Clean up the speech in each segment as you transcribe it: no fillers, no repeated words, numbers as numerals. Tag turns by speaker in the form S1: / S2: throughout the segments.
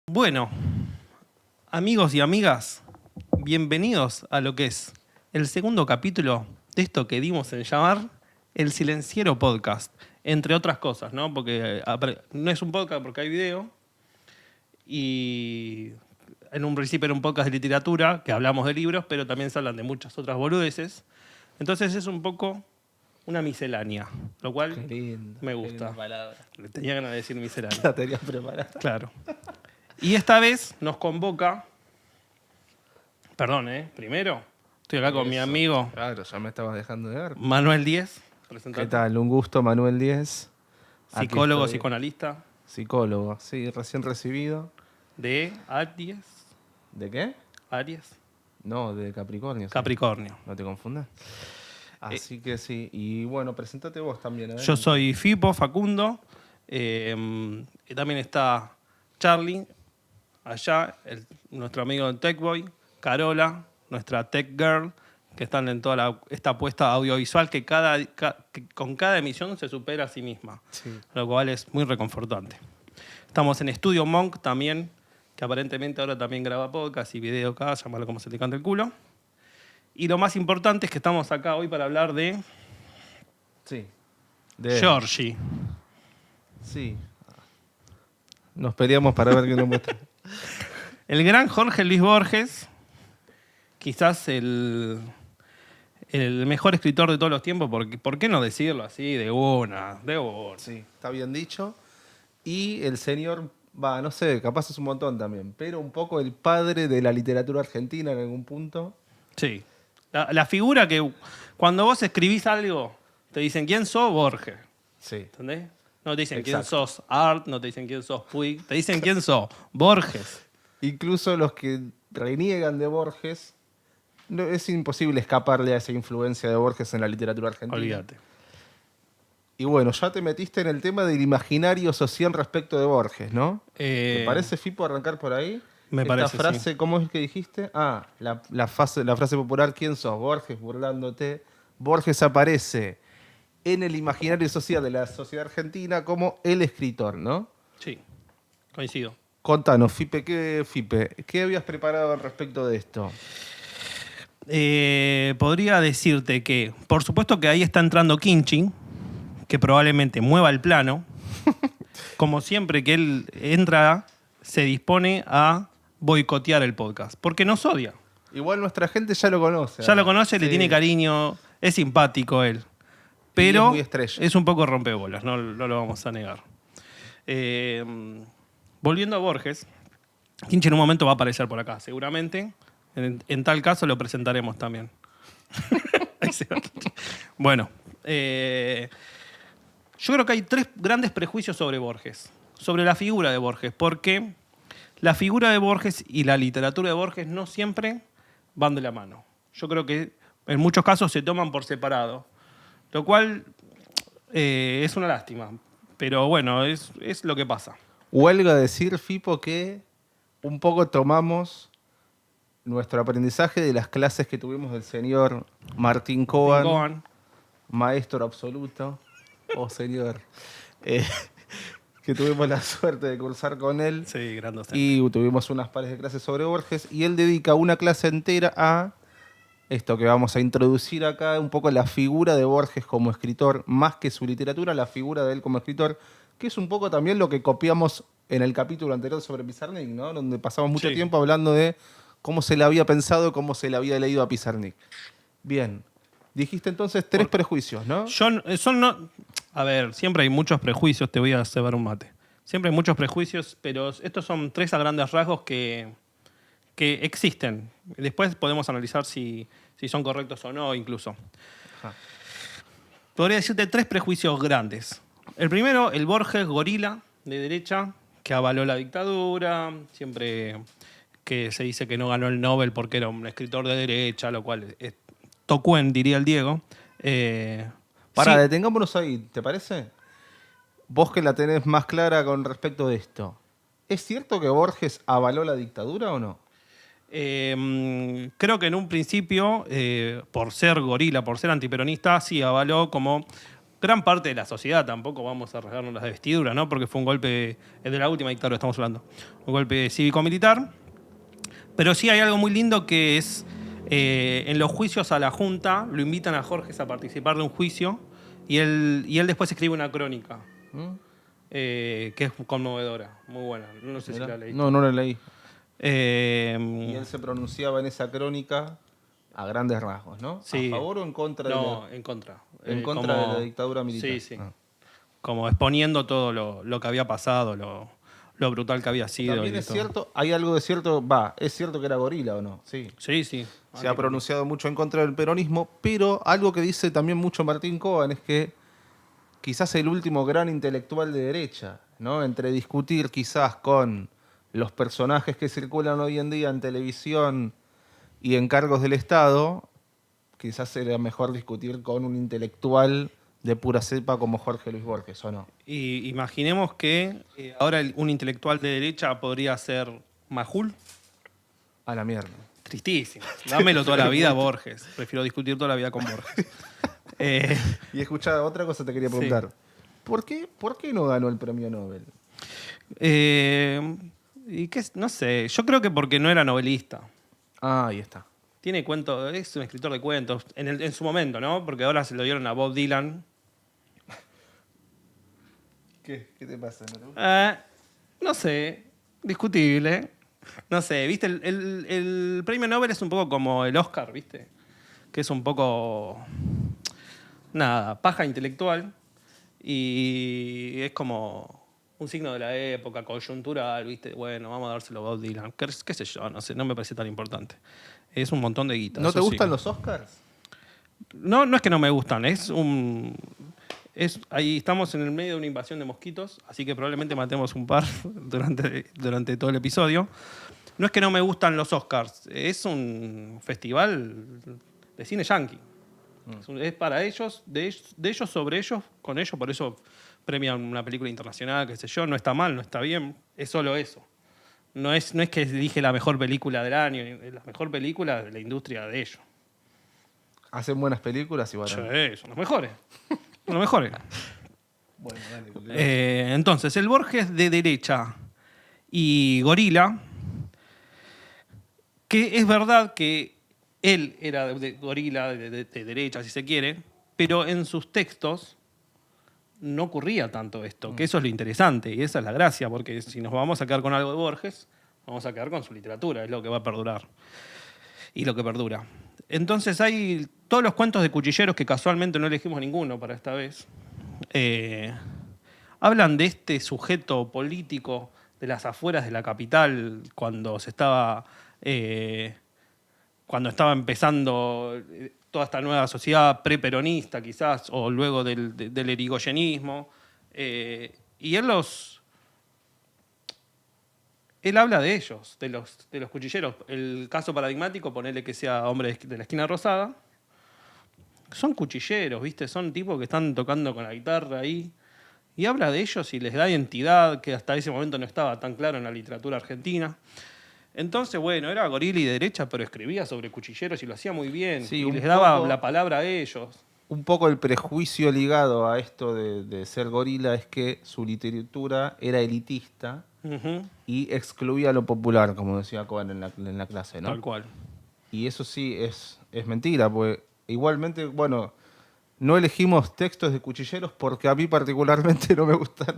S1: Bueno, amigos y amigas, bienvenidos a lo que es el segundo capítulo de esto que dimos en llamar El Silenciero Podcast, entre otras cosas, ¿no? Porque no es un podcast porque hay video y en un principio era un podcast de literatura, que hablamos de libros, pero también se hablan de muchas otras boludeces. Entonces es un poco una miscelánea, lo cual
S2: Qué lindo,
S1: me
S2: qué
S1: gusta.
S2: linda palabra.
S1: Le tenía ganas de decir miscelánea.
S2: La tenía preparada.
S1: Claro. Y esta vez nos convoca... Perdón, primero estoy acá con mi
S2: Eso.
S1: amigo
S2: Claro, ya me estabas dejando de ver.
S1: Manuel Díez,
S2: ¿Qué tal? Un gusto, Manuel Díez. Aquí
S1: psicólogo,
S2: estoy.
S1: psicoanalista
S2: Psicólogo, sí, recién recibido.
S1: de Aries.
S2: ¿De qué?
S1: Aries.
S2: No, de Capricornio. Sí.
S1: Capricornio.
S2: No te confundas. Así que sí. Y bueno, preséntate vos también.
S1: Yo soy Fipo, Facundo. Y también está Charlie, allá, nuestro amigo del Tech Boy. Carola, nuestra Tech Girl, que están en toda esta apuesta audiovisual que con cada emisión se supera a sí misma.
S2: Sí.
S1: Lo cual es muy reconfortante. Estamos en Estudio Monk también, que aparentemente ahora también graba podcast y video acá, llámalo como se te cante el culo. Y lo más importante es que estamos acá hoy para hablar de
S2: Sí.
S1: Georgie.
S2: Sí. Nos peleamos para ver quién nos muestra.
S1: El gran Jorge Luis Borges, quizás el mejor escritor de todos los tiempos, porque ¿por qué no decirlo así de una?
S2: Sí, está bien dicho. Y el señor, no sé, capaz es un montón también, pero un poco el padre de la literatura argentina en algún punto.
S1: Sí. La figura que cuando vos escribís algo, te dicen ¿quién sos? Borges.
S2: Sí.
S1: ¿Entendés? No te dicen quién
S2: Exacto.
S1: sos Art, no te dicen quién sos Puig, te dicen quién sos Borges.
S2: Incluso los que reniegan de Borges, es imposible escaparle a esa influencia de Borges en la literatura argentina.
S1: Olvídate.
S2: Y bueno, ya te metiste en el tema del imaginario social respecto de Borges, ¿no? ¿Te parece, Fipo, arrancar por ahí?
S1: Me
S2: Esta
S1: parece,
S2: frase,
S1: sí.
S2: ¿cómo es que dijiste? La frase popular, ¿quién sos? Borges, burlándote. Borges aparece en el imaginario social de la sociedad argentina como el escritor, ¿no?
S1: Sí, coincido.
S2: Contanos, Fipe, ¿qué habías preparado al respecto de esto?
S1: Podría decirte que, por supuesto que ahí está entrando Kinchi, que probablemente mueva el plano. Como siempre que él entra, se dispone a boicotear el podcast, porque nos odia.
S2: Igual nuestra gente ya lo conoce.
S1: Ya lo conoce, le
S2: Sí.
S1: tiene cariño, es simpático él.
S2: Y
S1: Pero
S2: es muy estrella.
S1: es un poco rompebolas, no lo vamos a negar. Volviendo a Borges, Kinchi en un momento va a aparecer por acá, seguramente. En tal caso lo presentaremos también. Ahí se va. Bueno, yo creo que hay tres grandes prejuicios sobre Borges, sobre la figura de Borges, porque la figura de Borges y la literatura de Borges no siempre van de la mano. Yo creo que en muchos casos se toman por separado, lo cual es una lástima, pero bueno, es lo que pasa.
S2: Huelga decir, Fipo, que un poco tomamos nuestro aprendizaje de las clases que tuvimos del señor Martín Cohen,
S1: Cohen.
S2: maestro absoluto, señor, que tuvimos la suerte de cursar con él.
S1: Sí, gran docente.
S2: Y tuvimos unas pares de clases sobre Borges y él dedica una clase entera a esto que vamos a introducir acá, un poco la figura de Borges como escritor, más que su literatura, la figura de él como escritor, que es un poco también lo que copiamos en el capítulo anterior sobre Pizarnik, ¿no? Donde pasamos mucho
S1: Sí.
S2: tiempo hablando de cómo se le había pensado, cómo se le había leído a Pizarnik. Bien, dijiste entonces tres prejuicios, ¿no?
S1: A ver, siempre hay muchos prejuicios, te voy a cebar un mate. Siempre hay muchos prejuicios, pero estos son tres a grandes rasgos que existen. Después podemos analizar si son correctos o no, incluso.
S2: Ajá.
S1: Podría decirte tres prejuicios grandes. El primero, el Borges gorila de derecha, que avaló la dictadura, siempre que se dice que no ganó el Nobel porque era un escritor de derecha, lo cual es tocuen, diría el Diego. Sí.
S2: Detengámonos ahí, ¿te parece? Vos que la tenés más clara con respecto de esto. ¿Es cierto que Borges avaló la dictadura o no?
S1: Creo que en un principio, por ser gorila, por ser antiperonista, sí avaló como gran parte de la sociedad. Tampoco vamos a rasgarnos las vestiduras, ¿no? Porque fue un golpe, es de la última dictadura estamos hablando, un golpe cívico-militar. Pero sí hay algo muy lindo que es, en los juicios a la Junta, lo invitan a Jorge a participar de un juicio y él después escribe una crónica, que es conmovedora, muy buena. No sé si la leíste.
S2: No la leí. Y
S1: Eh,
S2: él se pronunciaba en esa crónica a grandes rasgos, ¿no?
S1: Sí.
S2: ¿A favor o en contra
S1: no, en contra.
S2: en contra
S1: Como-
S2: de la dictadura militar?
S1: Sí, sí.
S2: Ah.
S1: Como exponiendo todo lo que había pasado, lo brutal que había sido.
S2: También
S1: y
S2: es
S1: todo.
S2: cierto, hay algo de cierto, es cierto que era gorila o no, sí.
S1: Sí, sí.
S2: Se ha pronunciado mucho en contra del peronismo, pero algo que dice también mucho Martín Coban es que quizás el último gran intelectual de derecha, ¿no? Entre discutir quizás con los personajes que circulan hoy en día en televisión y en cargos del Estado, quizás sería mejor discutir con un intelectual de pura cepa como Jorge Luis Borges, ¿o no?
S1: Y imaginemos que ahora un intelectual de derecha podría ser Majul.
S2: A la mierda.
S1: Tristísimo. Dámelo toda la vida, Borges. Prefiero discutir toda la vida con Borges.
S2: Y escuchá, otra cosa te quería preguntar. ¿Por qué no ganó el premio Nobel?
S1: Y qué, no sé, yo creo que porque no era novelista.
S2: Ah, ahí está.
S1: Tiene cuentos, es un escritor de cuentos, en su momento, ¿no? Porque ahora se lo dieron a Bob Dylan.
S2: ¿Qué te pasa? ¿No te gusta?
S1: No sé, discutible. No sé, ¿viste? El premio Nobel es un poco como el Oscar, ¿viste? Que es un poco, nada, paja intelectual y es como un signo de la época, coyuntural, ¿viste? Bueno, vamos a dárselo a Bob Dylan. ¿Qué sé yo? No sé, no me parece tan importante. Es un montón de guita.
S2: ¿No
S1: eso
S2: te
S1: sí.
S2: gustan los Oscars?
S1: No, no es que no me gustan, ahí estamos en el medio de una invasión de mosquitos, así que probablemente matemos un par durante todo el episodio. No es que no me gustan los Oscars, es un festival de cine yankee. Es para ellos, de ellos sobre ellos, con ellos, por eso premian una película internacional, qué sé yo, no está mal, no está bien, es solo eso. No es que elige la mejor película del año, es la mejor película de la industria de ellos.
S2: Hacen buenas películas y bueno.
S1: Sí, son los mejores. Son los mejores.
S2: Bueno, dale,
S1: Entonces, el Borges de derecha y Gorila, que es verdad que él era de Gorila, de derecha, si se quiere, pero en sus textos no ocurría tanto esto, que eso es lo interesante y esa es la gracia, porque si nos vamos a quedar con algo de Borges, vamos a quedar con su literatura, es lo que va a perdurar y lo que perdura. Entonces hay todos los cuentos de cuchilleros, que casualmente no elegimos ninguno para esta vez, hablan de este sujeto político de las afueras de la capital cuando estaba empezando toda esta nueva sociedad preperonista quizás, o luego del erigoyenismo. Y él habla de ellos, de los cuchilleros. El caso paradigmático, ponele que sea Hombre de la Esquina Rosada. Son cuchilleros, ¿viste? Son tipos que están tocando con la guitarra ahí. Y habla de ellos y les da identidad que hasta ese momento no estaba tan claro en la literatura argentina. Entonces, bueno, era gorila y derecha, pero escribía sobre cuchilleros y lo hacía muy bien.
S2: Sí,
S1: y
S2: un
S1: les daba
S2: poco-
S1: la palabra a ellos.
S2: Un poco el prejuicio ligado a esto de ser gorila es que su literatura era elitista
S1: Ujú,
S2: y excluía lo popular, como decía Cohen en la clase, ¿no?
S1: Tal cual.
S2: Y eso sí es mentira, porque igualmente, bueno, no elegimos textos de cuchilleros porque a mí particularmente no me gustan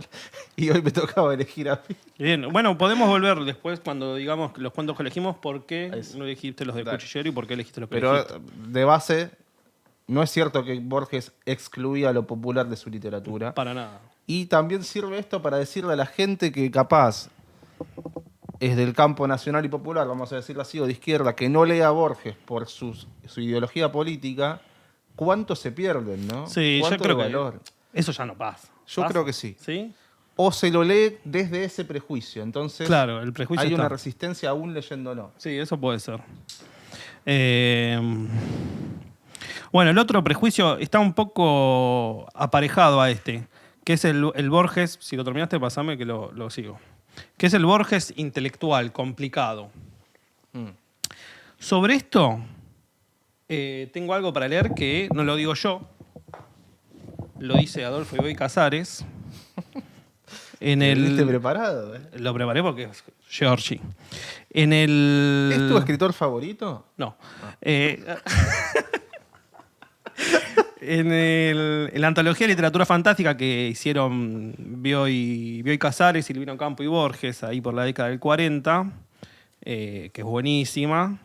S2: y hoy me tocaba elegir a mí.
S1: Bien, bueno, podemos volver después cuando digamos los cuentos que elegimos, por qué
S2: Eso.
S1: no elegiste los de
S2: Dale.
S1: cuchillero y por qué elegiste los que
S2: Pero
S1: elegiste.
S2: de base, no es cierto que Borges excluía lo popular de su literatura.
S1: Para nada.
S2: Y también sirve esto para decirle a la gente que capaz es del campo nacional y popular, vamos a decirlo así, o de izquierda, que no lea a Borges por su ideología política, ¿cuánto se pierden, no?
S1: Sí, yo
S2: ¿Cuánto
S1: creo
S2: de
S1: que
S2: valor?
S1: eso ya no pasa.
S2: Yo
S1: ¿Pasa?
S2: creo que sí.
S1: ¿Sí?
S2: O se lo lee desde ese prejuicio, entonces
S1: Claro, el prejuicio
S2: hay
S1: está.
S2: una resistencia aún leyéndolo.
S1: Sí, eso puede ser. Bueno, el otro prejuicio está un poco aparejado a este, que es el Borges, si lo terminaste, pasame que lo sigo, que es el Borges intelectual, complicado.
S2: Mm.
S1: Sobre esto, tengo algo para leer que no lo digo yo, lo dice Adolfo Bioy Casares. En
S2: Te viniste
S1: el,
S2: preparado, ¿eh?
S1: lo preparé porque es Giorgi. En el...
S2: ¿Es tu escritor favorito?
S1: No. En la antología de literatura fantástica que hicieron Bioy Casares, Silvino Campo y Borges, ahí por la década del 40, que es buenísima,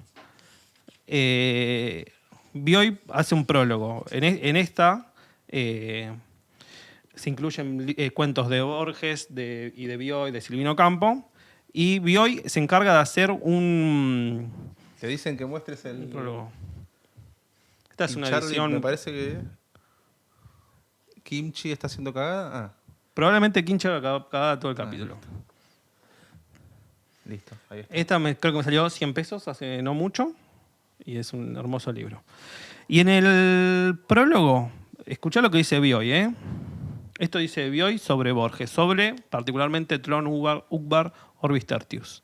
S1: Bioy hace un prólogo. En esta se incluyen cuentos de Borges y de Bioy, de Silvino Campo, y Bioy se encarga de hacer un
S2: Te dicen que muestres el
S1: prólogo. Esta es
S2: y
S1: una
S2: Charlie,
S1: edición...
S2: me parece que Kimchi está haciendo cagada. Ah,
S1: Probablemente Kinch haga cagada todo el capítulo.
S2: listo, ahí está.
S1: Esta creo que me salió 100 pesos hace no mucho y es un hermoso libro. Y en el prólogo, escuchá lo que dice Bioy, ¿eh? Esto dice Bioy sobre Borges, sobre particularmente Tlön Uqbar Orbis Tertius.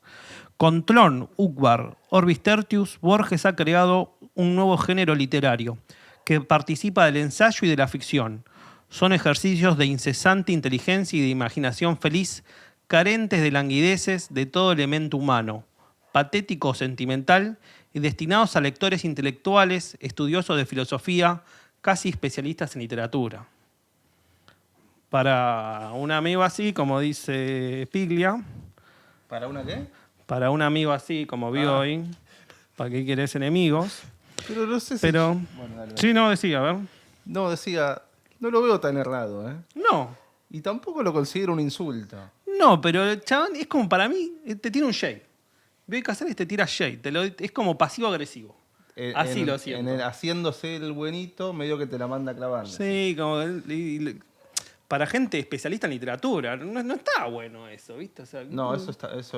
S1: Con Tlön Uqbar Orbis Tertius, Borges ha creado un nuevo género literario que participa del ensayo y de la ficción. Son ejercicios de incesante inteligencia y de imaginación feliz, carentes de languideces de todo elemento humano, patético o sentimental, y destinados a lectores intelectuales, estudiosos de filosofía, casi especialistas en literatura. Para un amigo así, como dice Piglia,
S2: ¿Para una qué?
S1: para un amigo así como Bioy, ¿para qué querés enemigos?
S2: Pero no sé si...
S1: Pero,
S2: Bueno, dale, dale.
S1: sí, no, decía, a ver.
S2: No, decía, no lo veo tan errado, ¿eh?
S1: No,
S2: Y tampoco lo considero un insulto.
S1: no, pero el chabón es como para mí, te tira un shade. Bioy Casares te tira shade, es como pasivo-agresivo. Así lo siento.
S2: Haciéndose el buenito, medio que te la manda clavando.
S1: Sí, como para gente especialista en literatura. No está bueno eso, ¿viste? O sea,
S2: No, eso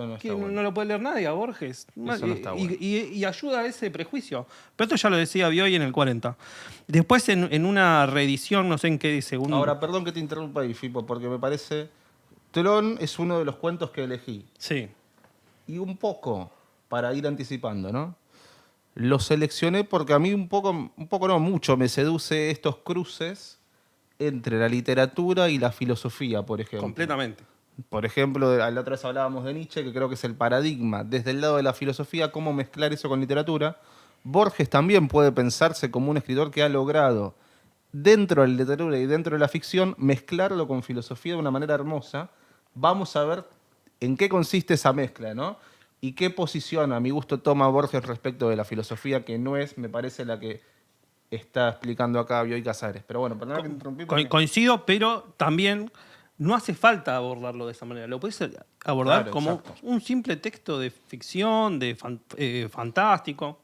S2: no
S1: ¿qué?
S2: está bueno.
S1: No lo puede leer nadie a Borges.
S2: Eso no está bueno.
S1: Y ayuda a ese prejuicio. Pero esto ya lo decía Bioy en el 40. Después, en una reedición, no sé en qué segundo.
S2: Ahora, perdón que te interrumpa ahí, Fipo, porque me parece... Tlön es uno de los cuentos que elegí.
S1: Sí.
S2: Y un poco, para ir anticipando, ¿no? Lo seleccioné porque a mí un poco no, mucho me seduce estos cruces entre la literatura y la filosofía, por ejemplo.
S1: Completamente.
S2: Por ejemplo, la otra vez hablábamos de Nietzsche, que creo que es el paradigma, desde el lado de la filosofía, cómo mezclar eso con literatura. Borges también puede pensarse como un escritor que ha logrado, dentro de la literatura y dentro de la ficción, mezclarlo con filosofía de una manera hermosa. Vamos a ver en qué consiste esa mezcla, ¿no? Y qué posición, a mi gusto, toma Borges respecto de la filosofía, que no es, me parece, la que está explicando acá Bioy Casares. Pero bueno, perdón que te interrumpí. porque-
S1: Coincido, pero también no hace falta abordarlo de esa manera. Lo puedes abordar
S2: Claro,
S1: como
S2: exacto.
S1: un simple texto de ficción, de fantástico.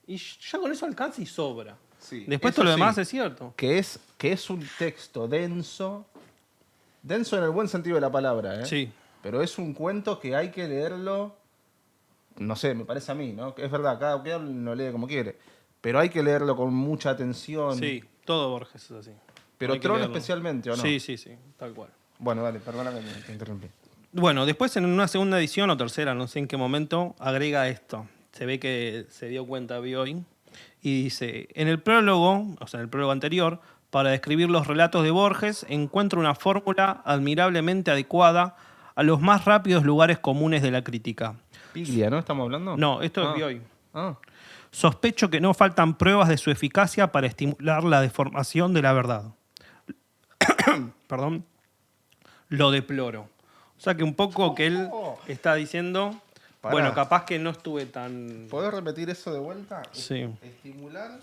S1: Y ya con eso alcanza y sobra.
S2: Sí,
S1: Después
S2: eso
S1: todo lo demás
S2: sí.
S1: es cierto.
S2: que es un texto denso en el buen sentido de la palabra, ¿eh?
S1: Sí.
S2: Pero es un cuento que hay que leerlo, no sé, me parece a mí, ¿no? Que es verdad, cada quien lo lee como quiere, pero hay que leerlo con mucha atención.
S1: Sí, todo Borges es así.
S2: Pero
S1: Hay que
S2: Tron
S1: leerlo.
S2: especialmente, ¿o no?
S1: Sí, tal cual.
S2: Bueno, dale, perdona que te interrumpí.
S1: Bueno, después en una segunda edición o tercera, no sé en qué momento, agrega esto. Se ve que se dio cuenta Bioy y dice, en el prólogo, o sea, en el prólogo anterior, para describir los relatos de Borges, encuentro una fórmula admirablemente adecuada a los más rápidos lugares comunes de la crítica.
S2: Piglia, ¿no? ¿Estamos hablando?
S1: No, esto es
S2: Ah.
S1: Bioy.
S2: Ah.
S1: Sospecho que no faltan pruebas de su eficacia para estimular la deformación de la verdad. Perdón. Lo deploro. O sea que un poco que él está diciendo,
S2: Pará.
S1: bueno, capaz que no estuve tan...
S2: ¿Podés repetir eso de vuelta?
S1: Sí.
S2: Estimular.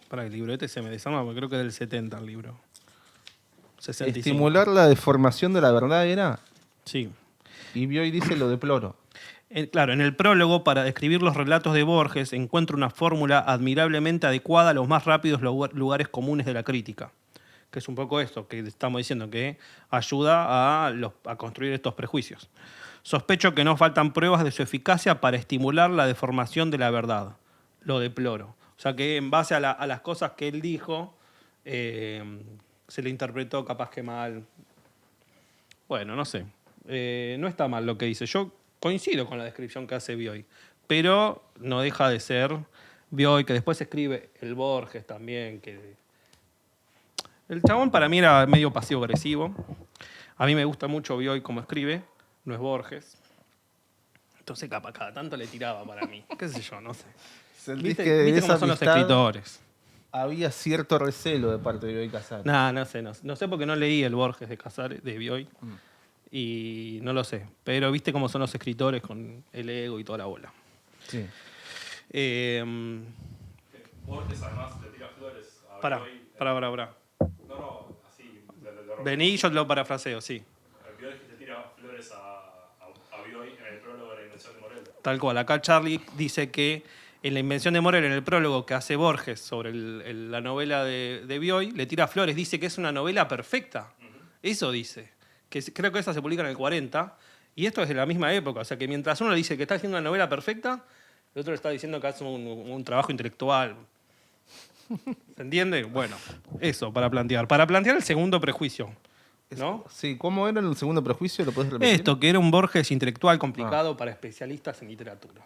S1: Para el libro este se me desarma, porque creo que es del 70 el libro. 65.
S2: Estimular la deformación de la verdad era.
S1: Sí.
S2: Y Bioy dice lo deploro.
S1: Claro, en el prólogo, para describir los relatos de Borges, encuentro una fórmula admirablemente adecuada a los más rápidos lugares comunes de la crítica. Que es un poco esto que estamos diciendo, que ayuda a construir estos prejuicios. Sospecho que no faltan pruebas de su eficacia para estimular la deformación de la verdad. Lo deploro. O sea que en base a las cosas que él dijo, se le interpretó capaz que mal. Bueno, no sé. No está mal lo que dice. Yo coincido con la descripción que hace Bioy. pero no deja de ser Bioy, que después escribe el Borges también, que el chabón para mí era medio pasivo-agresivo. A mí me gusta mucho Bioy como escribe, no es Borges. Entonces cada tanto le tiraba para mí. ¿Qué sé yo? No sé.
S2: ¿Sentís que
S1: ¿Viste
S2: de
S1: cómo
S2: esa
S1: son los
S2: amistad
S1: escritores?
S2: había cierto recelo de parte de Bioy Casares?
S1: No sé porque no leí el Borges de Casares, de Bioy. Y no lo sé. Pero viste cómo son los escritores con el ego y toda la bola.
S2: Sí.
S3: Borges además le tira flores a
S1: Pará.
S3: No, así.
S1: Vení, yo te lo parafraseo, sí.
S3: Bioy le tira flores a Bioy en el prólogo de la invención de Morel.
S1: Tal cual. Acá Charlie dice que en la invención de Morel, en el prólogo que hace Borges sobre la novela de Bioy, le tira flores. Dice que es una novela perfecta. Eso dice. Creo que esa se publica en el 40. Y esto es de la misma época. O sea que mientras uno le dice que está haciendo una novela perfecta, el otro le está diciendo que hace un trabajo intelectual. ¿Se entiende? Bueno, eso para plantear. Para plantear el segundo prejuicio. ¿No?
S2: Sí, ¿cómo era el segundo prejuicio? ¿Lo podés repetir?
S1: Esto, que era un Borges intelectual complicado para especialistas en literatura.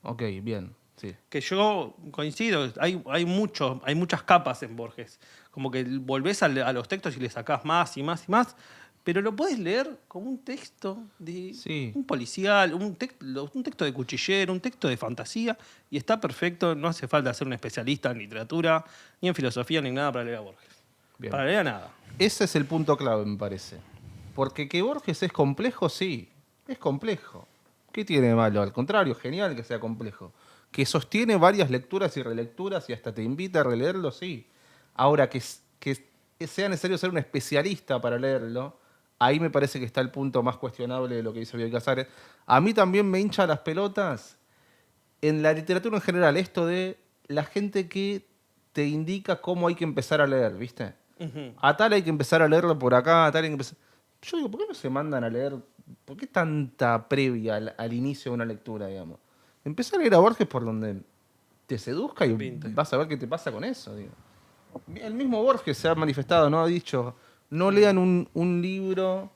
S2: Ok, bien, sí.
S1: Que yo coincido, hay muchas capas en Borges. Como que volvés a los textos y le sacás más y más y más, pero lo podés leer como un texto de
S2: Sí.
S1: un policial, un texto de cuchillero, un texto de fantasía, y está perfecto, no hace falta ser un especialista en literatura, ni en filosofía, ni nada para leer a Borges.
S2: Bien.
S1: Para leer a nada.
S2: Ese es el punto clave, me parece. Porque que Borges es complejo, sí. Es complejo. ¿Qué tiene de malo? Al contrario, genial que sea complejo. Que sostiene varias lecturas y relecturas y hasta te invita a releerlo, sí. Ahora, que sea necesario ser un especialista para leerlo, ahí me parece que está el punto más cuestionable de lo que dice Bioy Casares. A mí también me hincha las pelotas en la literatura en general, esto de la gente que te indica cómo hay que empezar a leer, ¿viste? A tal hay que empezar a leerlo por acá, a tal hay que empezar... Yo digo, ¿por qué no se mandan a leer? ¿Por qué tanta previa al inicio de una lectura, digamos? Empezar a leer a Borges por donde te seduzca y
S1: Pinte.
S2: vas a ver qué te pasa con eso, digo. El mismo Borges se ha manifestado, ¿no? Ha dicho, no lean un libro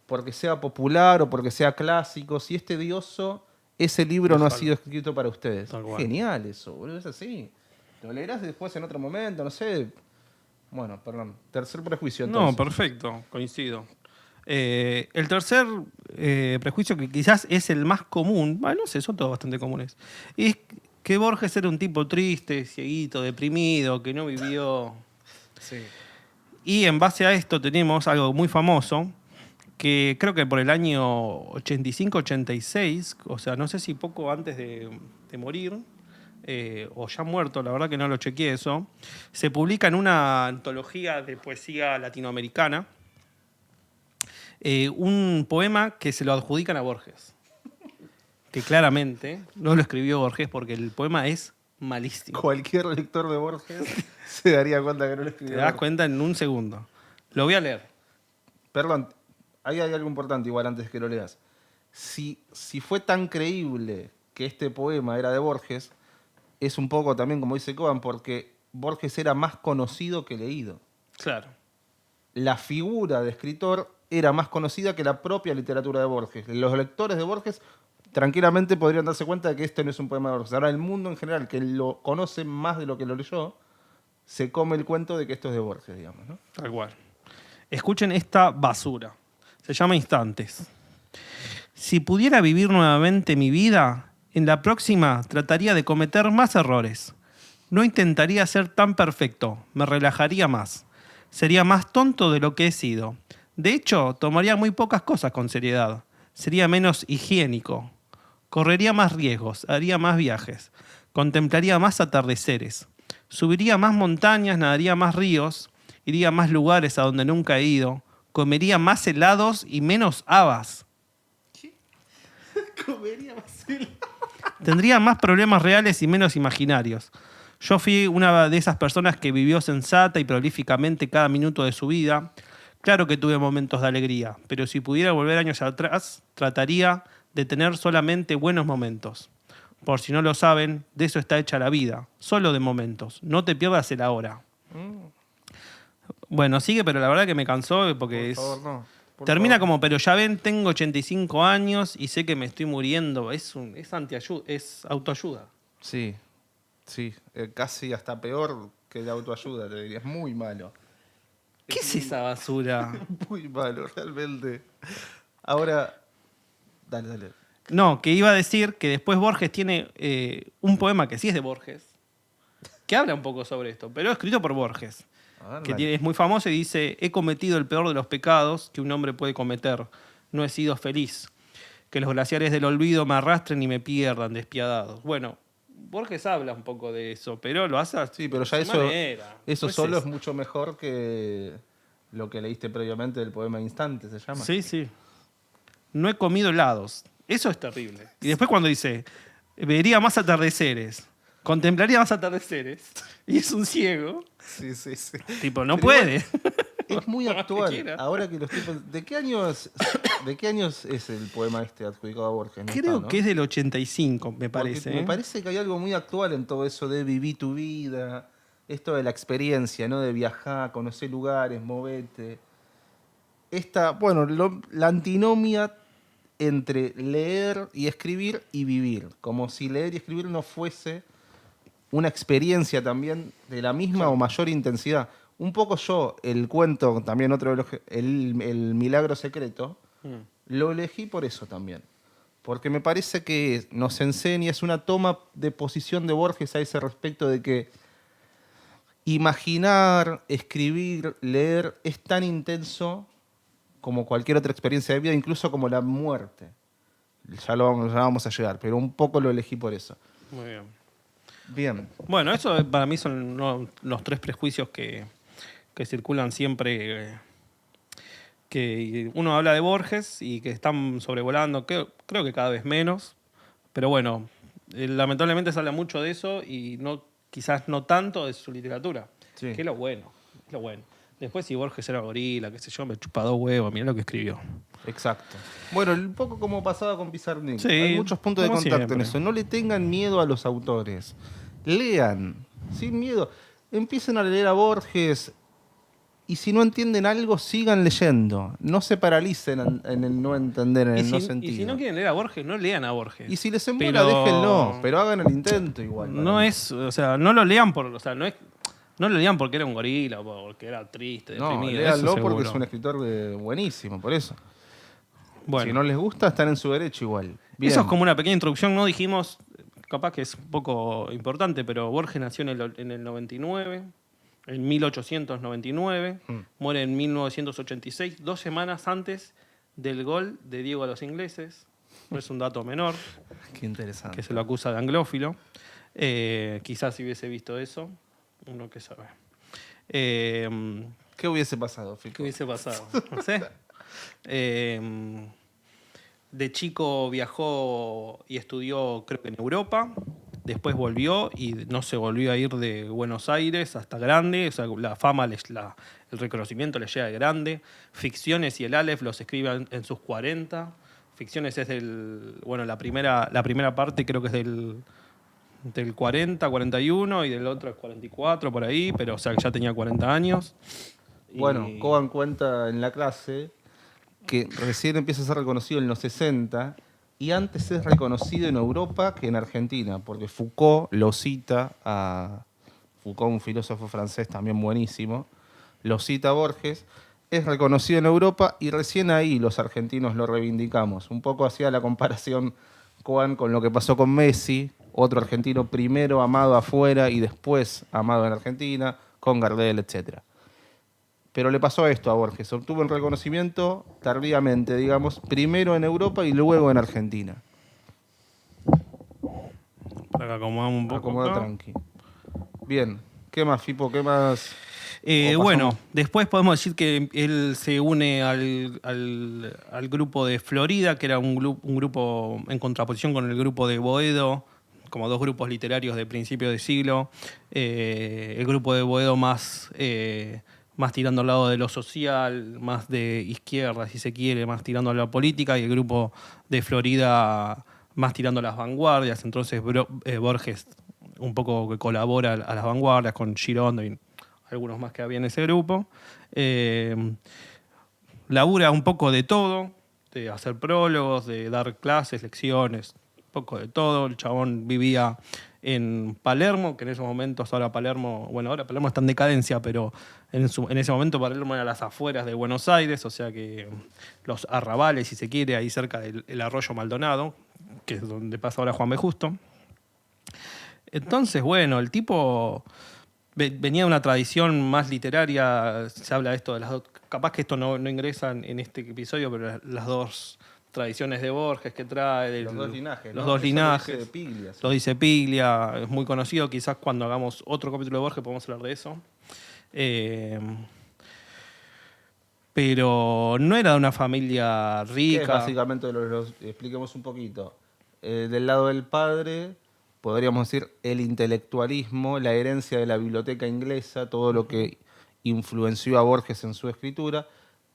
S2: porque sea popular o porque sea clásico. Si es tedioso, ese libro no ha
S1: Déjalo.
S2: sido escrito para ustedes.
S1: Tal cual.
S2: Genial eso, boludo, es así. Lo leerás después en otro momento, no sé. Bueno, perdón. Tercer prejuicio,
S1: No,
S2: entonces.
S1: perfecto, coincido. El tercer prejuicio, que quizás es el más común, bueno, no sé, son todos bastante comunes, es que Borges era un tipo triste, cieguito, deprimido, que no vivió.
S2: Sí.
S1: Y en base a esto tenemos algo muy famoso, que creo que por el año 85-86, o sea, no sé si poco antes de morir, o ya muerto, la verdad que no lo chequeé eso, se publica en una antología de poesía latinoamericana un poema que se lo adjudican a Borges. Que claramente no lo escribió Borges porque el poema es malísimo.
S2: Cualquier lector de Borges se daría cuenta que no lo
S1: Te
S2: escribió.
S1: das
S2: Borges.
S1: cuenta en un segundo. Lo voy a leer.
S2: Perdón, ahí hay algo importante igual antes que lo leas. Si fue tan creíble que este poema era de Borges, es un poco también como dice Coban, porque Borges era más conocido que leído.
S1: Claro.
S2: La figura de escritor era más conocida que la propia literatura de Borges. Los lectores de Borges tranquilamente podrían darse cuenta de que este no es un poema de Borges. Ahora el mundo en general, que lo conoce más de lo que lo leyó, se come el cuento de que esto es de Borges, digamos, ¿no?
S1: Tal cual. Escuchen esta basura. Se llama Instantes. Si pudiera vivir nuevamente mi vida, en la próxima trataría de cometer más errores. No intentaría ser tan perfecto, me relajaría más. Sería más tonto de lo que he sido. De hecho, tomaría muy pocas cosas con seriedad. Sería menos higiénico. Correría más riesgos, haría más viajes. Contemplaría más atardeceres. Subiría más montañas, nadaría más ríos. Iría a más lugares a donde nunca he ido. Comería más helados y menos habas.
S2: Comería más helados.
S1: Tendría más problemas reales y menos imaginarios. Yo fui una de esas personas que vivió sensata y prolíficamente cada minuto de su vida. Claro que tuve momentos de alegría, pero si pudiera volver años atrás, trataría de tener solamente buenos momentos. Por si no lo saben, de eso está hecha la vida, solo de momentos. No te pierdas el ahora. Bueno, sigue, pero la verdad que me cansó porque
S2: Por favor, no.
S1: Termina
S2: favor.
S1: como, pero ya ven, tengo 85 años y sé que me estoy muriendo. Es antiayuda, es autoayuda.
S2: Sí, sí. Casi hasta peor que la autoayuda, te diría. Es muy malo.
S1: ¿Qué es esa basura?
S2: Muy malo, realmente. Ahora, dale, dale.
S1: No, que iba a decir que después Borges tiene un poema que sí es de Borges, que habla un poco sobre esto, pero escrito por Borges,
S2: A ver,
S1: que
S2: dale.
S1: es muy famoso y dice: he cometido el peor de los pecados que un hombre puede cometer, no he sido feliz, que los glaciares del olvido me arrastren y me pierdan despiadados. Bueno, Borges habla un poco de eso, pero lo hace a
S2: Sí, pero
S1: su
S2: ya eso,
S1: manera.
S2: eso
S1: Pues
S2: solo es mucho mejor que lo que leíste previamente del poema Instante, ¿se llama?
S1: Sí, sí. No he comido helados. Eso es terrible. Y después cuando dice, vería más atardeceres, contemplaría más atardeceres, y es un ciego,
S2: Sí, sí, sí.
S1: tipo, no
S2: Pero
S1: puede.
S2: Es muy
S1: Por más que
S2: actual.
S1: quiera.
S2: Ahora que los tipos. ¿De qué años es el poema este adjudicado a Borges? No
S1: Creo
S2: está, ¿no?
S1: que es del 85, me
S2: Porque
S1: parece.
S2: me
S1: ¿eh?
S2: parece que hay algo muy actual en todo eso de vivir tu vida, esto de la experiencia, ¿no? De viajar, conocer lugares, moverte. La antinomia entre leer y escribir y vivir. Como si leer y escribir no fuese una experiencia también de la misma o mayor intensidad. Un poco yo, el cuento, también otro de los el Milagro Secreto, lo elegí por eso también. Porque me parece que nos enseña, es una toma de posición de Borges a ese respecto de que imaginar, escribir, leer es tan intenso como cualquier otra experiencia de vida, incluso como la muerte. Ya vamos a llegar, pero un poco lo elegí por eso.
S1: Muy bien.
S2: Bien.
S1: Bueno, eso para mí son los tres prejuicios que circulan siempre. Que uno habla de Borges y que están sobrevolando, creo que cada vez menos. Pero bueno, lamentablemente se habla mucho de eso y quizás no tanto de su literatura.
S2: Sí.
S1: Que es lo bueno, es lo bueno. Después si Borges era gorila, qué sé yo, me chupa dos huevos, mirá lo que escribió.
S2: Exacto. Bueno, un poco como pasaba con Pizarnik.
S1: Sí,
S2: Hay muchos puntos de
S1: como
S2: contacto en
S1: siempre.
S2: eso. No le tengan miedo a los autores. Lean, sin miedo. Empiecen a leer a Borges y si no entienden algo, sigan leyendo. No se paralicen en el no entender, en el no sentido.
S1: Y si no quieren leer a Borges, no lean a Borges.
S2: Y si les embola, déjenlo, pero hagan el intento igual. para
S1: No
S2: mí.
S1: es, o sea, no lo lean por, o sea, no lo lean porque era un gorila o porque era triste,
S2: No,
S1: deprimido.
S2: léanlo
S1: eso
S2: porque
S1: seguro.
S2: es un escritor buenísimo, por eso.
S1: Bueno,
S2: Si no les gusta, están en su derecho igual. Bien.
S1: eso es como una pequeña introducción, ¿no? Dijimos, capaz que es un poco importante, pero Borges nació en el 99, en 1899, muere en 1986, 2 semanas antes del gol de Diego a los ingleses. No es un dato menor,
S2: Qué interesante.
S1: que se lo acusa de anglófilo. Quizás si hubiese visto eso, uno que sabe.
S2: ¿Qué hubiese pasado, Fico?
S1: ¿Qué hubiese pasado? No sé. De chico viajó y estudió, creo que en Europa. Después volvió y no se volvió a ir de Buenos Aires hasta grande. O sea, la fama, el reconocimiento le llega de grande. Ficciones y el Aleph los escribe en sus 40. Ficciones es bueno, la primera parte creo que es del 40, 41 y del otro es 44 por ahí, pero o sea, que ya tenía 40 años.
S2: Bueno,
S1: Y-
S2: Coban cuenta en la clase que recién empieza a ser reconocido en los 60 y antes es reconocido en Europa que en Argentina, porque Foucault lo cita a Foucault, un filósofo francés también buenísimo, lo cita a Borges, es reconocido en Europa y recién ahí los argentinos lo reivindicamos. Un poco hacía la comparación Coan con lo que pasó con Messi, otro argentino primero amado afuera y después amado en Argentina, con Gardel, etcétera. Pero le pasó esto a Borges, obtuvo un reconocimiento tardíamente, digamos, primero en Europa y luego en Argentina.
S1: Para que acomodamos un poco.
S2: Acomoda
S1: acá.
S2: tranqui. Bien, ¿qué más, Fipo? ¿Qué más? O pasamos-
S1: Bueno, después podemos decir que él se une al grupo de Florida, que era un grupo en contraposición con el grupo de Boedo, como dos grupos literarios de principio de siglo. El grupo de Boedo más tirando al lado de lo social, más de izquierda, si se quiere, más tirando a la política, y el grupo de Florida más tirando a las vanguardias. Entonces Borges un poco que colabora a las vanguardias con Girondo y algunos más que había en ese grupo. labura un poco de todo, de hacer prólogos, de dar clases, lecciones, un poco de todo. El chabón vivía en Palermo, que en esos momentos ahora Palermo está en decadencia, pero en ese momento Palermo era las afueras de Buenos Aires, o sea que los arrabales, si se quiere, ahí cerca del el arroyo Maldonado, que es donde pasa ahora Juan B. Justo. Entonces, bueno, el tipo venía de una tradición más literaria, se habla de esto de las dos, capaz que esto no ingresa en este episodio, pero las dos tradiciones de Borges que trae.
S2: Los dos linajes.
S1: Los
S2: ¿no?
S1: dos
S2: Eso
S1: linajes.
S2: Lo dice Piglia.
S1: Lo dice Piglia, es muy conocido, quizás cuando hagamos otro capítulo de Borges podemos hablar de eso. Pero no era de una familia
S2: ¿Qué es
S1: rica.
S2: básicamente, expliquemos un poquito. Del lado del padre, podríamos decir el intelectualismo, la herencia de la biblioteca inglesa, todo lo que influenció a Borges en su escritura.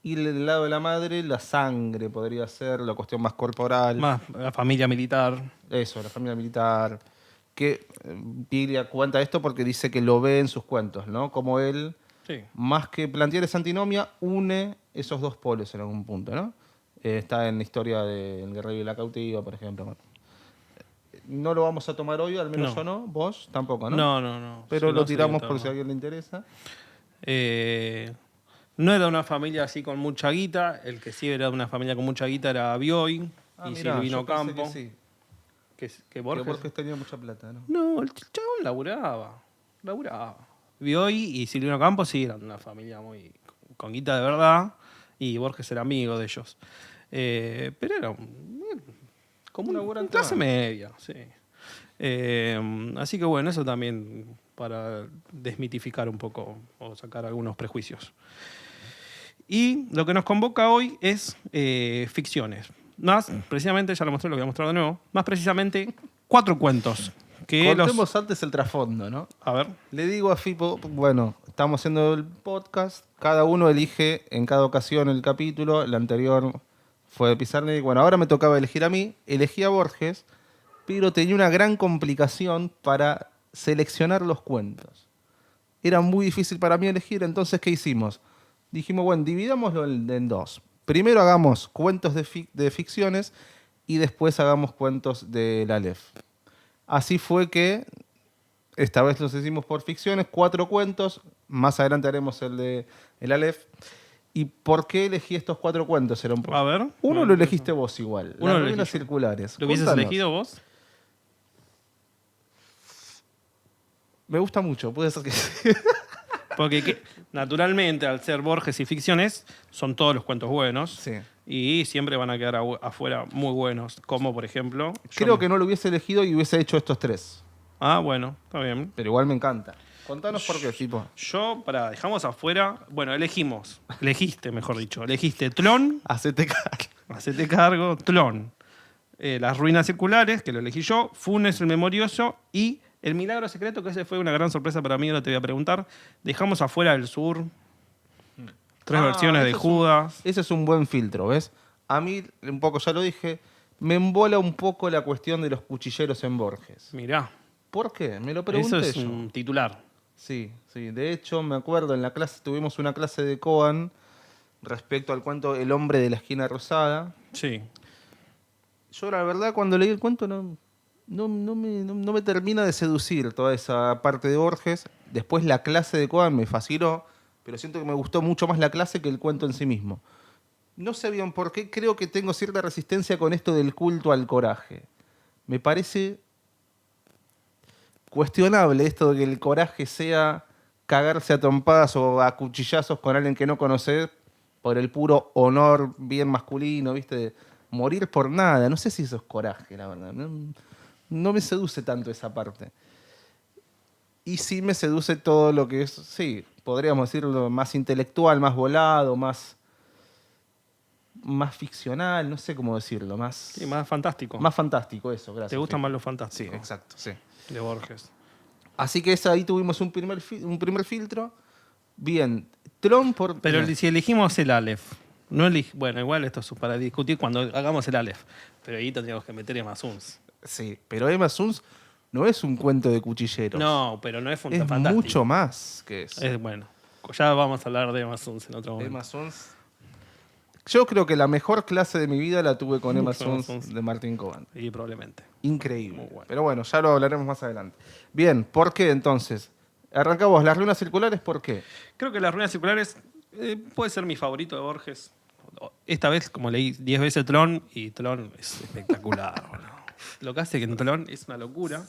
S2: Y del lado de la madre, la sangre podría ser, la cuestión más corporal.
S1: Más la familia militar.
S2: Eso, la familia militar. Que Piglia cuenta esto porque dice que lo ve en sus cuentos, ¿no? Como él,
S1: Sí.
S2: más que plantear esa antinomia, une esos dos polos en algún punto, ¿no? Está en la historia del guerrero y la cautiva, por ejemplo. Bueno, no lo vamos a tomar hoy, al menos
S1: No.
S2: yo no. Vos tampoco, ¿no?
S1: No.
S2: Pero
S1: Sí,
S2: lo
S1: no
S2: tiramos
S1: sería
S2: por
S1: todo.
S2: si a alguien le interesa.
S1: No era una familia así con mucha guita. El que sí era de una familia con mucha guita era Bioy y
S2: Mirá,
S1: Silvino
S2: yo pensé
S1: Campo.
S2: que sí.
S1: Que Borges.
S2: Que Borges tenía mucha plata, ¿no?
S1: No, el chabón laburaba. Bioy y Silvino Campo sí eran una familia muy con guita de verdad. Y Borges era amigo de ellos. Pero era como
S2: Un
S1: una
S2: laburante
S1: clase
S2: más.
S1: media, sí. Así que bueno, eso también para desmitificar un poco o sacar algunos prejuicios. Y lo que nos convoca hoy es ficciones. Más precisamente, ya lo mostré, lo voy a mostrar de nuevo. Más precisamente, 4 cuentos.
S2: Contemos antes el trasfondo, ¿no?
S1: A ver.
S2: Le digo a Fipo, bueno, estamos haciendo el podcast, cada uno elige en cada ocasión el capítulo, el anterior fue de Pizarnik, bueno, ahora me tocaba elegir a mí, elegí a Borges, pero tenía una gran complicación para seleccionar los cuentos. Era muy difícil para mí elegir, entonces, ¿qué hicimos? Dijimos, bueno, dividámoslo en dos. Primero hagamos cuentos de ficciones y después hagamos cuentos del Aleph. Así fue que esta vez los hicimos por ficciones, 4 cuentos. Más adelante haremos el de el Aleph. ¿Y por qué elegí estos 4 cuentos? Era un poco.
S1: A ver.
S2: Uno lo elegiste vos igual.
S1: Uno
S2: Las
S1: lo
S2: ruinas
S1: elegí yo.
S2: circulares.
S1: ¿Lo hubieses
S2: Contanos.
S1: elegido vos?
S2: Me gusta mucho, puede ser que sí.
S1: Porque naturalmente, al ser Borges y ficciones, son todos los cuentos buenos.
S2: Sí.
S1: Y siempre van a quedar afuera muy buenos. Como, por ejemplo...
S2: Creo que no lo hubiese elegido y hubiese hecho estos 3.
S1: Ah, bueno, está bien.
S2: Pero igual me encanta. Contanos por qué, tipo.
S1: Dejamos afuera... Bueno, elegiste, mejor dicho. Elegiste Tlón,
S2: Hacete cargo.
S1: hacete cargo, Tlón. Las ruinas circulares, que lo elegí yo, Funes el memorioso y El milagro secreto, que ese fue una gran sorpresa para mí, ahora te voy a preguntar. Dejamos afuera El sur, 3 versiones de
S2: ese es
S1: Judas.
S2: Ese es un buen filtro, ¿ves? A mí, un poco ya lo dije, me embola un poco la cuestión de los cuchilleros en Borges.
S1: Mirá,
S2: ¿Por qué? Me lo pregunté
S1: eso es
S2: yo.
S1: un titular.
S2: Sí. De hecho, me acuerdo en la clase, tuvimos una clase de Coan respecto al cuento El hombre de la esquina rosada.
S1: Sí.
S2: Yo, la verdad, cuando leí el cuento no me termina de seducir toda esa parte de Borges. Después la clase de Coan me fascinó, pero siento que me gustó mucho más la clase que el cuento en sí mismo. No sé bien por qué, creo que tengo cierta resistencia con esto del culto al coraje. Me parece cuestionable esto de que el coraje sea cagarse a trompadas o a cuchillazos con alguien que no conoces por el puro honor bien masculino, ¿viste? De morir por nada. No sé si eso es coraje, la verdad. No me seduce tanto esa parte. Y sí me seduce todo lo que es, sí, podríamos decirlo, más intelectual, más volado, más ficcional, no sé cómo decirlo,
S1: Sí, más fantástico.
S2: más fantástico, eso, gracias.
S1: ¿Te gusta
S2: Fede.
S1: más lo
S2: Sí,
S1: fantástico?
S2: exacto, sí.
S1: De Borges.
S2: Así que ahí tuvimos un primer filtro. Bien, Tron por...
S1: Pero si elegimos el Aleph, bueno, igual esto es para discutir cuando hagamos el Aleph. Pero ahí tendríamos que meter Emma Suns.
S2: Sí, pero Emma Suns no es un cuento de cuchilleros.
S1: No, pero no es
S2: es
S1: fantástico.
S2: mucho más que eso.
S1: Bueno, ya vamos a hablar de Emma Suns en otro momento.
S2: Emma Suns... Yo creo que la mejor clase de mi vida la tuve con Emma
S1: Con Emma
S2: Suns
S1: Suns.
S2: de Martín Coban.
S1: Y probablemente.
S2: Increíble.
S1: Muy bueno.
S2: Pero bueno, ya lo hablaremos más adelante. Bien, ¿por qué entonces? Arrancamos las runas circulares, ¿por qué?
S1: Creo que las ruinas circulares puede ser mi favorito de Borges. Esta vez, como leí 10 veces Tron, y Tron es espectacular. boludo. Lo que hace que en Tron es una locura.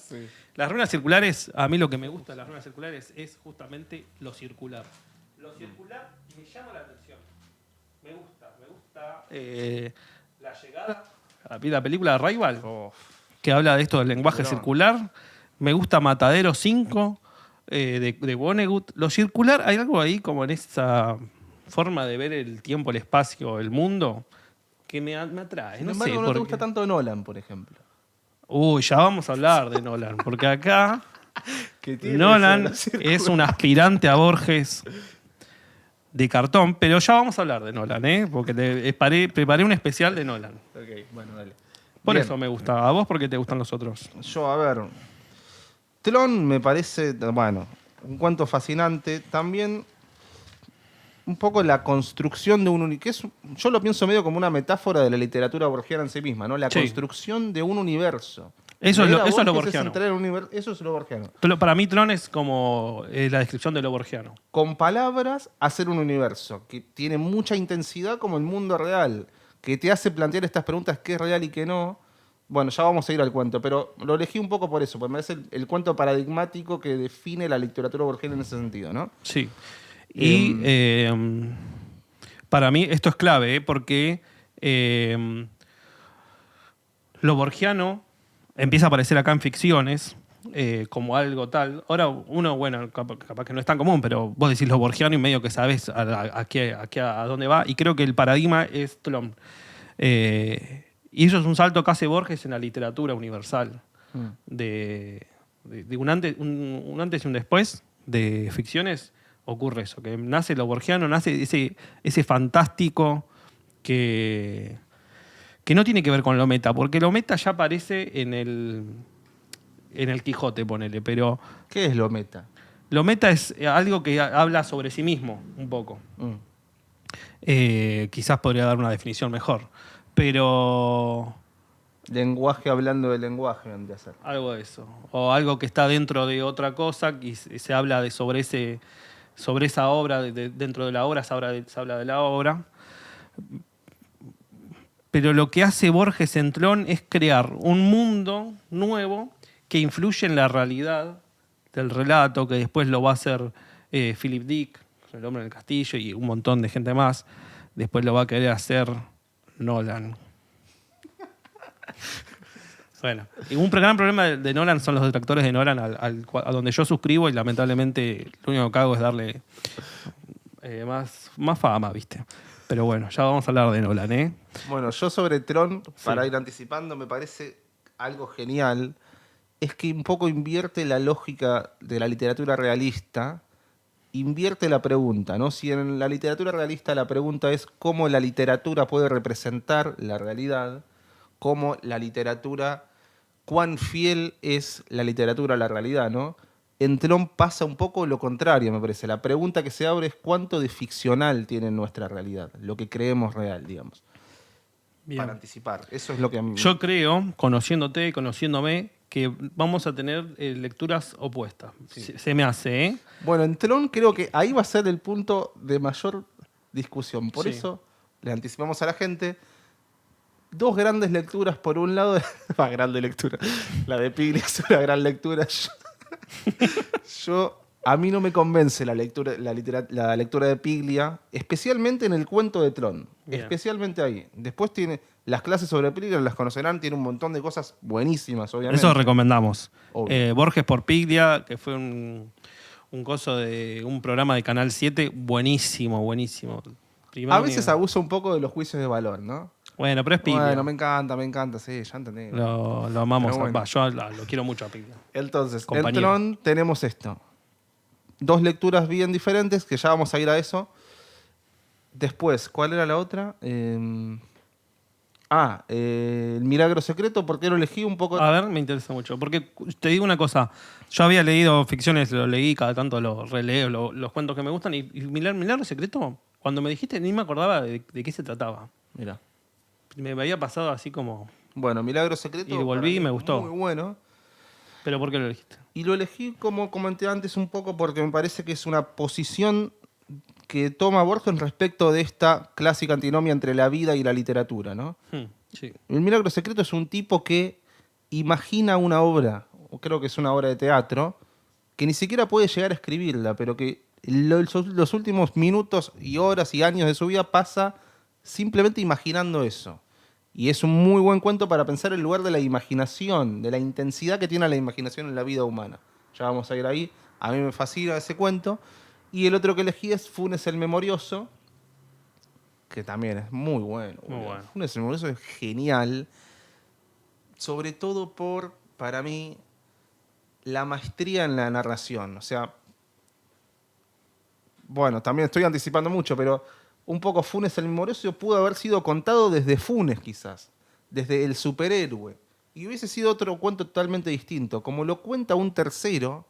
S1: Las ruinas circulares, a mí lo que me gusta de las ruinas circulares es justamente lo circular. Lo circular me llama la atención. Me gusta la llegada a la película de Arrival, que habla de esto del lenguaje circular. Me gusta Matadero 5 de Vonnegut. Lo circular, hay algo ahí como en esa forma de ver el tiempo, el espacio, el mundo, que me atrae.
S2: Sin
S1: no
S2: embargo,
S1: sé
S2: no
S1: por
S2: te
S1: qué.
S2: gusta tanto Nolan, por ejemplo.
S1: Uy, ya vamos a hablar de Nolan, porque acá
S2: Que tiene
S1: Nolan
S2: esa circular.
S1: es un aspirante a Borges de cartón, pero ya vamos a hablar de Nolan, porque preparé un especial de Nolan.
S2: Ok, bueno, dale.
S1: Por
S2: Bien.
S1: eso me gusta. ¿A vos por qué te gustan los otros?
S2: Yo, a ver. Tron me parece, bueno, un cuento fascinante. También un poco la construcción de un universo. Yo lo pienso medio como una metáfora de la literatura borgiana en sí misma, ¿no? La
S1: Sí.
S2: construcción de un universo.
S1: Eso es
S2: Leer a
S1: lo
S2: Borges
S1: borgiano.
S2: entrar en un eso es lo borgiano.
S1: Para mí Tron es como la descripción de lo borgiano.
S2: Con palabras, hacer un universo que tiene mucha intensidad como el mundo real, que te hace plantear estas preguntas, qué es real y qué no. Bueno, ya vamos a ir al cuento, pero lo elegí un poco por eso, porque me parece el cuento paradigmático que define la literatura borgiana en ese sentido, ¿no?
S1: Sí. Y para mí esto es clave, porque lo borgiano empieza a aparecer acá en ficciones como algo tal. Ahora uno, bueno, capaz que no es tan común, pero vos decís lo borgiano y medio que sabes a dónde va. Y creo que el paradigma es Tron. Y eso es un salto que hace Borges en la literatura universal. De un antes y un después de ficciones ocurre eso, que nace lo borgiano, nace ese fantástico que no tiene que ver con lo meta, porque lo meta ya aparece en el Quijote, ponele, pero
S2: ¿Qué es lo meta?
S1: lo meta es algo que habla sobre sí mismo, un poco. Quizás podría dar una definición mejor, pero
S2: Lenguaje hablando de lenguaje, vendría a ser.
S1: algo de eso. O algo que está dentro de otra cosa y se habla sobre esa obra, dentro de la obra se habla de la obra. Pero lo que hace Borges en Tron es crear un mundo nuevo que influye en la realidad del relato, que después lo va a hacer Philip Dick, El hombre en el castillo, y un montón de gente más. Después lo va a querer hacer Nolan. Bueno, y un gran problema de Nolan son los detractores de Nolan a donde yo suscribo, y lamentablemente lo único que hago es darle más fama, ¿viste? Pero bueno, ya vamos a hablar de Nolan, ¿eh?
S2: Bueno, yo sobre Tron, para ir anticipando, me parece algo genial, es que un poco invierte la lógica de la literatura realista, invierte la pregunta, ¿no? Si en la literatura realista la pregunta es cómo la literatura puede representar la realidad, cómo la literatura, cuán fiel es la literatura a la realidad, ¿no? En Tron pasa un poco lo contrario, me parece. La pregunta que se abre es cuánto de ficcional tiene nuestra realidad, lo que creemos real, digamos.
S1: Bien.
S2: Para anticipar. Eso es lo que a mí...
S1: Yo creo, conociéndote, conociéndome, que vamos a tener lecturas opuestas. Se me hace, ¿eh?
S2: Bueno, en Tron creo que ahí va a ser el punto de mayor discusión. Por
S1: Sí.
S2: eso le anticipamos a la gente dos grandes lecturas. Por un lado, grande lectura. La de Piglia es una gran lectura. A mí no me convence la lectura de Piglia, especialmente en el cuento de Tron.
S1: Bien.
S2: Especialmente ahí. Después tiene las clases sobre Piglia, las conocerán, tiene un montón de cosas buenísimas, obviamente.
S1: Eso recomendamos.
S2: Obvio.
S1: Borges por Piglia, que fue un coso de un programa de Canal 7, buenísimo, buenísimo. Primero
S2: A veces
S1: nivel.
S2: abusa un poco de los juicios de valor, ¿no?
S1: Bueno, pero es Piglia.
S2: Bueno, me encanta, sí, ya entendí.
S1: Lo amamos.
S2: Pero bueno.
S1: Yo lo quiero mucho a Piglia.
S2: Entonces, en
S1: Compañero.
S2: Tron tenemos esto. Dos lecturas bien diferentes, que ya vamos a ir a eso. Después, ¿cuál era la otra? El Milagro Secreto, ¿por qué lo elegí un poco?
S1: A ver, me interesa mucho. Porque te digo una cosa. Yo había leído ficciones, lo leí, cada tanto lo releo, los cuentos que me gustan. Y Milagro Secreto Cuando me dijiste ni me acordaba de qué se trataba.
S2: Mira.
S1: Me había pasado así como...
S2: Bueno, Milagro Secreto.
S1: Y volví
S2: para mí
S1: y me gustó.
S2: Muy bueno.
S1: ¿Pero por qué lo elegiste?
S2: Y lo elegí, como comenté antes, un poco porque me parece que es una posición que toma Borges respecto de esta clásica antinomia entre la vida y la literatura, ¿no?
S1: Sí.
S2: El Milagro Secreto es un tipo que imagina una obra, o creo que es una obra de teatro, que ni siquiera puede llegar a escribirla, pero que los últimos minutos y horas y años de su vida pasa simplemente imaginando eso. Y es un muy buen cuento para pensar el lugar de la imaginación, de la intensidad que tiene la imaginación en la vida humana. Ya vamos a ir ahí. A mí me fascina ese cuento. Y el otro que elegí es Funes el Memorioso, que también es muy bueno.
S1: Muy bueno.
S2: Funes el Memorioso es genial, sobre todo por, para mí, la maestría en la narración. O sea, bueno, también estoy anticipando mucho, pero un poco Funes el Memorioso pudo haber sido contado desde Funes, quizás, desde el superhéroe. Y hubiese sido otro cuento totalmente distinto. Como lo cuenta un tercero,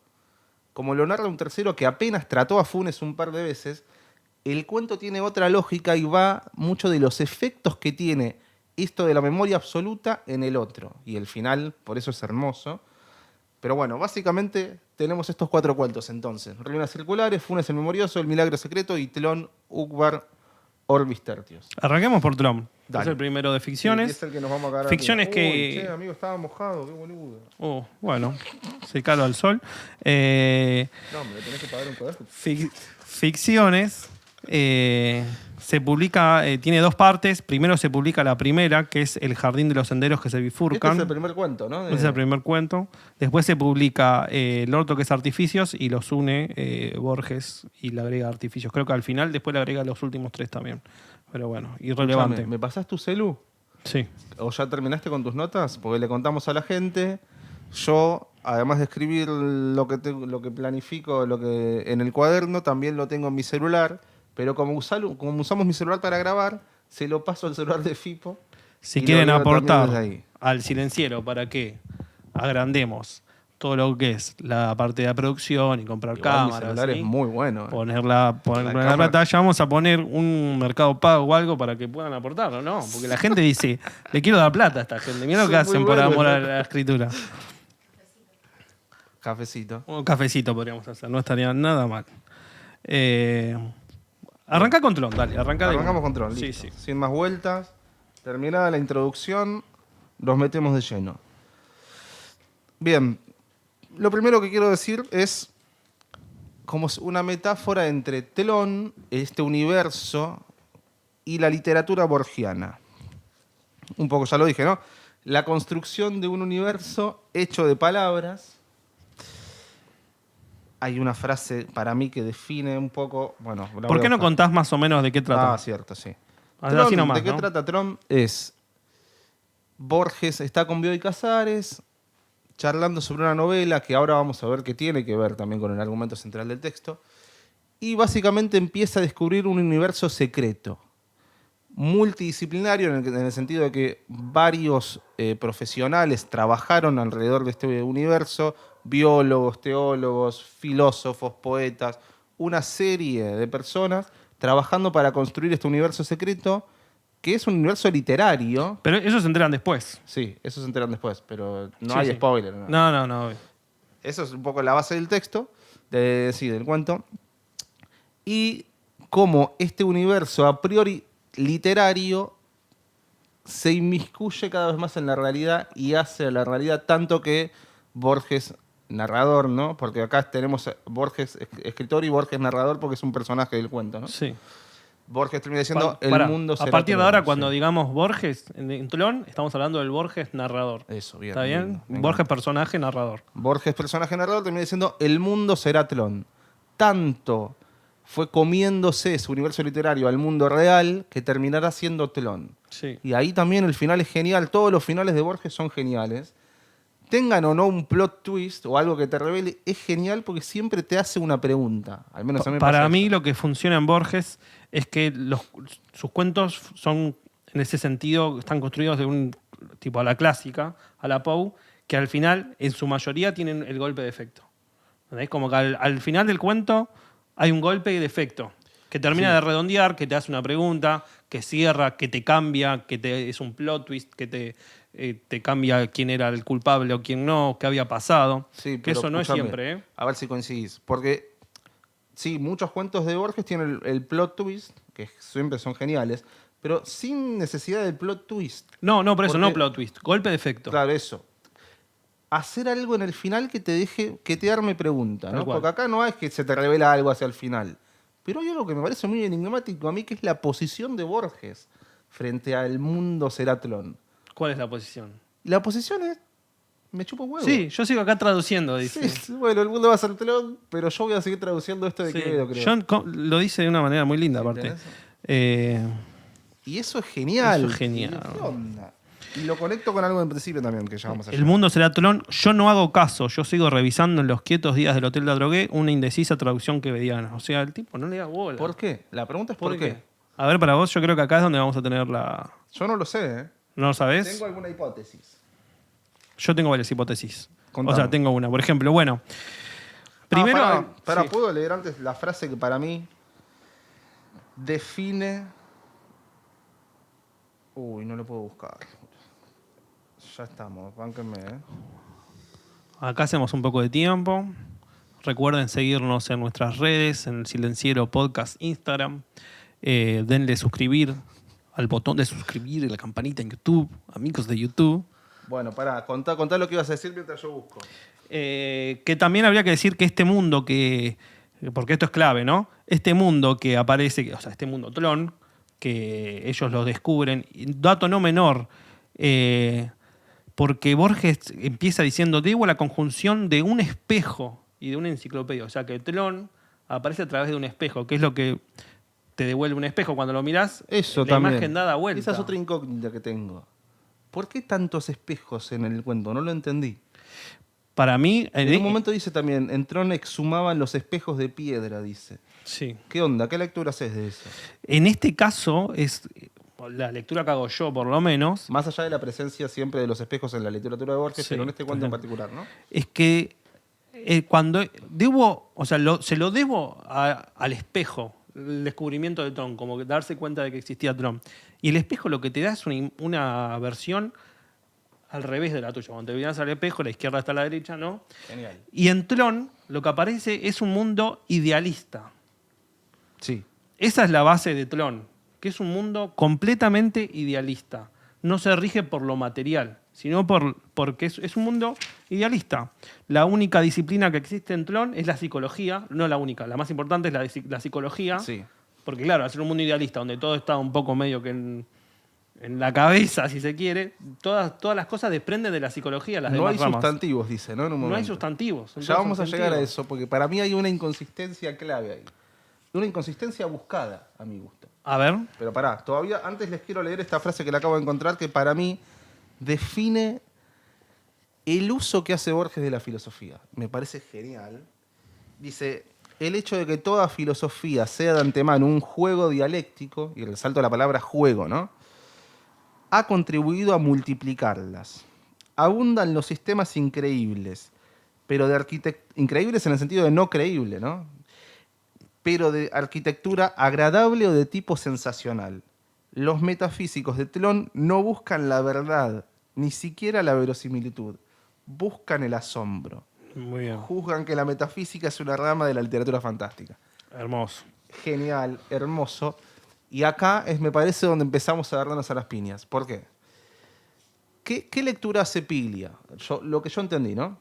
S2: como lo narra un tercero que apenas trató a Funes un par de veces, el cuento tiene otra lógica y va mucho de los efectos que tiene esto de la memoria absoluta en el otro. Y el final, por eso es hermoso. Pero bueno, básicamente tenemos estos 4 cuentos entonces. Ruinas circulares, Funes el Memorioso, El Milagro Secreto y Tlön Uqbar Orbis Tertius.
S1: Arranquemos por Tlön.
S2: Dale.
S1: Es el primero de
S2: Sí,
S1: ficciones.
S2: es el que nos vamos a cagar
S1: Ficciones
S2: a
S1: que-
S2: Uy, che, amigo, estaba mojado, qué boludo.
S1: Bueno, se caló al sol.
S2: No, me tenés que pagar un pedazo.
S1: Ficciones se publica, tiene 2 partes. Primero se publica la primera, que es El Jardín de los Senderos que se
S2: Este
S1: bifurcan.
S2: es el primer cuento, ¿no?
S1: Ese es el primer cuento. Después se publica El orto que es artificios y los une Borges y le agrega artificios. Creo que al final después le agrega los últimos 3 también. Pero bueno, irrelevante.
S2: Escuchame, ¿me pasás tu celu?
S1: Sí.
S2: ¿O ya terminaste con tus notas? Porque le contamos a la gente. Yo, además de escribir lo que planifico en el cuaderno, también lo tengo en mi celular. Pero como usamos mi celular para grabar, se lo paso al celular de Fipo.
S1: Si
S2: y lo
S1: quieren
S2: leo también
S1: aportar
S2: desde ahí.
S1: al silenciero para que agrandemos todo lo que es la parte de la producción y comprar
S2: Igual mi
S1: cámaras,
S2: celular
S1: ¿sí?
S2: es muy bueno.
S1: ponerla
S2: La
S1: en la
S2: cámara.
S1: pantalla, vamos a poner un Mercado Pago o algo para que puedan aportarlo, ¿no? Porque la gente dice, le quiero dar plata a esta gente. Mira lo
S2: Son
S1: que
S2: muy
S1: hacen por
S2: buenos,
S1: amor a
S2: ¿no?
S1: la escritura.
S2: Cafecito.
S1: Un cafecito podríamos hacer, no estaría nada mal. Arranca con Tlön, dale, arranca de
S2: Arrancamos
S1: una.
S2: con Tron,
S1: Sí,
S2: listo.
S1: sí.
S2: Sin más vueltas. Terminada la introducción, nos metemos de lleno. Bien, lo primero que quiero decir es como una metáfora entre Tlön, este universo, y la literatura borgiana. Un poco ya lo dije, ¿no? La construcción de un universo hecho de palabras. Hay una frase para mí que define un poco. Bueno, la
S1: ¿Por
S2: voy
S1: qué
S2: a
S1: no
S2: buscar.
S1: contás más o menos de qué trata?
S2: Ah, cierto, sí.
S1: Así
S2: Tron,
S1: nomás,
S2: ¿de qué
S1: ¿no?
S2: trata Tron? Es Borges está con Bioy Casares charlando sobre una novela que ahora vamos a ver que tiene que ver también con el argumento central del texto. Y básicamente empieza a descubrir un universo secreto, multidisciplinario en el sentido de que varios profesionales trabajaron alrededor de este universo, biólogos, teólogos, filósofos, poetas, una serie de personas trabajando para construir este universo secreto, que es un universo literario.
S1: Pero ellos se enteran después.
S2: Sí, eso se enteran después, pero no
S1: Sí,
S2: hay
S1: sí.
S2: spoiler. ¿no?
S1: No.
S2: Eso es un poco la base del texto, del cuento. Y cómo este universo a priori literario se inmiscuye cada vez más en la realidad y hace a la realidad tanto que Borges, narrador, ¿no? Porque acá tenemos a Borges escritor y Borges narrador porque es un personaje del cuento, ¿no?
S1: Sí.
S2: Borges termina diciendo,
S1: Pará,
S2: el mundo será
S1: a partir de
S2: Tlön,
S1: ahora, cuando
S2: sí.
S1: digamos Borges en Tlön, estamos hablando del Borges narrador.
S2: Eso, bien.
S1: ¿Está bien?
S2: lindo, me
S1: Borges
S2: encanta.
S1: personaje narrador.
S2: Borges, personaje narrador, termina diciendo, el mundo será Tlön. Tanto fue comiéndose su universo literario al mundo real que terminará siendo Tlön.
S1: Sí.
S2: Y ahí también el final es genial. Todos los finales de Borges son geniales. Tengan o no un plot twist o algo que te revele, es genial porque siempre te hace una pregunta. Al menos a mí me
S1: Para
S2: pasa
S1: mí
S2: eso.
S1: lo que funciona en Borges es que sus cuentos son, en ese sentido, están construidos de un tipo a la clásica, a la Poe, que al final, en su mayoría, tienen el golpe de efecto. ¿Entendés? Como que al final del cuento hay un golpe de efecto. Que termina de redondear, que te hace una pregunta, que cierra, que te cambia, es un plot twist, que te cambia quién era el culpable o quién no, qué había pasado.
S2: Sí,
S1: Que
S2: pero
S1: eso no es
S2: escúchame,
S1: siempre, ¿eh?
S2: A ver si coincidís. Porque, sí, muchos cuentos de Borges tienen el plot twist, que siempre son geniales, pero sin necesidad del plot twist.
S1: No, por eso,
S2: Porque-
S1: no plot twist. Golpe de efecto.
S2: Claro, eso. Hacer algo en el final que te deje, que te arme pregunta,
S1: Tal
S2: ¿no?
S1: cual.
S2: Porque acá no es que se te revela algo hacia el final. Pero hay algo que me parece muy enigmático a mí, que es la posición de Borges frente al mundo Seratlón.
S1: ¿Cuál es la posición?
S2: La posición es, me chupo huevo.
S1: Sí, yo sigo acá traduciendo, dice.
S2: Sí, bueno, el mundo va a Seratlón, pero yo voy a seguir traduciendo esto de
S1: Sí.
S2: Quevedo, creo.
S1: John lo dice de una manera muy linda, aparte.
S2: ¿Entendés? Y eso es genial.
S1: Eso es genial.
S2: ¿Qué onda? Y lo conecto con algo en principio también, que ya vamos a
S1: El mundo será Tlón. Yo no hago caso. Yo sigo revisando en los quietos días del Hotel de la Drogué una indecisa traducción quevediana. O sea, el tipo no le da bola.
S2: ¿Por qué? La pregunta es ¿por qué?
S1: A ver, para vos, yo creo que acá es donde vamos a tener la...
S2: Yo no lo sé, ¿eh?
S1: ¿No lo sabés?
S2: Tengo alguna hipótesis.
S1: Yo tengo varias hipótesis.
S2: Contame.
S1: O sea, tengo una. Por ejemplo, bueno. Primero...
S2: Pará,
S1: sí.
S2: ¿puedo leer antes la frase que para mí define... Uy, no lo puedo buscar. Ya estamos, bánquenme, ¿eh?
S1: Acá hacemos un poco de tiempo. Recuerden seguirnos en nuestras redes, en el Silenciero Podcast Instagram. Denle suscribir al botón de suscribir y la campanita en YouTube, amigos de YouTube.
S2: Bueno, pará, contá lo que ibas a decir mientras yo busco.
S1: Que también habría que decir que este mundo porque esto es clave, ¿no? Este mundo que aparece, o sea, este mundo Tlón, que ellos lo descubren, dato no menor, porque Borges empieza diciendo, debo la conjunción de un espejo y de una enciclopedia. O sea, que Tlón aparece a través de un espejo, que es lo que te devuelve un espejo cuando lo mirás.
S2: Eso
S1: la
S2: también.
S1: imagen dada vuelta.
S2: Esa es otra incógnita que tengo. ¿Por qué tantos espejos en el cuento? No lo entendí.
S1: Para mí...
S2: En un momento dice también, en Tron exhumaban los espejos de piedra, dice.
S1: Sí.
S2: ¿Qué onda? ¿Qué lectura haces de eso?
S1: En este caso, es la lectura que hago yo, por lo menos,
S2: Más allá de la presencia siempre de los espejos en la literatura de Borges,
S1: Sí,
S2: pero en este cuento en
S1: ajá.
S2: particular, ¿no?
S1: es que cuando debo, o sea, se lo debo al espejo, el descubrimiento de Tron, como que darse cuenta de que existía Tron. Y el espejo lo que te da es una versión al revés de la tuya. Cuando te miras al espejo, la izquierda está a la derecha, ¿no?
S2: Genial.
S1: Y en Tron lo que aparece es un mundo idealista.
S2: Sí.
S1: Esa es la base de Tlón, que es un mundo completamente idealista. No se rige por lo material, sino porque es un mundo idealista. La única disciplina que existe en Tlón es la psicología, no la única, la más importante es la psicología,
S2: Sí.
S1: porque claro, al ser un mundo idealista donde todo está un poco medio que en la cabeza, si se quiere, todas las cosas desprenden de la psicología, las
S2: No
S1: demás
S2: hay
S1: ramas.
S2: sustantivos, dice, ¿no? En un
S1: No hay
S2: momento.
S1: sustantivos.
S2: Ya vamos a
S1: entonces,
S2: llegar a
S1: sentido.
S2: eso, porque para mí hay una inconsistencia clave ahí. Una inconsistencia buscada, a mi gusto.
S1: A ver.
S2: Pero pará, todavía antes les quiero leer esta frase que la acabo de encontrar, que para mí define el uso que hace Borges de la filosofía. Me parece genial. Dice, el hecho de que toda filosofía sea de antemano un juego dialéctico, y resalto la palabra juego, ¿no? Ha contribuido a multiplicarlas. Abundan los sistemas increíbles, pero de increíbles en el sentido de no creíble, ¿no? Pero de arquitectura agradable o de tipo sensacional. Los metafísicos de Tlón no buscan la verdad, ni siquiera la verosimilitud. Buscan el asombro.
S1: Muy bien.
S2: Juzgan que la metafísica es una rama de la literatura fantástica.
S1: Hermoso.
S2: Genial, hermoso. Y acá es, me parece, donde empezamos a darnos a las piñas. ¿Por qué? ¿Qué lectura hace Piglia? Lo que yo entendí, ¿no?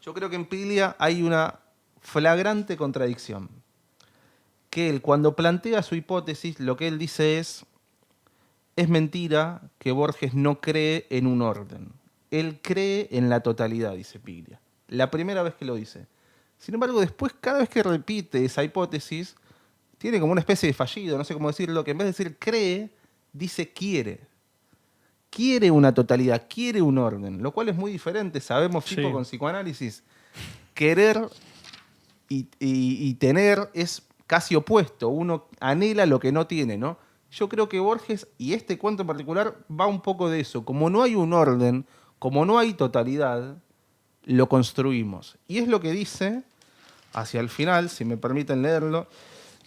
S2: Yo creo que en Piglia hay una flagrante contradicción. Que él, cuando plantea su hipótesis, lo que él dice es mentira que Borges no cree en un orden. Él cree en la totalidad, dice Piglia. La primera vez que lo dice. Sin embargo, después, cada vez que repite esa hipótesis, tiene como una especie de fallido, no sé cómo decirlo, que en vez de decir cree, dice quiere. Quiere una totalidad, quiere un orden, lo cual es muy diferente. Sabemos,
S1: Sí.
S2: tipo, con psicoanálisis, querer y tener es casi opuesto. Uno anhela lo que no tiene, ¿no? Yo creo que Borges, y este cuento en particular, va un poco de eso. Como no hay un orden, como no hay totalidad, lo construimos. Y es lo que dice, hacia el final, si me permiten leerlo,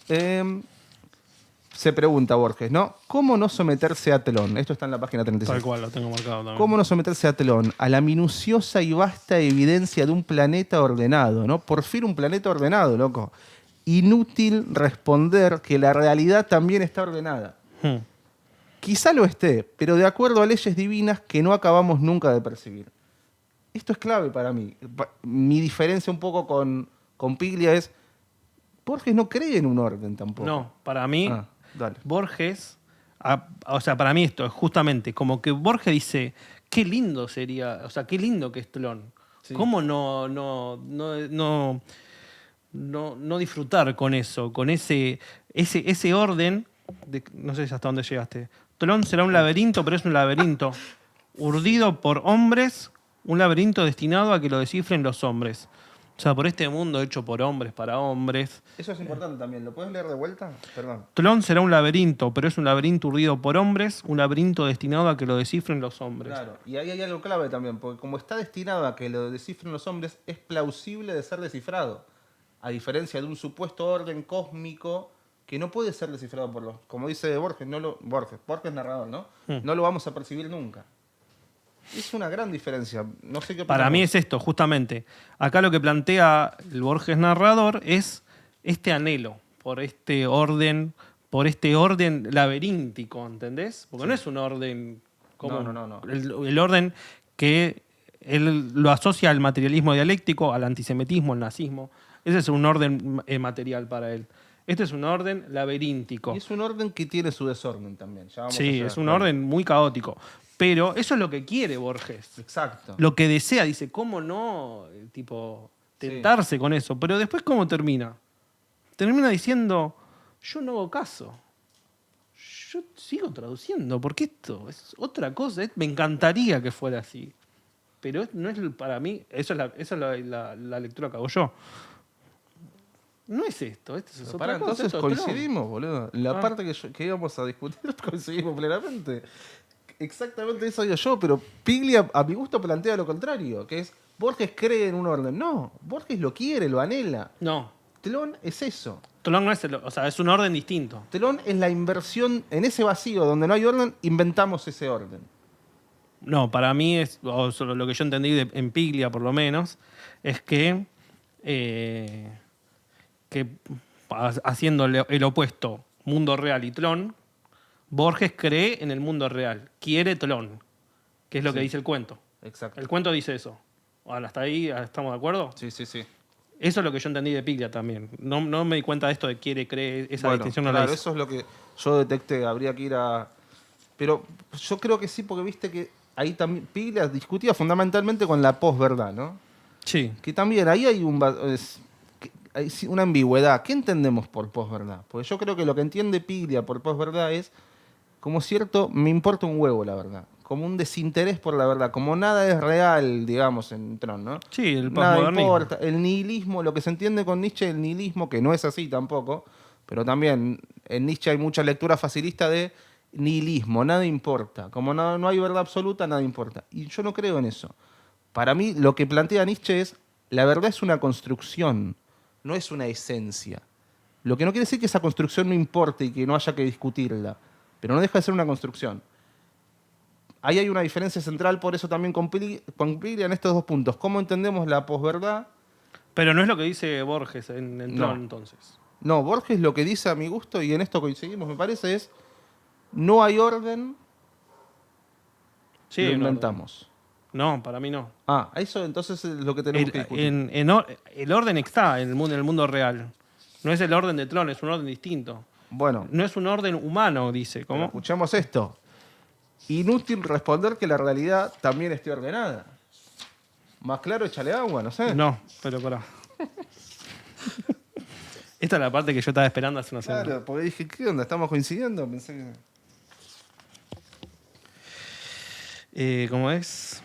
S2: Se pregunta Borges, ¿no? ¿Cómo no someterse a Telón? Esto está en la página 36.
S1: Tal cual, lo tengo marcado también.
S2: ¿Cómo no someterse a Telón? A la minuciosa y vasta evidencia de un planeta ordenado, ¿no? Por fin un planeta ordenado, loco. Inútil responder que la realidad también está ordenada.
S1: Hmm.
S2: Quizá lo esté, pero de acuerdo a leyes divinas que no acabamos nunca de percibir. Esto es clave para mí. Mi diferencia un poco con Piglia es, Borges no cree en un orden tampoco.
S1: No, para mí,
S2: Dale.
S1: Borges, o sea, para mí esto es justamente como que Borges dice, qué lindo sería, o sea, qué lindo que es Telón.
S2: Sí.
S1: ¿Cómo no disfrutar con eso, con ese orden? No sé hasta dónde llegaste. Telón será un laberinto, pero es un laberinto urdido por hombres, un laberinto destinado a que lo descifren los hombres. O sea, por este mundo hecho por hombres, para hombres.
S2: Eso es importante también. ¿Lo puedes leer de vuelta? Perdón.
S1: Telón será un laberinto, pero es un laberinto urdido por hombres, un laberinto destinado a que lo descifren los hombres.
S2: Claro, y ahí hay algo clave también, porque como está destinado a que lo descifren los hombres, es plausible de ser descifrado. A diferencia de un supuesto orden cósmico que no puede ser descifrado por los... Como dice Borges, Borges narrador, ¿no? No lo vamos a percibir nunca. Es una gran diferencia. No sé qué opinas
S1: Para mí
S2: vos.
S1: es esto, justamente. Acá lo que plantea el Borges narrador es este anhelo por este orden laberíntico, ¿entendés? Porque no es un orden común.
S2: No.
S1: El orden que él lo asocia al materialismo dialéctico, al antisemitismo, al nazismo. Ese es un orden material para él. Este es un orden laberíntico.
S2: Y es un orden que tiene su desorden también. Ya vamos a
S1: Sí,
S2: llegar,
S1: es un
S2: claro.
S1: orden muy caótico. Pero eso es lo que quiere Borges.
S2: Exacto.
S1: Lo que desea, dice, ¿cómo no? Tipo, tentarse con eso. Pero después, ¿cómo termina? Termina diciendo, yo no hago caso. Yo sigo traduciendo, porque esto es otra cosa. Me encantaría que fuera así. Pero no es para mí, esa es la lectura que hago yo. No es esto es
S2: Pero
S1: otra
S2: pará,
S1: cosa.
S2: entonces
S1: esto es otro.
S2: coincidimos, boludo. La parte que íbamos a discutir coincidimos plenamente. Exactamente eso digo yo, pero Piglia a mi gusto plantea lo contrario, que es Borges cree en un orden. No, Borges lo quiere, lo anhela.
S1: No,
S2: Telón es eso.
S1: Telón no es o sea, es un orden distinto.
S2: Telón es la inversión, en ese vacío donde no hay orden, inventamos ese orden.
S1: No, para mí es, o solo lo que yo entendí en Piglia por lo menos, es que haciendo el opuesto mundo real y Telón, Borges cree en el mundo real, quiere Telón, que es lo que
S2: Sí.
S1: dice el cuento.
S2: Exacto.
S1: El cuento dice eso. Bueno, hasta ahí estamos de acuerdo.
S2: Sí.
S1: Eso es lo que yo entendí de Piglia también. No me di cuenta de esto de quiere, cree, esa
S2: Bueno,
S1: distinción no la
S2: claro,
S1: hice.
S2: eso es lo que yo detecté, habría que ir a... Pero yo creo que sí, porque viste que ahí también Piglia discutía fundamentalmente con la posverdad, ¿no?
S1: Sí.
S2: Que también ahí hay hay una ambigüedad. ¿Qué entendemos por posverdad? Porque yo creo que lo que entiende Piglia por posverdad es como cierto, me importa un huevo la verdad. Como un desinterés por la verdad. Como nada es real, digamos, en Tron, ¿no?
S1: Sí, el
S2: Nada
S1: posmodernismo.
S2: importa. El nihilismo, lo que se entiende con Nietzsche, el nihilismo, que no es así tampoco, pero también en Nietzsche hay mucha lectura facilista de nihilismo, nada importa. Como no hay verdad absoluta, nada importa. Y yo no creo en eso. Para mí, lo que plantea Nietzsche es, la verdad es una construcción, no es una esencia. Lo que no quiere decir que esa construcción no importe y que no haya que discutirla, pero no deja de ser una construcción. Ahí hay una diferencia central, por eso también con Piglia en estos dos puntos. ¿Cómo entendemos la posverdad?
S1: Pero no es lo que dice Borges en Tron,
S2: No.
S1: entonces.
S2: No, Borges lo que dice a mi gusto, y en esto coincidimos, me parece, es no hay orden,
S1: Sí,
S2: lo
S1: no,
S2: inventamos.
S1: No, para mí no.
S2: Ah, eso entonces es lo que tenemos que discutir.
S1: El orden está en el mundo real. No es el orden de Tron, es un orden distinto.
S2: Bueno,
S1: No es un orden humano, dice.
S2: pero
S1: ¿Cómo?
S2: escuchamos esto. Inútil responder que la realidad también esté ordenada. Más claro, échale agua, no sé.
S1: No, pero pará. Esta es la parte que yo estaba esperando hace una semana.
S2: Claro, porque dije, ¿qué onda? ¿Estamos coincidiendo? Pensé que...
S1: ¿Cómo es?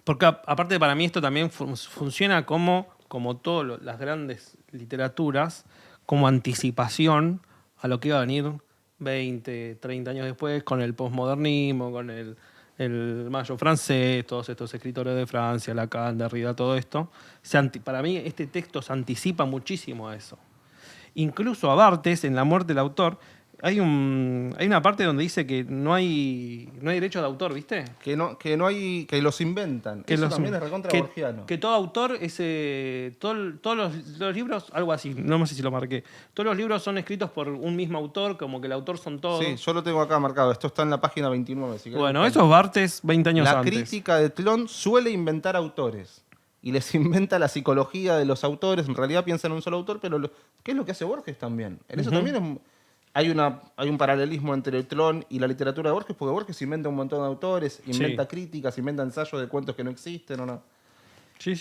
S1: Porque aparte para mí esto también funciona como todas las grandes literaturas, como anticipación a lo que iba a venir 20, 30 años después con el posmodernismo, con el Mayo francés, todos estos escritores de Francia, Lacan, Derrida, todo esto. Para mí este texto se anticipa muchísimo a eso. Incluso a Barthes, en La muerte del autor, hay una parte donde dice que no hay derecho de autor, ¿viste?
S2: Que no hay, que los inventan.
S1: Que
S2: Eso
S1: los-
S2: también es recontra
S1: que,
S2: borgiano.
S1: que todo autor es. Todos los libros, algo así, no sé si lo marqué. Todos los libros son escritos por un mismo autor, como que el autor son todos.
S2: Sí, yo lo tengo acá marcado. Esto está en la página 29. Si querés
S1: Bueno,
S2: buscarlo.
S1: eso es Barthes 20 años
S2: La
S1: antes.
S2: crítica de Tlön suele inventar autores. Y les inventa la psicología de los autores. En realidad piensan en un solo autor, pero ¿qué es lo que hace Borges también? En eso también hay un paralelismo entre Tlön y la literatura de Borges, porque Borges inventa un montón de autores, inventa críticas, inventa ensayos de cuentos que no existen o no.
S1: Sí.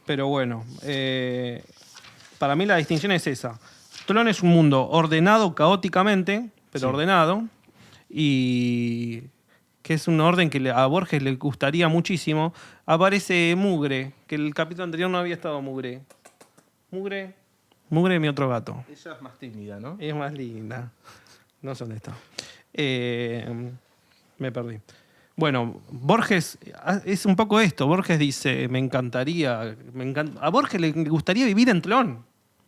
S1: Pero bueno, para mí la distinción es esa. Tlön es un mundo ordenado caóticamente, pero ordenado, y que es un orden que a Borges le gustaría muchísimo. Aparece Mugre, que el capítulo anterior no había estado Mugre. Mugre, mi otro gato.
S2: Ella es más tímida, ¿no?
S1: Es más linda. No sé dónde está. Me perdí. Bueno, Borges es un poco esto. Borges dice, a Borges le gustaría vivir en Tlön.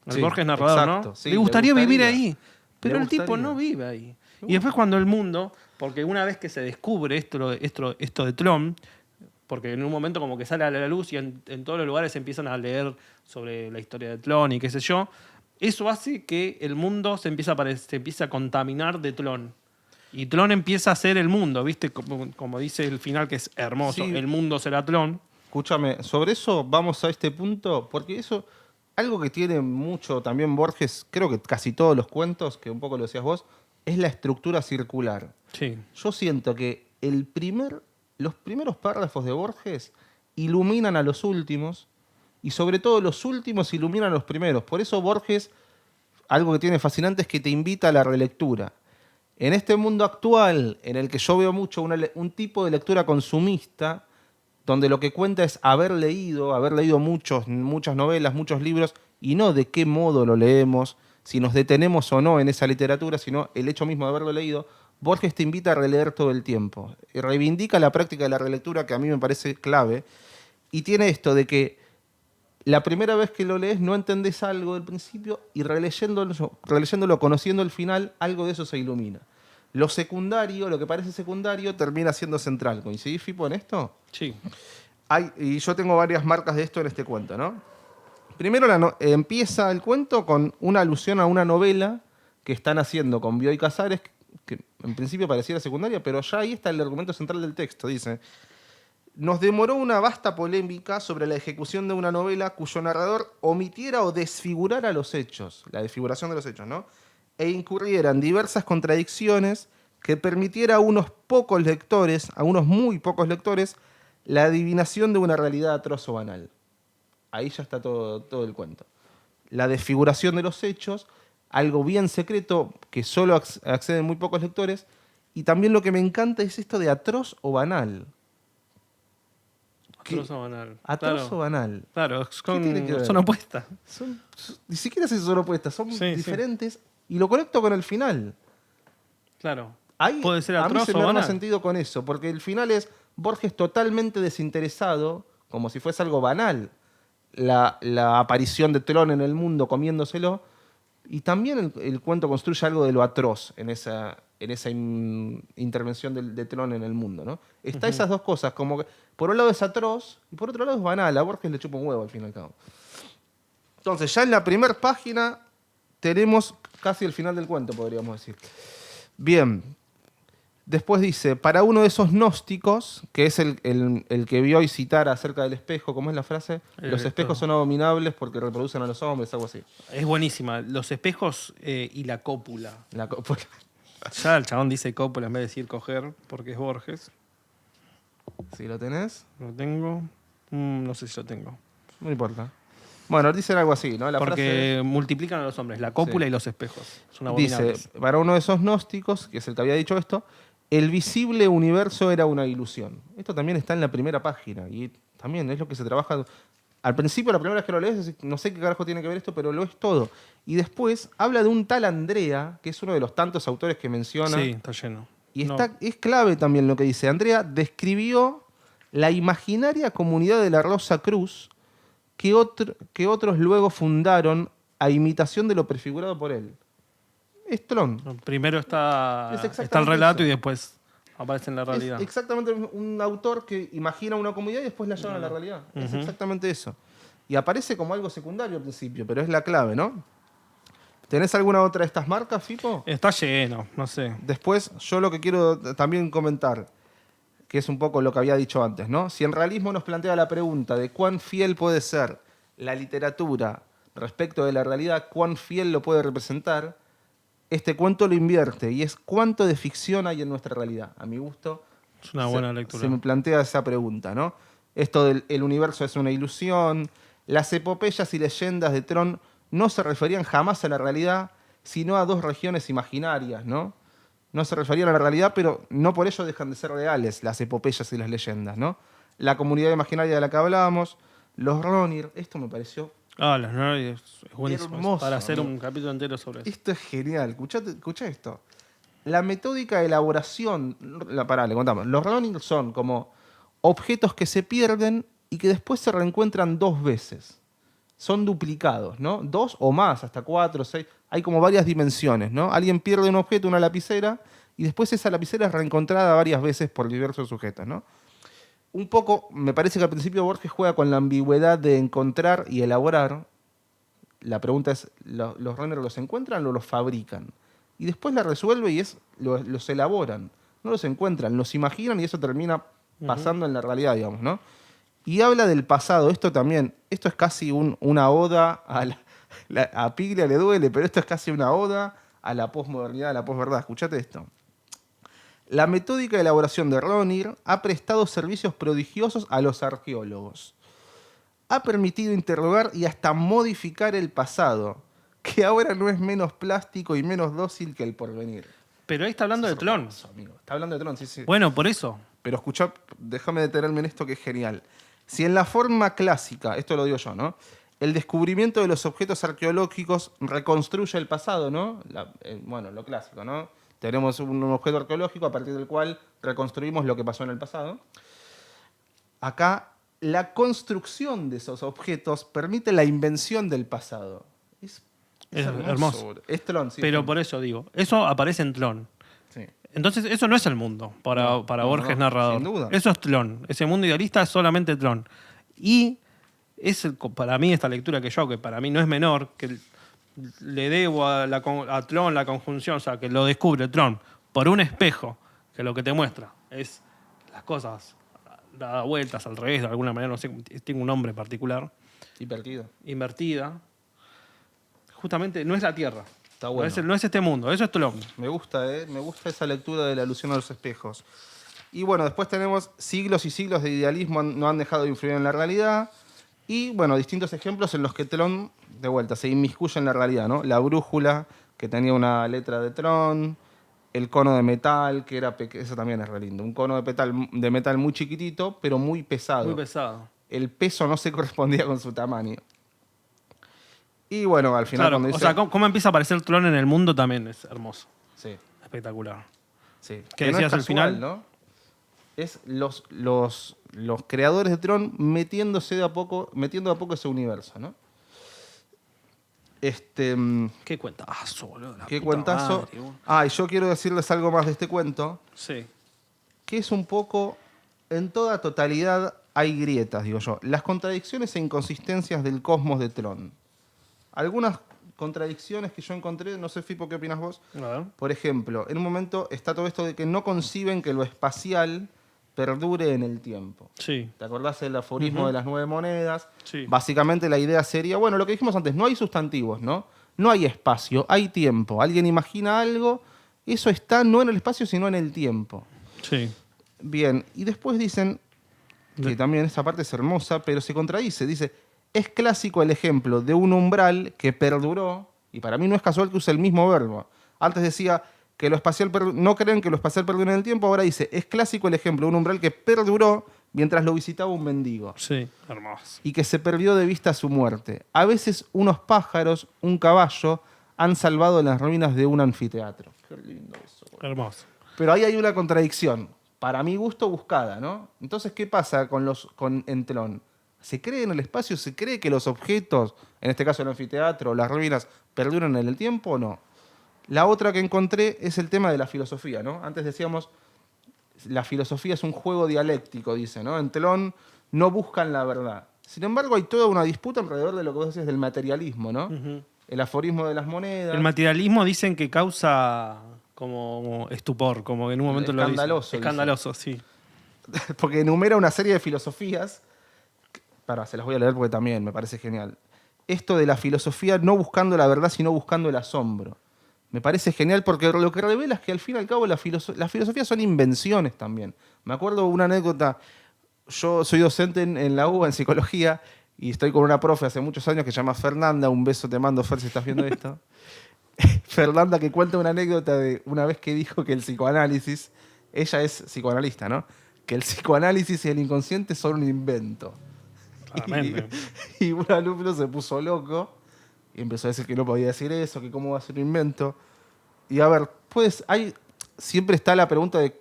S1: El
S2: Sí,
S1: Borges narrador,
S2: exacto,
S1: ¿no?
S2: sí,
S1: le gustaría vivir
S2: gustaría.
S1: ahí. Pero
S2: Le
S1: el tipo
S2: gustaría.
S1: no vive ahí. Y después cuando el mundo, porque una vez que se descubre esto de Tlön, porque en un momento como que sale a la luz y en todos los lugares empiezan a leer sobre la historia de Tlön y qué sé yo, eso hace que el mundo se empieza a contaminar de Tlön. Y Tlön empieza a ser el mundo, ¿viste? Como dice el final, que es hermoso.
S2: Sí.
S1: El mundo será Tlön.
S2: Escúchame, sobre eso vamos a este punto, porque eso, algo que tiene mucho también Borges, creo que casi todos los cuentos, que un poco lo decías vos, es la estructura circular.
S1: Sí.
S2: Yo siento que los primeros párrafos de Borges iluminan a los últimos, y sobre todo los últimos iluminan a los primeros. Por eso Borges, algo que tiene fascinante es que te invita a la relectura. En este mundo actual, en el que yo veo mucho un tipo de lectura consumista, donde lo que cuenta es haber leído muchas novelas, muchos libros, y no de qué modo lo leemos, si nos detenemos o no en esa literatura, sino el hecho mismo de haberlo leído, Borges te invita a releer todo el tiempo. Y reivindica la práctica de la relectura, que a mí me parece clave, y tiene esto de que la primera vez que lo lees no entendés algo del principio y releyéndolo, conociendo el final, algo de eso se ilumina. Lo secundario, lo que parece secundario, termina siendo central. ¿Coincidís, Fipo, en esto?
S1: Sí.
S2: Y yo tengo varias marcas de esto en este cuento, ¿no? Primero empieza el cuento con una alusión a una novela que están haciendo con Bioy Casares, que en principio pareciera secundaria, pero ya ahí está el argumento central del texto. Dice: nos demoró una vasta polémica sobre la ejecución de una novela cuyo narrador omitiera o desfigurara los hechos, la desfiguración de los hechos, ¿no? E incurriera en diversas contradicciones que permitiera a unos muy pocos lectores, la adivinación de una realidad atroz o banal. Ahí ya está todo el cuento. La desfiguración de los hechos, algo bien secreto que solo acceden muy pocos lectores, y también lo que me encanta es esto de atroz o banal.
S1: Atroz o banal.
S2: Atroz o banal.
S1: Claro,
S2: tiene que ver?
S1: son opuestas.
S2: Ni siquiera sé si son opuestas, son
S1: Sí,
S2: diferentes. Y lo conecto con el final.
S1: Claro.
S2: Ahí,
S1: Puede ser
S2: a mí
S1: atroz
S2: se
S1: o
S2: me arma
S1: banal.
S2: sentido con eso, porque el final es Borges totalmente desinteresado, como si fuese algo banal, la aparición de Tlön en el mundo comiéndoselo, y también el cuento construye algo de lo atroz en esa intervención de Tlön en el mundo, ¿no? Está esas dos cosas, como que por un lado es atroz y por otro lado es banal. A Borges le chupa un huevo al fin y al cabo. Entonces, ya en la primera página tenemos casi el final del cuento, podríamos decir. Bien. Después dice: para uno de esos gnósticos, que es el que vio y citar acerca del espejo, ¿cómo es la frase? Los espejos son abominables porque reproducen a los hombres, algo así.
S1: Es buenísima. Los espejos y la cópula.
S2: La cópula.
S1: Ya el chabón dice cópula en vez de decir coger, porque es Borges.
S2: Si lo tenés,
S1: Lo tengo. No sé si lo tengo.
S2: no importa. Bueno, dicen algo así, ¿no? La
S1: Porque
S2: frase
S1: multiplican a los hombres, la cópula
S2: Sí.
S1: y los espejos. Son
S2: dice:
S1: abominables.
S2: para uno de esos gnósticos, que es el que había dicho esto, el visible universo era una ilusión. Esto también está en la primera página y también es lo que se trabaja. Al principio, la primera vez que lo lees, no sé qué carajo tiene que ver esto, pero lo es todo. Y después habla de un tal Andrea, que es uno de los tantos autores que menciona.
S1: Sí, está lleno.
S2: Y
S1: No.
S2: es clave también lo que dice. Andrea describió la imaginaria comunidad de la Rosa Cruz que otros luego fundaron a imitación de lo prefigurado por él. Es Tron.
S1: Primero está
S2: Es exactamente
S1: el relato
S2: eso.
S1: y después aparece en la realidad.
S2: Es exactamente un autor que imagina una comunidad y después la lleva a la realidad. Es exactamente eso. Y aparece como algo secundario al principio, pero es la clave, ¿no? ¿Tenés alguna otra de estas marcas, Fipo?
S1: Está lleno, no sé.
S2: Después, yo lo que quiero también comentar, que es un poco lo que había dicho antes, ¿no? Si en realismo nos plantea la pregunta de cuán fiel puede ser la literatura respecto de la realidad, cuán fiel lo puede representar, este cuento lo invierte y es cuánto de ficción hay en nuestra realidad. A mi gusto,
S1: Es una buena lectura.
S2: se me plantea esa pregunta, ¿no? Esto del el universo es una ilusión, las epopeyas y leyendas de Tron no se referían jamás a la realidad, sino a dos regiones imaginarias, ¿no? No se referían a la realidad, pero no por ello dejan de ser reales las epopeyas y las leyendas, ¿no? La comunidad imaginaria de la que hablábamos, los Ronir, esto me pareció...
S1: Los Nerds es buenísimo.
S2: Hermoso,
S1: para hacer
S2: amigo.
S1: un capítulo entero sobre eso.
S2: Esto es genial, escuchá esto. La metódica de elaboración, le contamos, los Ronir son como objetos que se pierden y que después se reencuentran 2 veces. Son duplicados, ¿no? 2 o más, hasta 4, 6. Hay como varias dimensiones, ¿no? Alguien pierde un objeto, una lapicera, y después esa lapicera es reencontrada varias veces por diversos sujetos, ¿no? Un poco, me parece que al principio Borges juega con la ambigüedad de encontrar y elaborar. La pregunta es, ¿los runners los encuentran o los fabrican? Y después la resuelve y los elaboran. No los encuentran, los imaginan y eso termina pasando en la realidad, digamos, ¿no? Y habla del pasado, esto también, esto es casi una oda a Piglia le duele, pero esto es casi una oda a la posmodernidad, a la posverdad. Escuchate esto. La metódica de elaboración de Ronir ha prestado servicios prodigiosos a los arqueólogos. Ha permitido interrogar y hasta modificar el pasado, que ahora no es menos plástico y menos dócil que el porvenir.
S1: Pero ahí está hablando de Tron.
S2: Hermoso, amigo. Está hablando de Tron, sí, sí.
S1: Bueno, por eso.
S2: Pero escuchá, déjame detenerme en esto que es genial. Si en la forma clásica, esto lo digo yo, ¿no? El descubrimiento de los objetos arqueológicos reconstruye el pasado, ¿no? Bueno, lo clásico, ¿no? Tenemos un objeto arqueológico a partir del cual reconstruimos lo que pasó en el pasado. Acá, la construcción de esos objetos permite la invención del pasado. Es
S1: hermoso.
S2: Es Tron, sí.
S1: Pero por eso digo, eso aparece en Tlón.
S2: Sí.
S1: Entonces, eso no es el mundo para Borges narrador.
S2: sin duda.
S1: Eso es Tlón. Ese mundo idealista es solamente Tlón. Y para mí esta lectura que yo hago, que para mí no es menor, que le debo a Tlón la conjunción, o sea, que lo descubre Tlón por un espejo, que lo que te muestra es las cosas dadas vueltas al revés, de alguna manera, no sé, tiene un nombre particular, invertida. Justamente no es la Tierra.
S2: Está bueno.
S1: No es este mundo, eso es Tlón.
S2: Me gusta esa lectura de la alusión a los espejos. Y bueno, después tenemos siglos y siglos de idealismo no han dejado de influir en la realidad. Y bueno, distintos ejemplos en los que Tron, de vuelta, se inmiscuye en la realidad, ¿no? La brújula, que tenía una letra de Tron, el cono de metal, que era eso también es re lindo. Un cono de metal muy chiquitito, pero muy pesado.
S1: Muy pesado.
S2: El peso no se correspondía con su tamaño. Y bueno, al final
S1: Claro,
S2: cuando dice...
S1: o sea, cómo empieza a aparecer Tlón en el mundo también es hermoso.
S2: Sí.
S1: Espectacular.
S2: Sí.
S1: ¿Qué
S2: Que no
S1: decías
S2: es
S1: al final?
S2: ¿no? Es los creadores de Tron metiendo de a poco ese universo, ¿no?
S1: Qué cuentazo, boludo.
S2: Qué cuentazo. Y yo quiero decirles algo más de este cuento,
S1: Sí.
S2: que es un poco, en toda totalidad hay grietas, digo yo. Las contradicciones e inconsistencias del cosmos de Tron. Algunas contradicciones que yo encontré, no sé, Fipo, ¿qué opinas vos?
S1: A ver.
S2: Por ejemplo, en un momento está todo esto de que no conciben que lo espacial perdure en el tiempo.
S1: Sí.
S2: ¿Te acordás del aforismo de las 9 monedas?
S1: Sí.
S2: Básicamente la idea sería, bueno, lo que dijimos antes, no hay sustantivos, ¿no? No hay espacio, hay tiempo. Alguien imagina algo, eso está no en el espacio, sino en el tiempo.
S1: Sí.
S2: Bien, y después dicen, que también esa parte es hermosa, pero se contradice. Dice, es clásico el ejemplo de un umbral que perduró, y para mí no es casual que use el mismo verbo. Antes decía que lo espacial no creen que lo espacial perdure en el tiempo, ahora dice, es clásico el ejemplo de un umbral que perduró mientras lo visitaba un mendigo.
S1: Sí. Hermoso.
S2: Y que se perdió de vista su muerte. A veces unos pájaros, un caballo, han salvado las ruinas de un anfiteatro. Qué lindo eso.
S1: Hermoso.
S2: Pero ahí hay una contradicción, para mi gusto buscada, ¿no? Entonces, ¿qué pasa en Tron? ¿Se cree en el espacio? ¿Se cree que los objetos, en este caso el anfiteatro o las ruinas, perduran en el tiempo o no? La otra que encontré es el tema de la filosofía, ¿no? Antes decíamos, la filosofía es un juego dialéctico, dice, ¿no? En Tlön no buscan la verdad. Sin embargo, hay toda una disputa alrededor de lo que vos decís del materialismo, ¿no? El aforismo de las monedas.
S1: El materialismo dicen que causa como estupor, como que en un momento
S2: Escandaloso,
S1: lo dicen. Escandaloso, sí.
S2: Porque enumera una serie de filosofías. Se las voy a leer porque también me parece genial. Esto de la filosofía no buscando la verdad, sino buscando el asombro. Me parece genial porque lo que revela es que al fin y al cabo las filosofías son invenciones también. Me acuerdo una anécdota. Yo soy docente en la UBA en psicología y estoy con una profe hace muchos años que se llama Fernanda. Un beso te mando, Fer, si estás viendo esto. Fernanda, que cuenta una anécdota de una vez que dijo que el psicoanálisis, ella es psicoanalista, ¿no? Que el psicoanálisis y el inconsciente son un invento.
S1: Claramente.
S2: Y un alumno se puso loco y empezó a decir que no podía decir eso, que cómo va a ser un invento. Y a ver, pues siempre está la pregunta de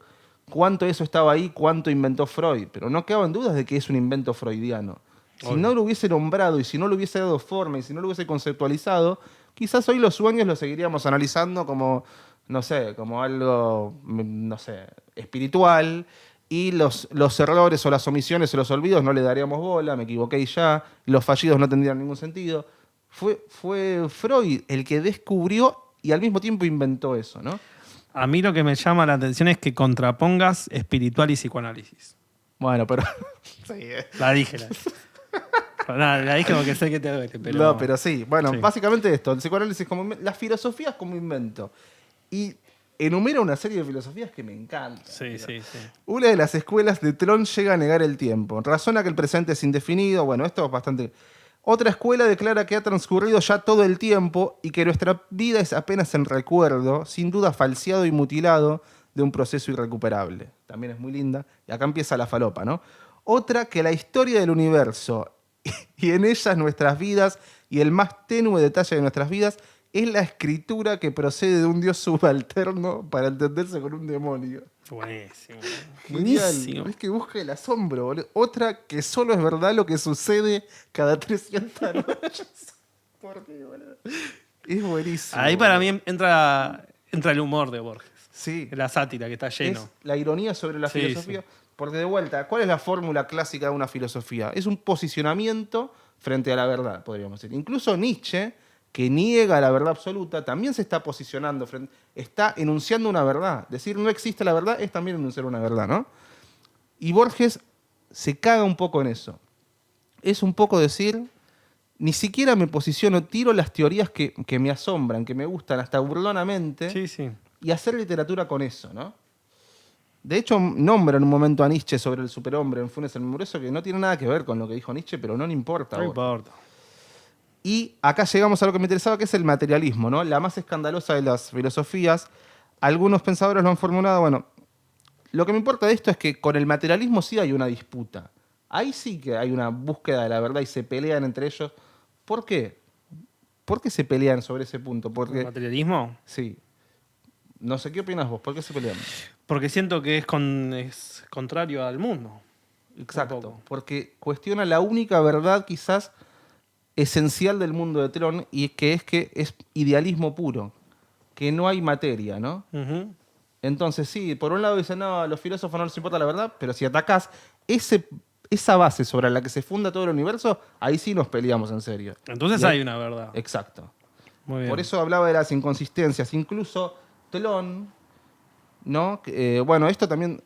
S2: cuánto eso estaba ahí, cuánto inventó Freud, pero no quedaban dudas de que es un invento freudiano. Si
S1: Obvio.
S2: no lo hubiese nombrado y si no lo hubiese dado forma y si no lo hubiese conceptualizado, quizás hoy los sueños los seguiríamos analizando como, no sé, como algo, no sé, espiritual, y los errores o las omisiones o los olvidos no le daríamos bola, me equivoqué y ya, los fallidos no tendrían ningún sentido. Fue Freud el que descubrió y al mismo tiempo inventó eso, ¿no?
S1: A mí lo que me llama la atención es que contrapongas espiritual y psicoanálisis.
S2: Bueno, pero...
S1: La dije. Pero nada, la dije porque sé que te duele. Pero...
S2: No, pero sí. Bueno,
S1: Sí.
S2: básicamente esto, el psicoanálisis como las filosofías como invento. Y enumera una serie de filosofías que me encantan.
S1: Sí, sí, sí.
S2: Una de las escuelas de Tlön llega a negar el tiempo. Razona que el presente es indefinido. Bueno, esto es bastante... Otra escuela declara que ha transcurrido ya todo el tiempo y que nuestra vida es apenas en recuerdo, sin duda falseado y mutilado de un proceso irrecuperable. También es muy linda. Y acá empieza la falopa, ¿no? Otra que la historia del universo y en ellas nuestras vidas y el más tenue detalle de nuestras vidas es la escritura que procede de un dios subalterno para entenderse con un demonio.
S1: Buenísimo.
S2: Genial.
S1: Buenísimo.
S2: Es que busca el asombro, boludo. Otra que solo es verdad lo que sucede cada 300 noches. ¿Por qué, boludo? Es buenísimo.
S1: Ahí para
S2: boludo.
S1: mí entra el humor de Borges.
S2: Sí.
S1: La sátira que está lleno.
S2: Es la ironía sobre la
S1: Sí,
S2: filosofía.
S1: sí.
S2: Porque de vuelta, ¿cuál es la fórmula clásica de una filosofía? Es un posicionamiento frente a la verdad, podríamos decir. Incluso Nietzsche, que niega la verdad absoluta, también se está posicionando, está enunciando una verdad. Decir no existe la verdad es también enunciar una verdad, ¿no? Y Borges se caga un poco en eso. Es un poco decir, ni siquiera me posiciono, tiro las teorías que me asombran, que me gustan hasta burlonamente,
S1: Sí, sí.
S2: y hacer literatura con eso, ¿no? De hecho, nombra en un momento a Nietzsche sobre el superhombre en Funes el Memorioso, que no tiene nada que ver con lo que dijo Nietzsche, pero no le importa.
S1: No
S2: Borges.
S1: importa.
S2: Y acá llegamos a lo que me interesaba, que es el materialismo, ¿no? La más escandalosa de las filosofías. Algunos pensadores lo han formulado, bueno, lo que me importa de esto es que con el materialismo sí hay una disputa. Ahí sí que hay una búsqueda de la verdad y se pelean entre ellos. ¿Por qué? ¿Por qué se pelean sobre ese punto?
S1: ¿El
S2: Porque,
S1: materialismo?
S2: sí. No sé, ¿qué opinas vos? ¿Por qué se pelean?
S1: Porque siento que es contrario al mundo.
S2: Exacto.
S1: poco.
S2: Porque cuestiona la única verdad quizás esencial del mundo de Tlön y que es idealismo puro, que no hay materia, ¿no?
S1: Ujú.
S2: Entonces, sí, por un lado dicen, no, a los filósofos no les importa la verdad, pero si atacás esa base sobre la que se funda todo el universo, ahí sí nos peleamos en serio.
S1: Entonces
S2: Y
S1: hay una verdad.
S2: Exacto.
S1: Muy bien.
S2: Por eso hablaba de las inconsistencias. Incluso Tlön, ¿no? Bueno, esto también,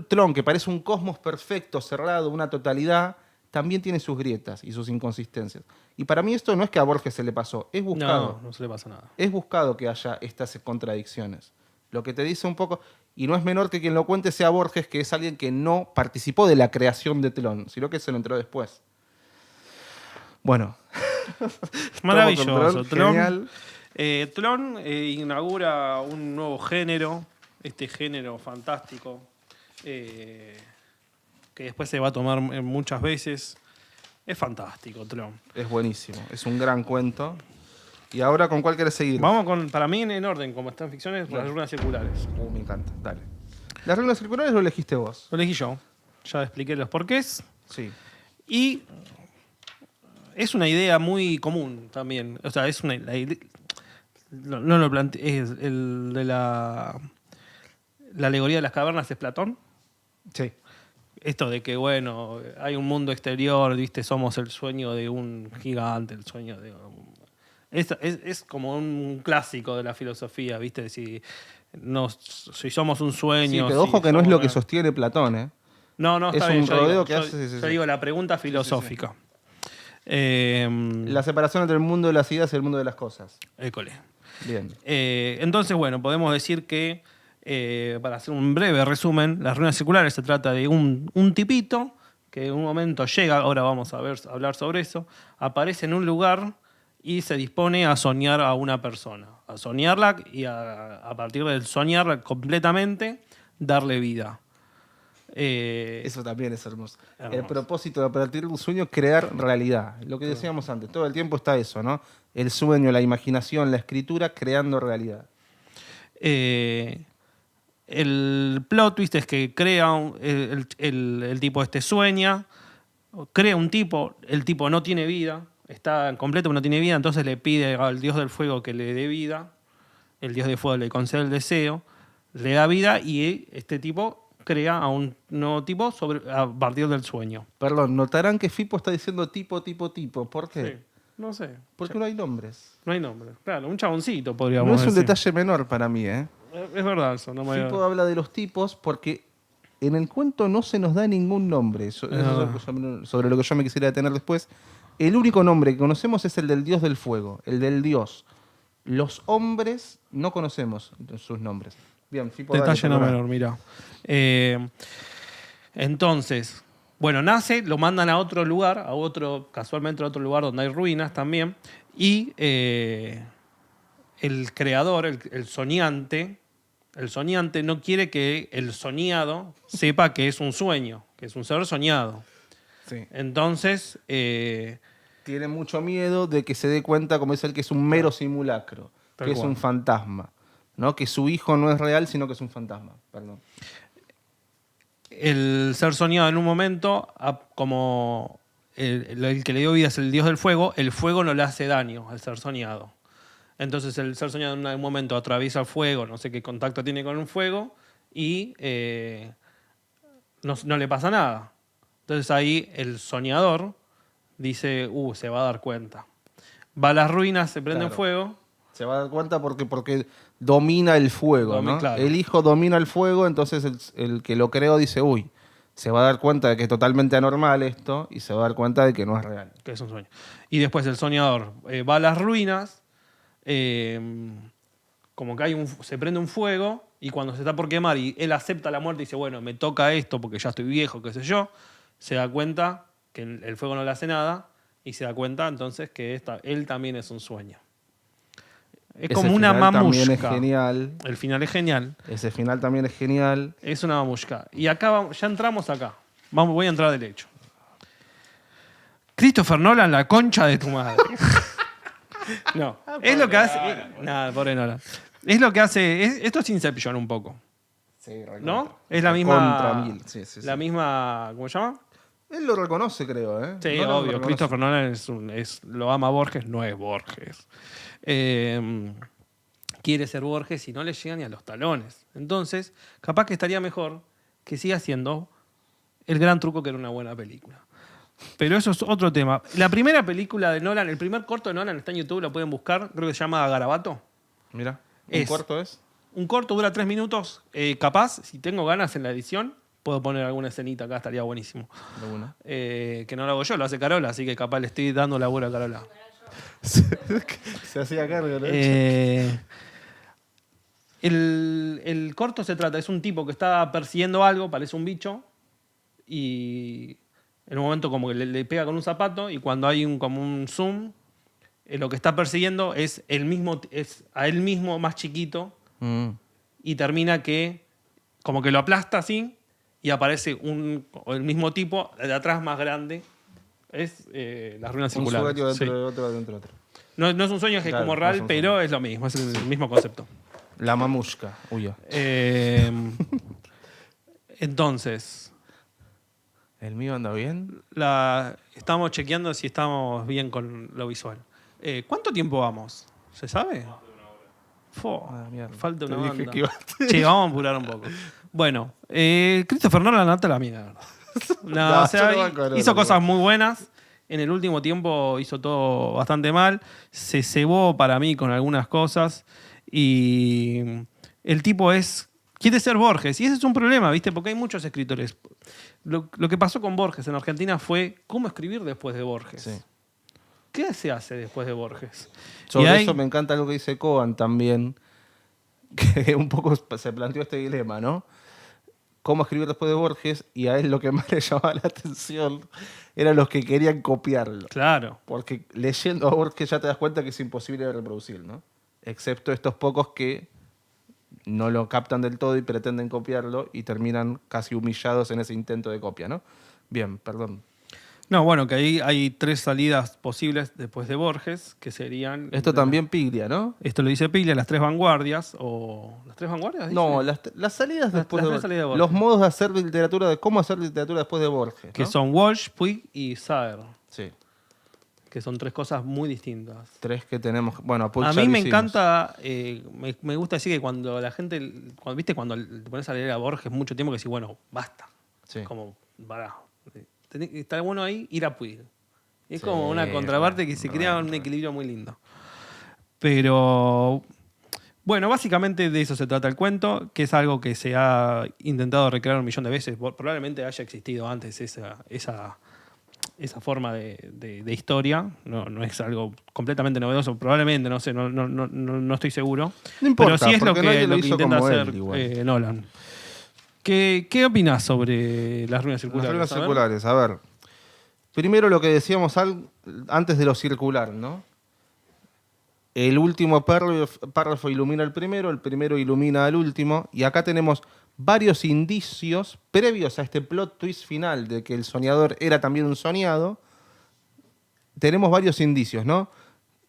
S2: Tlön, que parece un cosmos perfecto, cerrado, una totalidad, también tiene sus grietas y sus inconsistencias. Y para mí esto no es que a Borges se le pasó, es buscado.
S1: No se le pasa nada.
S2: Es buscado que haya estas contradicciones. Lo que te dice un poco, y no es menor que quien lo cuente sea Borges, que es alguien que no participó de la creación de Tlön, sino que se lo entró después. Bueno.
S1: Maravilloso.
S2: Tlön, genial.
S1: Tlön inaugura un nuevo género, este género fantástico, que después se va a tomar muchas veces. Es fantástico, Tlön.
S2: Es buenísimo, es un gran cuento. ¿Y ahora con cuál querés seguir?
S1: Vamos para mí en orden, como están ficciones,
S2: Bueno.
S1: las runas circulares.
S2: Me encanta, dale. ¿Las runas circulares lo elegiste vos?
S1: Lo elegí yo. Ya expliqué los porqués.
S2: Sí.
S1: Y es una idea muy común también. O sea, es una. No lo planteé. Es el de la alegoría de las cavernas es Platón.
S2: Sí.
S1: Esto de que, bueno, hay un mundo exterior, ¿viste? Somos el sueño de un gigante, el sueño de. Es como un clásico de la filosofía, ¿viste? Si somos un
S2: Sí,
S1: sueño.
S2: pero ojo
S1: si
S2: que no es
S1: somos
S2: lo que
S1: una-
S2: sostiene Platón, ¿eh?
S1: No, está
S2: es
S1: bien.
S2: un
S1: Yo
S2: rodeo
S1: digo,
S2: que
S1: yo-
S2: hace. Sí,
S1: yo digo la pregunta filosófica.
S2: La separación entre el mundo de las ideas y el mundo de las cosas.
S1: École.
S2: Bien.
S1: Entonces, bueno, podemos decir que, para hacer un breve resumen, las ruinas circulares se trata de un tipito que en un momento llega, ahora vamos a hablar sobre eso, aparece en un lugar y se dispone a soñar a una persona. A soñarla y a partir del soñarla completamente, darle vida.
S2: Eso también es hermoso.
S1: Hermoso.
S2: El propósito de a partir de un sueño, crear realidad. Lo que decíamos antes, todo el tiempo está eso, ¿no? El sueño, la imaginación, la escritura, creando realidad.
S1: El plot twist es que el tipo este sueña, crea un tipo, el tipo no tiene vida, está en completo pero no tiene vida, entonces le pide al dios del fuego que le dé vida, el dios del fuego le concede el deseo, le da vida y este tipo crea a un nuevo tipo a partir del sueño.
S2: Perdón, notarán que Fipo está diciendo tipo, tipo, tipo. ¿Por qué?
S1: Sí, no sé.
S2: Porque no hay nombres.
S1: No hay nombre. Claro, un chaboncito podríamos
S2: No es un
S1: decir.
S2: detalle menor para mí, ¿eh?
S1: Es verdad eso, no me
S2: Fipo habla de los tipos porque en el cuento no se nos da ningún nombre. Eso es sobre lo que yo me quisiera detener después. El único nombre que conocemos es el del dios del fuego, el del dios. Los hombres no conocemos sus nombres. Bien, Fipo, dale,
S1: Detalle no
S2: perdona.
S1: menor, mira. Entonces, bueno, nace, lo mandan a otro lugar, casualmente a otro lugar donde hay ruinas también, y el creador, el soñante no quiere que el soñado sepa que es un sueño, que es un ser soñado.
S2: Sí.
S1: Entonces,
S2: Tiene mucho miedo de que se dé cuenta, como es el que es un mero simulacro,
S1: Tal
S2: que es
S1: cual.
S2: un fantasma, ¿no? Que su hijo no es real, sino que es un fantasma. Perdón.
S1: el ser soñado en un momento, como el que le dio vida es el dios del fuego, el fuego no le hace daño al ser soñado. Entonces el ser soñado en un momento atraviesa el fuego, no sé qué contacto tiene con el fuego, y no le pasa nada. Entonces ahí el soñador dice, se va a dar cuenta. Va a las ruinas, se prende en
S2: Claro.
S1: fuego.
S2: Se va a dar cuenta porque domina el fuego, ¿no?
S1: Claro.
S2: El hijo domina el fuego, entonces el que lo creó dice, uy, se va a dar cuenta de que es totalmente anormal esto y se va a dar cuenta de que no es real.
S1: Que es un sueño. Y después el soñador va a las ruinas, como que se prende un fuego, y cuando se está por quemar y él acepta la muerte y dice, bueno, me toca esto porque ya estoy viejo, qué sé yo, se da cuenta que el fuego no le hace nada y se da cuenta entonces que él también es un sueño. Es
S2: Ese
S1: como una
S2: final también es
S1: mamushka.
S2: genial.
S1: El final es genial.
S2: Ese final también es genial.
S1: Es una mamushka. Y acá ya entramos acá. Voy a entrar derecho. Christopher Nolan, la concha de tu madre. No. Es lo que hace. Nada, pobre Nolan. Es lo que hace. Esto es Inception un poco.
S2: Sí,
S1: ¿No? Es la
S2: Contra
S1: misma.
S2: mil. Sí, sí,
S1: La
S2: sí.
S1: misma. ¿Cómo se llama?
S2: Él lo reconoce, creo, ¿eh?
S1: Sí,
S2: Nolan lo
S1: obvio.
S2: reconoce.
S1: Christopher Nolan lo ama Borges, no es Borges. Quiere ser Borges y no le llega ni a los talones. Entonces, capaz que estaría mejor que siga siendo El Gran Truco, que era una buena película. Pero eso es otro tema. La primera película de Nolan, el primer corto de Nolan está en YouTube, lo pueden buscar, creo que se llama Garabato.
S2: Mira,
S1: Es-
S2: ¿un cuarto es?
S1: Un corto dura 3 minutos. Capaz, si tengo ganas en la edición, puedo poner alguna escenita acá, estaría buenísimo.
S2: De una.
S1: Que no lo hago yo, lo hace Carola, así que capaz le estoy dando laburo a Carola.
S2: Se hacía cargo, ¿no?
S1: El corto se trata, es un tipo que está persiguiendo algo, parece un bicho, y en un momento como que le pega con un zapato, y cuando hay como un zoom, lo que está persiguiendo es a él mismo más chiquito,
S2: Mm.
S1: y termina que como que lo aplasta así, y aparece el mismo tipo de atrás más grande. Es las ruinas
S2: Un
S1: circulares.
S2: sueño dentro
S1: Sí.
S2: de otro, dentro de otro.
S1: No es un sueño, es que es
S2: Claro,
S1: como
S2: no
S1: real,
S2: es un
S1: pero
S2: sueño.
S1: es lo mismo, es el mismo concepto.
S2: La mamushka. Uy, ya.
S1: Entonces,
S2: ¿El mío anda bien?
S1: Estamos chequeando si estamos bien con lo visual. ¿Cuánto tiempo vamos? ¿Se sabe? Fo,
S2: Ah, mierda.
S1: falta
S2: Te
S1: una
S2: dije
S1: banda.
S2: que iba
S1: Che, vamos a apurar un poco. Bueno, Christopher Nolan nota la mierda. No,
S2: No,
S1: o sea,
S2: yo no banco a Nolan,
S1: hizo cosas
S2: igual.
S1: muy buenas. En el último tiempo hizo todo bastante mal. Se cebó para mí con algunas cosas. Y el tipo quiere ser Borges. Y ese es un problema, ¿viste? Porque hay muchos escritores. Lo que pasó con Borges en Argentina fue cómo escribir después de Borges.
S2: Sí.
S1: ¿Qué se hace después de Borges?
S2: Sobre
S1: Y hay-
S2: eso me encanta algo que dice Cohen también, que un poco se planteó este dilema, ¿no? Cómo escribir después de Borges, y a él lo que más le llamaba la atención eran los que querían copiarlo.
S1: Claro.
S2: Porque leyendo a Borges ya te das cuenta que es imposible de reproducir, ¿no? Excepto estos pocos que no lo captan del todo y pretenden copiarlo y terminan casi humillados en ese intento de copia, ¿no? Bien, perdón.
S1: No, bueno, que ahí hay 3 salidas posibles después de Borges, que serían...
S2: Esto también Piglia, ¿no?
S1: Esto lo dice Piglia, las 3 vanguardias, o... ¿Las 3 vanguardias? Dice?
S2: No, las salidas después
S1: las
S2: de
S1: tres salidas de
S2: Borges.
S1: Borges.
S2: Los modos de hacer literatura, de cómo hacer literatura después de Borges,
S1: Que
S2: ¿no?
S1: son Walsh, Puig y Saer,
S2: Sí,
S1: que son 3 cosas muy distintas.
S2: 3 que tenemos. Bueno, a Puig
S1: A
S2: ya
S1: mí
S2: lo
S1: me
S2: hicimos.
S1: encanta, me gusta decir que cuando la gente, ¿viste? Cuando te pones a leer a Borges mucho tiempo que decís, bueno, basta.
S2: Sí.
S1: Como, pará. Está bueno ahí ir a Puig. Es
S2: Sí,
S1: como una contraparte que se crea un
S2: re.
S1: equilibrio muy lindo. Pero, bueno, básicamente de eso se trata el cuento, que es algo que se ha intentado recrear 1.000.000 de veces. Probablemente haya existido antes esa forma de historia. No es algo completamente novedoso, probablemente, no sé, no estoy seguro.
S2: No importa,
S1: pero sí es lo
S2: porque nadie
S1: que,
S2: lo
S1: lo que
S2: hizo
S1: intenta
S2: como él,
S1: hacer
S2: igual.
S1: Nolan. ¿Qué opinás sobre las ruinas
S2: Las
S1: circulares?
S2: ruinas
S1: A ver.
S2: circulares, a ver. Primero lo que decíamos antes de lo circular, ¿no? El último párrafo ilumina el primero ilumina al último, y acá tenemos varios indicios previos a este plot twist final de que el soñador era también un soñado. Tenemos varios indicios, ¿no?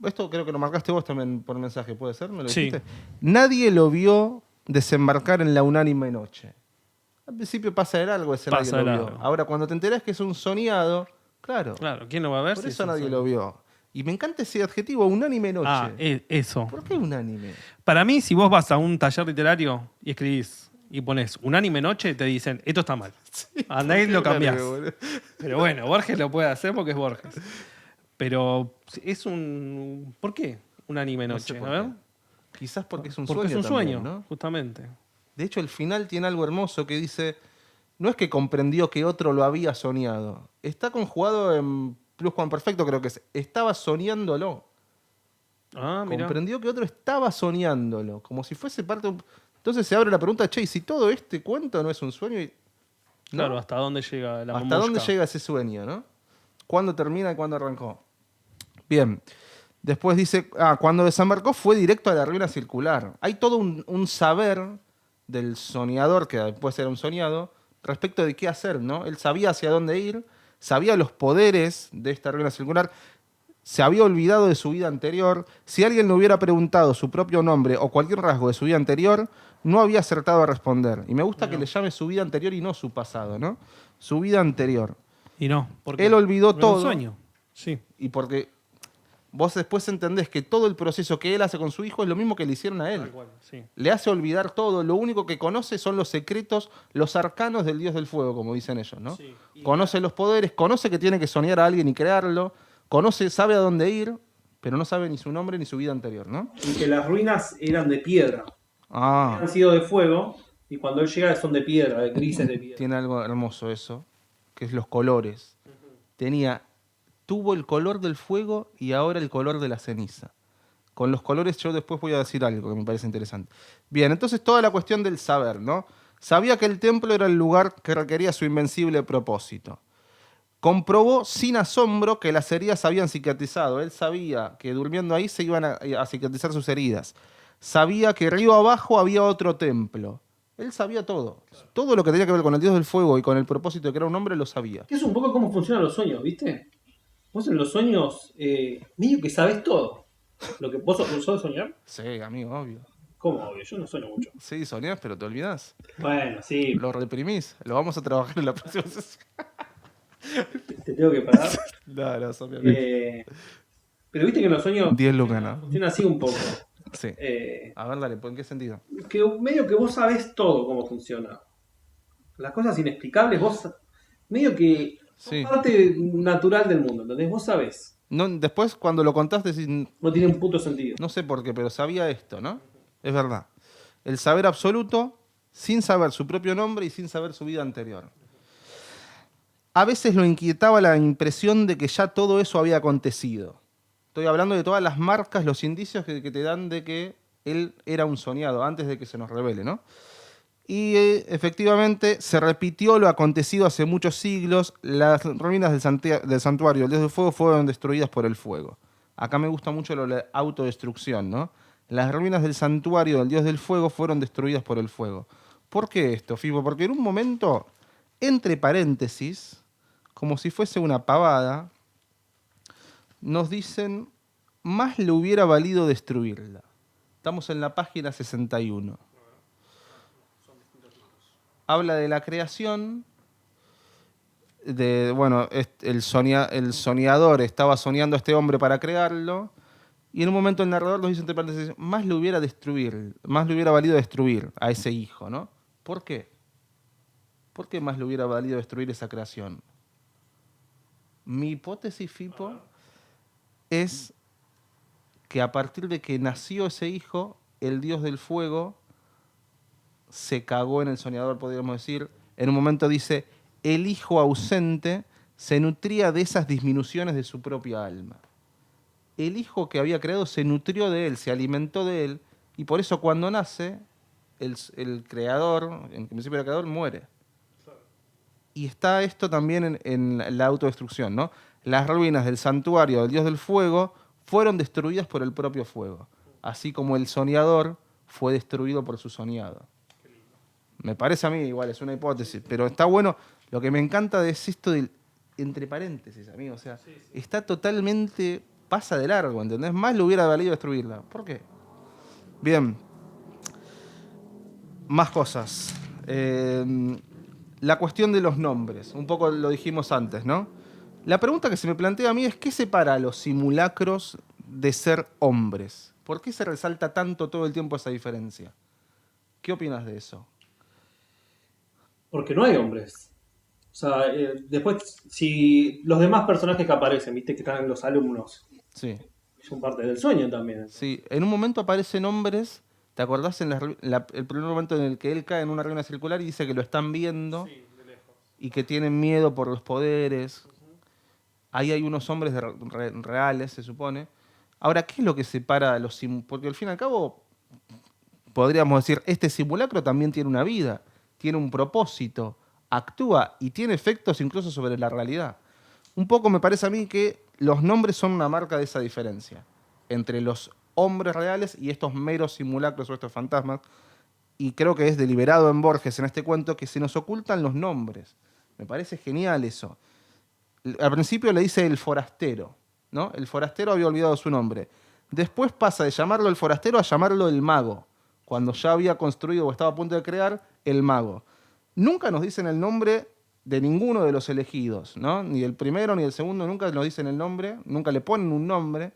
S2: Esto creo que lo marcaste vos también por mensaje, ¿puede ser? ¿Me lo
S1: Sí.
S2: dijiste? Nadie lo vio desembarcar en la unánime noche. Al principio pasa de largo ese
S1: Pasa
S2: nadie
S1: de
S2: lo vio.
S1: largo.
S2: Ahora, cuando te enterás que es un soñado, claro,
S1: Claro, ¿quién lo va a ver?
S2: por
S1: si
S2: eso
S1: es un
S2: nadie
S1: sueño?
S2: lo vio. Y me encanta ese adjetivo, unánime noche.
S1: Ah, eso.
S2: ¿Por qué unánime?
S1: Para mí, si vos vas a un taller literario y escribís y pones unánime noche, te dicen, esto está mal. Andá y lo cambiás.
S2: Unánime, boludo.
S1: Pero bueno, Borges lo puede hacer porque es Borges. Pero es un... ¿Por qué unánime
S2: No
S1: noche?
S2: sé por
S1: a ver.
S2: qué. Quizás porque es un
S1: Porque
S2: sueño
S1: es un sueño,
S2: también, ¿no?
S1: justamente.
S2: De hecho, el final tiene algo hermoso que dice, no es que comprendió que otro lo había soñado. Está conjugado en pluscuamperfecto, creo que es. Estaba soñándolo.
S1: Ah, mira.
S2: Comprendió que otro estaba soñándolo, como si fuese parte de un... Entonces se abre la pregunta, che, ¿y si todo este cuento no es un sueño? ¿No?
S1: Claro, ¿hasta dónde llega la
S2: ¿Hasta dónde
S1: mamushka?
S2: llega ese sueño, no? ¿Cuándo termina y cuándo arrancó? Bien. Después dice, cuando desembarcó fue directo a la ruina circular. Hay todo un saber del soñador, que después era un soñado, respecto de qué hacer, ¿no? Él sabía hacia dónde ir, sabía los poderes de esta ruina circular, se había olvidado de su vida anterior. Si alguien le hubiera preguntado su propio nombre o cualquier rasgo de su vida anterior, no había acertado a responder. Y me gusta que le llame su vida anterior y no su pasado, ¿no? Su vida anterior.
S1: Y no, porque
S2: Él olvidó
S1: porque era un
S2: todo.
S1: sueño. Sí.
S2: Y porque vos después entendés que todo el proceso que él hace con su hijo es lo mismo que le hicieron a
S1: Tal
S2: él.
S1: cual, sí.
S2: Le hace olvidar todo. Lo único que conoce son los secretos, los arcanos del dios del fuego, como dicen ellos, ¿no?
S1: Sí. Y
S2: Conoce los poderes, conoce que tiene que soñar a alguien y crearlo, conoce, sabe a dónde ir, pero no sabe ni su nombre ni su vida anterior, ¿no?
S1: Y que las ruinas eran de piedra.
S2: Ah,
S1: Han sido de fuego y cuando él llega son de piedra, de grises de piedra.
S2: tiene algo hermoso eso, que es los colores. Tuvo el color del fuego y ahora el color de la ceniza. Con los colores yo después voy a decir algo que me parece interesante. Bien, entonces toda la cuestión del saber, ¿no? Sabía que el templo era el lugar que requería su invencible propósito. Comprobó sin asombro que las heridas habían cicatrizado. Él sabía que durmiendo ahí se iban a cicatrizar sus heridas. Sabía que río abajo había otro templo. Él sabía todo. Todo lo que tenía que ver con el dios del fuego y con el propósito de que era un hombre lo sabía.
S1: Que es un poco cómo funcionan los sueños, ¿viste? Vos en los sueños, medio que sabés todo. Lo que vos sos soñar.
S2: Sí, amigo, obvio.
S1: ¿Cómo, obvio? Yo no sueño mucho.
S2: Sí, soñás, pero te olvidás.
S1: Bueno, sí.
S2: Lo reprimís. Lo vamos a trabajar en la próxima sesión.
S1: Te tengo que parar.
S2: No, son bien.
S1: Pero viste que en los sueños
S2: 10 lucas, ¿no?
S1: funciona así un poco.
S2: Sí. A ver, dale, ¿en qué sentido?
S1: Que medio que vos sabés todo cómo funciona. Las cosas inexplicables, vos medio que son
S2: Sí.
S1: parte natural del mundo, ¿entendés? Vos sabés.
S2: No, después, cuando lo contaste, decís,
S1: No tiene un puto sentido.
S2: no sé por qué, pero sabía esto, ¿no? Es verdad. El saber absoluto sin saber su propio nombre y sin saber su vida anterior. A veces lo inquietaba la impresión de que ya todo eso había acontecido. Estoy hablando de todas las marcas, los indicios que te dan de que él era un soñado, antes de que se nos revele, ¿no? Y efectivamente se repitió lo acontecido hace muchos siglos. Las ruinas del santuario del Dios del Fuego fueron destruidas por el fuego. Acá me gusta mucho lo de la autodestrucción, ¿no? Las ruinas del santuario del Dios del Fuego fueron destruidas por el fuego. ¿Por qué esto, Fibo? Porque en un momento, entre paréntesis, como si fuese una pavada, nos dicen, más le hubiera valido destruirla. Estamos en la página 61. Habla de la creación, bueno, el soñador estaba soñando a este hombre para crearlo, y en un momento el narrador nos dice entre paréntesis, más le hubiera valido destruir a ese hijo, ¿no? ¿Por qué? ¿Por qué más le hubiera valido destruir esa creación? Mi hipótesis, Fipo, es que a partir de que nació ese hijo, el dios del fuego se cagó en el soñador, podríamos decir. En un momento dice, el hijo ausente se nutría de esas disminuciones de su propia alma. El hijo que había creado se nutrió de él, se alimentó de él, y por eso cuando nace, el creador, en principio el creador, muere. Y está esto también en la autodestrucción, ¿no? Las ruinas del santuario del dios del fuego fueron destruidas por el propio fuego, así como el soñador fue destruido por su soñado. Me parece a mí, igual, es una hipótesis, pero está bueno. Lo que me encanta es esto del entre paréntesis, amigo. O sea, está totalmente, pasa de largo, ¿entendés? Más le hubiera valido destruirla. ¿Por qué? Bien. Más cosas. La cuestión de los nombres. Un poco lo dijimos antes, ¿no? La pregunta que se me plantea a mí es, ¿qué separa a los simulacros de ser hombres? ¿Por qué se resalta tanto todo el tiempo esa diferencia? ¿Qué opinas de eso?
S1: Porque no hay hombres. O sea, después, si los demás personajes que aparecen, viste que están los alumnos,
S2: Sí.
S1: son parte del sueño también.
S2: Sí, en un momento aparecen hombres, ¿te acordás el primer momento en el que él cae en una reunión circular y dice que lo están viendo y que tienen miedo por los poderes? Ahí hay unos hombres reales, se supone. Ahora, ¿qué es lo que separa a los porque al fin y al cabo, podríamos decir, este simulacro también tiene una vida, tiene un propósito, actúa y tiene efectos incluso sobre la realidad. Un poco me parece a mí que los nombres son una marca de esa diferencia entre los hombres reales y estos meros simulacros o estos fantasmas. Y creo que es deliberado en Borges, en este cuento, que se nos ocultan los nombres. Me parece genial eso. Al principio le dice el forastero, ¿no? El forastero había olvidado su nombre. Después pasa de llamarlo el forastero a llamarlo el mago, cuando ya había construido o estaba a punto de crear el mago. Nunca nos dicen el nombre de ninguno de los elegidos, ¿no? Ni el primero ni el segundo, nunca nos dicen el nombre, nunca le ponen un nombre.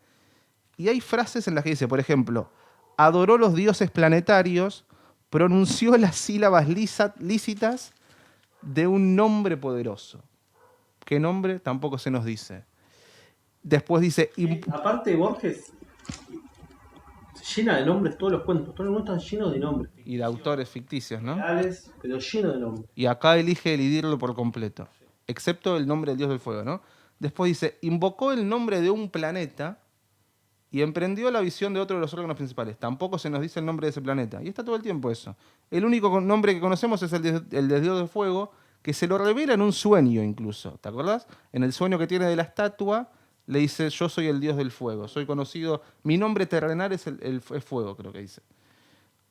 S2: Y hay frases en las que dice, por ejemplo, adoró los dioses planetarios, pronunció las sílabas lícitas de un nombre poderoso. ¿Qué nombre? Tampoco se nos dice. Después dice...
S1: Aparte, Borges se llena de nombres todos los cuentos. Todos los cuentos están llenos de nombres.
S2: Y de autores ficticios, ¿no?
S1: Reales, pero llenos de nombres.
S2: Y acá elige elidirlo por completo, excepto el nombre del dios del fuego, ¿no? Después dice, invocó el nombre de un planeta y emprendió la visión de otro de los órganos principales. Tampoco se nos dice el nombre de ese planeta. Y está todo el tiempo eso. El único nombre que conocemos es el del dios del fuego, que se lo revela en un sueño incluso. ¿Te acordás? En el sueño que tiene de la estatua, le dice, yo soy el dios del fuego. Soy conocido, mi nombre terrenal es es fuego, creo que dice.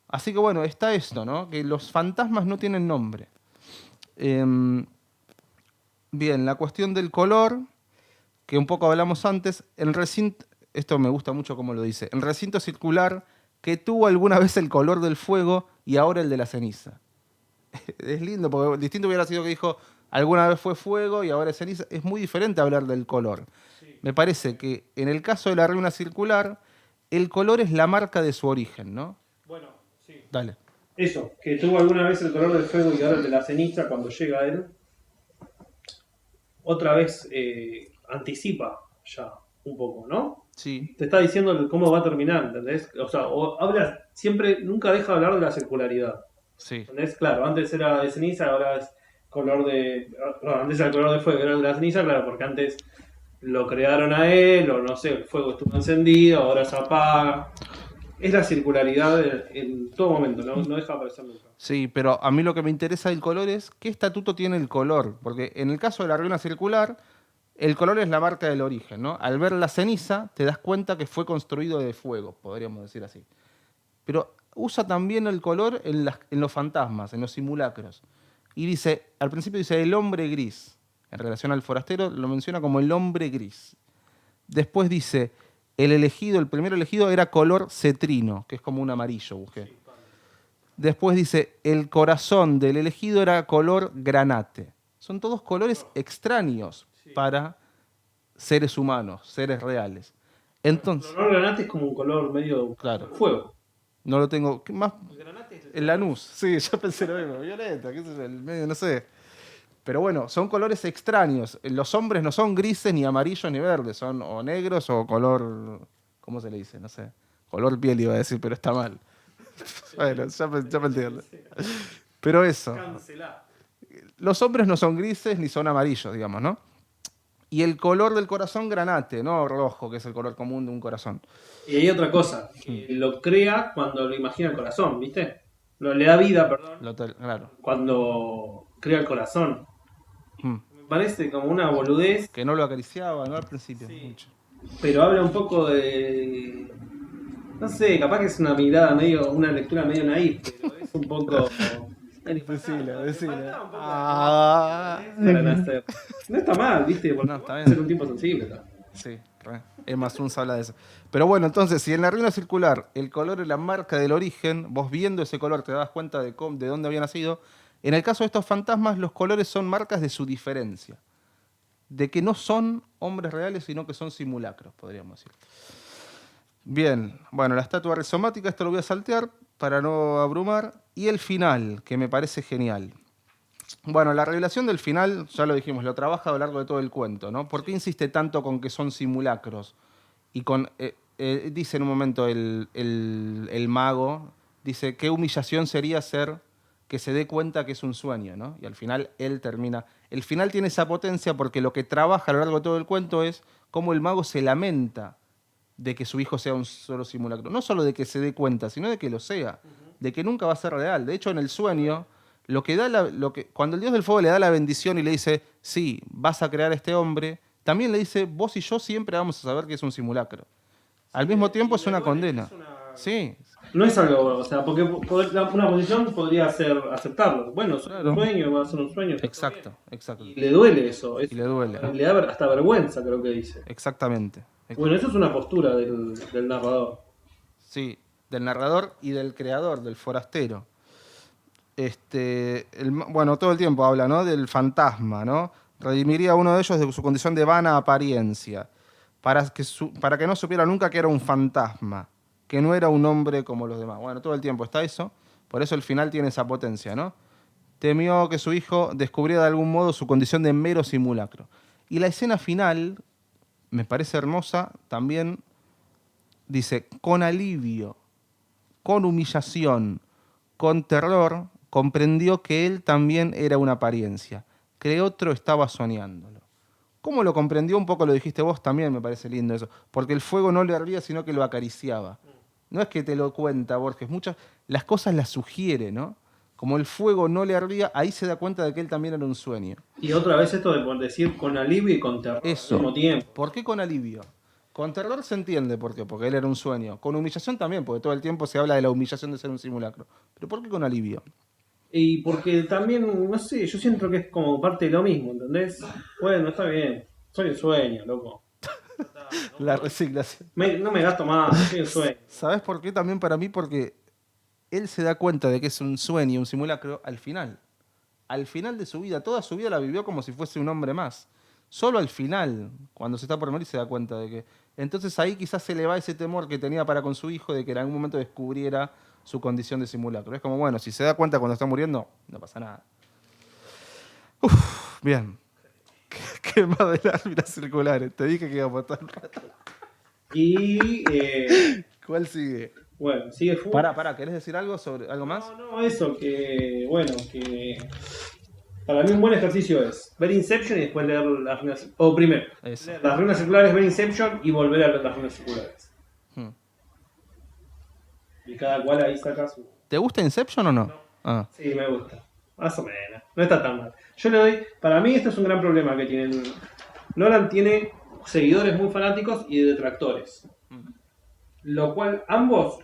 S2: Así que bueno, está esto, ¿no? Que los fantasmas no tienen nombre. Bien, la cuestión del color, que un poco hablamos antes, el recinto, esto me gusta mucho como lo dice, el recinto circular que tuvo alguna vez el color del fuego y ahora el de la ceniza. Es lindo, porque distinto hubiera sido que dijo, alguna vez fue fuego y ahora es ceniza. Es muy diferente hablar del color. Me parece que en el caso de la runa circular, el color es la marca de su origen, ¿no?
S1: Bueno, sí.
S2: Dale.
S1: Eso, que tuvo alguna vez el color del fuego y ahora el de la ceniza cuando llega a él, otra vez anticipa ya un poco, ¿no?
S2: Sí,
S1: Te está diciendo cómo va a terminar, ¿entendés? O sea, habla siempre, nunca deja de hablar de la circularidad,
S2: sí.
S1: ¿entendés? Claro, antes era de ceniza, ahora es color de... No, antes era el color de fuego, era el de la ceniza, claro, porque antes lo crearon a él, o no sé, el fuego estuvo encendido, ahora se apaga. Es la circularidad en todo momento, no deja de aparecer nunca.
S2: Sí, pero a mí lo que me interesa del color es qué estatuto tiene el color. Porque en el caso de la runa circular, el color es la marca del origen, ¿no? Al ver la ceniza, te das cuenta que fue construido de fuego, podríamos decir así. Pero usa también el color en los fantasmas, en los simulacros. Y dice, al principio dice el hombre gris. En relación al forastero, lo menciona como el hombre gris. Después dice, el primer elegido era color cetrino, que es como un amarillo, busqué. Después dice, el corazón del elegido era color granate. Son todos colores extraños para seres humanos, seres reales. Entonces,
S1: El color granate es como un color medio
S2: claro,
S1: fuego.
S2: no lo tengo. ¿Qué más?
S1: El granate es
S2: El Lanús, sí, yo pensé lo mismo. Violeta, qué sé yo, el medio, no sé. Pero bueno, son colores extraños. Los hombres no son grises, ni amarillos, ni verdes. Son o negros o color... ¿Cómo se le dice? No sé. Color piel iba a decir, pero está mal. Bueno, ya me entiendo. Pero eso.
S1: cancelá.
S2: Los hombres no son grises ni son amarillos, digamos, ¿no? Y el color del corazón, granate, no rojo, que es el color común de un corazón.
S1: Y hay otra cosa, que lo crea cuando lo imagina el corazón, ¿viste? Le da vida, perdón,
S2: Claro.
S1: cuando crea el corazón.
S2: Mm.
S1: Me parece como una boludez,
S2: Que no lo acariciaba, ¿no? Al principio.
S1: Sí.
S2: Mucho.
S1: pero habla un poco de... No sé, capaz que es una mirada medio, una lectura medio naif, pero es un poco...
S2: Decile.
S1: Para nacer. No está mal, ¿viste? Porque
S2: No, está
S1: vos
S2: bien.
S1: ser un tipo sensible. ¿No?
S2: Sí, re. Emma Suns habla de eso. Pero bueno, entonces, si en la runa circular el color es la marca del origen, vos viendo ese color te das cuenta de dónde había nacido. En el caso de estos fantasmas, los colores son marcas de su diferencia. De que no son hombres reales, sino que son simulacros, podríamos decir. Bien, bueno, la estatua rizomática, esto lo voy a saltear para no abrumar. Y el final, que me parece genial. Bueno, la revelación del final, ya lo dijimos, lo trabaja a lo largo de todo el cuento, ¿no? ¿Por qué insiste tanto con que son simulacros? Y dice en un momento el mago, dice, qué humillación sería ser que se dé cuenta que es un sueño, ¿no? Y al final él termina... El final tiene esa potencia porque lo que trabaja a lo largo de todo el cuento es cómo el mago se lamenta de que su hijo sea un solo simulacro. No solo de que se dé cuenta, sino de que lo sea. De que nunca va a ser real. De hecho, en el sueño... cuando el dios del fuego le da la bendición y le dice, sí, vas a crear este hombre, también le dice, vos y yo siempre vamos a saber que es un simulacro. Al mismo tiempo es una condena. Sí,
S1: No es algo, o sea, porque una posición podría ser aceptarlo. Bueno, es
S2: Claro.
S1: un sueño, va a ser un sueño.
S2: exacto.
S1: Y le duele eso.
S2: Y le duele.
S1: Le da hasta vergüenza, creo que dice.
S2: Exactamente.
S1: Bueno, eso es una postura del narrador.
S2: Sí, del narrador y del creador, del forastero. Bueno, todo el tiempo habla, ¿no? Del fantasma, ¿no? Redimiría a uno de ellos de su condición de vana apariencia, para que no supiera nunca que era un fantasma, que no era un hombre como los demás. Bueno, todo el tiempo está eso, por eso el final tiene esa potencia, ¿no? Temió que su hijo descubriera de algún modo su condición de mero simulacro. Y la escena final, me parece hermosa, también dice, con alivio, con humillación, con terror, comprendió que él también era una apariencia, que otro estaba soñándolo. ¿Cómo lo comprendió? Un poco lo dijiste vos también, me parece lindo eso. Porque el fuego no le ardía, sino que lo acariciaba. No es que te lo cuenta Borges, las cosas las sugiere, ¿no? Como el fuego no le ardía, ahí se da cuenta de que él también era un sueño.
S1: Y otra vez esto de decir con alivio y con terror
S2: Eso.
S1: al mismo tiempo.
S2: ¿Por qué con alivio? Con terror se entiende por qué, porque él era un sueño. Con humillación también, porque todo el tiempo se habla de la humillación de ser un simulacro. Pero ¿por qué con alivio?
S1: Y porque también, no sé, yo siento que es como parte de lo mismo, ¿entendés? Bueno, está bien, soy un sueño, loco.
S2: La resignación.
S1: No me gasto más, soy un sueño.
S2: ¿Sabes por qué? También para mí, porque él se da cuenta de que es un sueño, un simulacro, al final. al final de su vida. Toda su vida la vivió como si fuese un hombre más. Solo al final, cuando se está por morir, se da cuenta de que... Entonces ahí quizás se le va ese temor que tenía para con su hijo de que en algún momento descubriera su condición de simulacro. Es como, bueno, si se da cuenta cuando está muriendo, no pasa nada. Bien. ¿Qué más de las árbitas circulares? Te dije que iba a matar.
S1: Y
S2: ¿Cuál sigue?
S1: bueno, sigue Funes.
S2: Pará, ¿querés decir algo sobre algo más?
S1: No, eso, que bueno, que para mí un buen ejercicio es ver Inception y después leer las runas. O primero,
S2: Eso.
S1: leer las runas circulares, ver Inception y volver a leer las runas circulares.
S2: Hmm.
S1: Y cada cual ahí saca su.
S2: ¿Te gusta Inception o no? Ah.
S1: Sí, me gusta. Más o menos. No está tan mal. Yo le doy. Para mí, este es un gran problema que tienen. Nolan tiene seguidores muy fanáticos y detractores. Lo cual ambos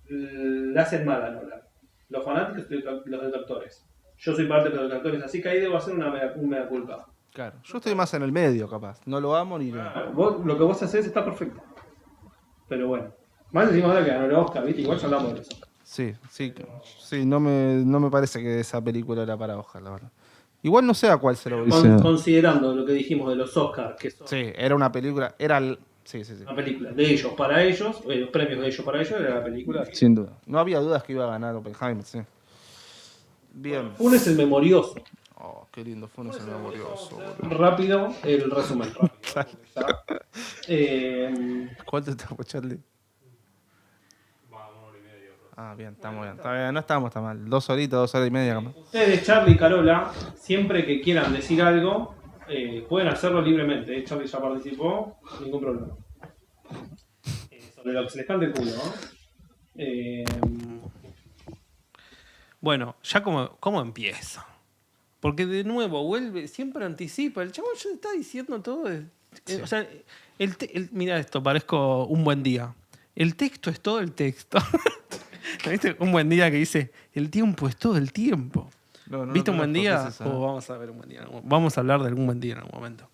S1: le hacen mal a Nolan. Los fanáticos y los detractores. Yo soy parte de los detractores, así que ahí debo hacer un mea culpa.
S2: Claro. Yo estoy más en el medio, capaz. No lo amo ni lo...
S1: Lo que vos hacés está perfecto. Pero bueno. Más decimos ahora que ganó el Oscar, ¿viste? Igual ya hablamos de eso.
S2: Sí, no me parece que esa película era para Oscar, la verdad. Igual no sé a cuál se lo
S1: Considerando lo que dijimos de los Oscars, que son
S2: Sí, era una película, Sí.
S1: una película de ellos para ellos, los premios de ellos para ellos, era la película.
S2: Sin duda. No había dudas que iba a ganar Oppenheimer, sí. Bien.
S1: Funes el memorioso.
S2: Oh, qué lindo Funes el memorioso, boludo.
S1: Rápido, el resumen.
S2: ¿Cuál te tocó, Charlie?
S3: Va, 1 hora y media.
S2: Ah, bien, estamos bien. Está bien, no estamos tan mal. 2 horitas, 2 horas y media, capaz.
S1: Ustedes, Charlie y Carola, siempre que quieran decir algo, pueden hacerlo libremente. Charlie ya participó, ningún problema. Sobre lo que se les cante el culo, ¿no? Bueno, ya cómo empieza. Porque de nuevo vuelve, siempre anticipa. El chabón ya está diciendo todo. O sea, mira esto, parezco un buen día. El texto es todo el texto. ¿Viste? Un buen día que dice, el tiempo es todo el tiempo. ¿Viste un buen día? Vamos a ver un buen día. Vamos a hablar de algún buen día en algún momento.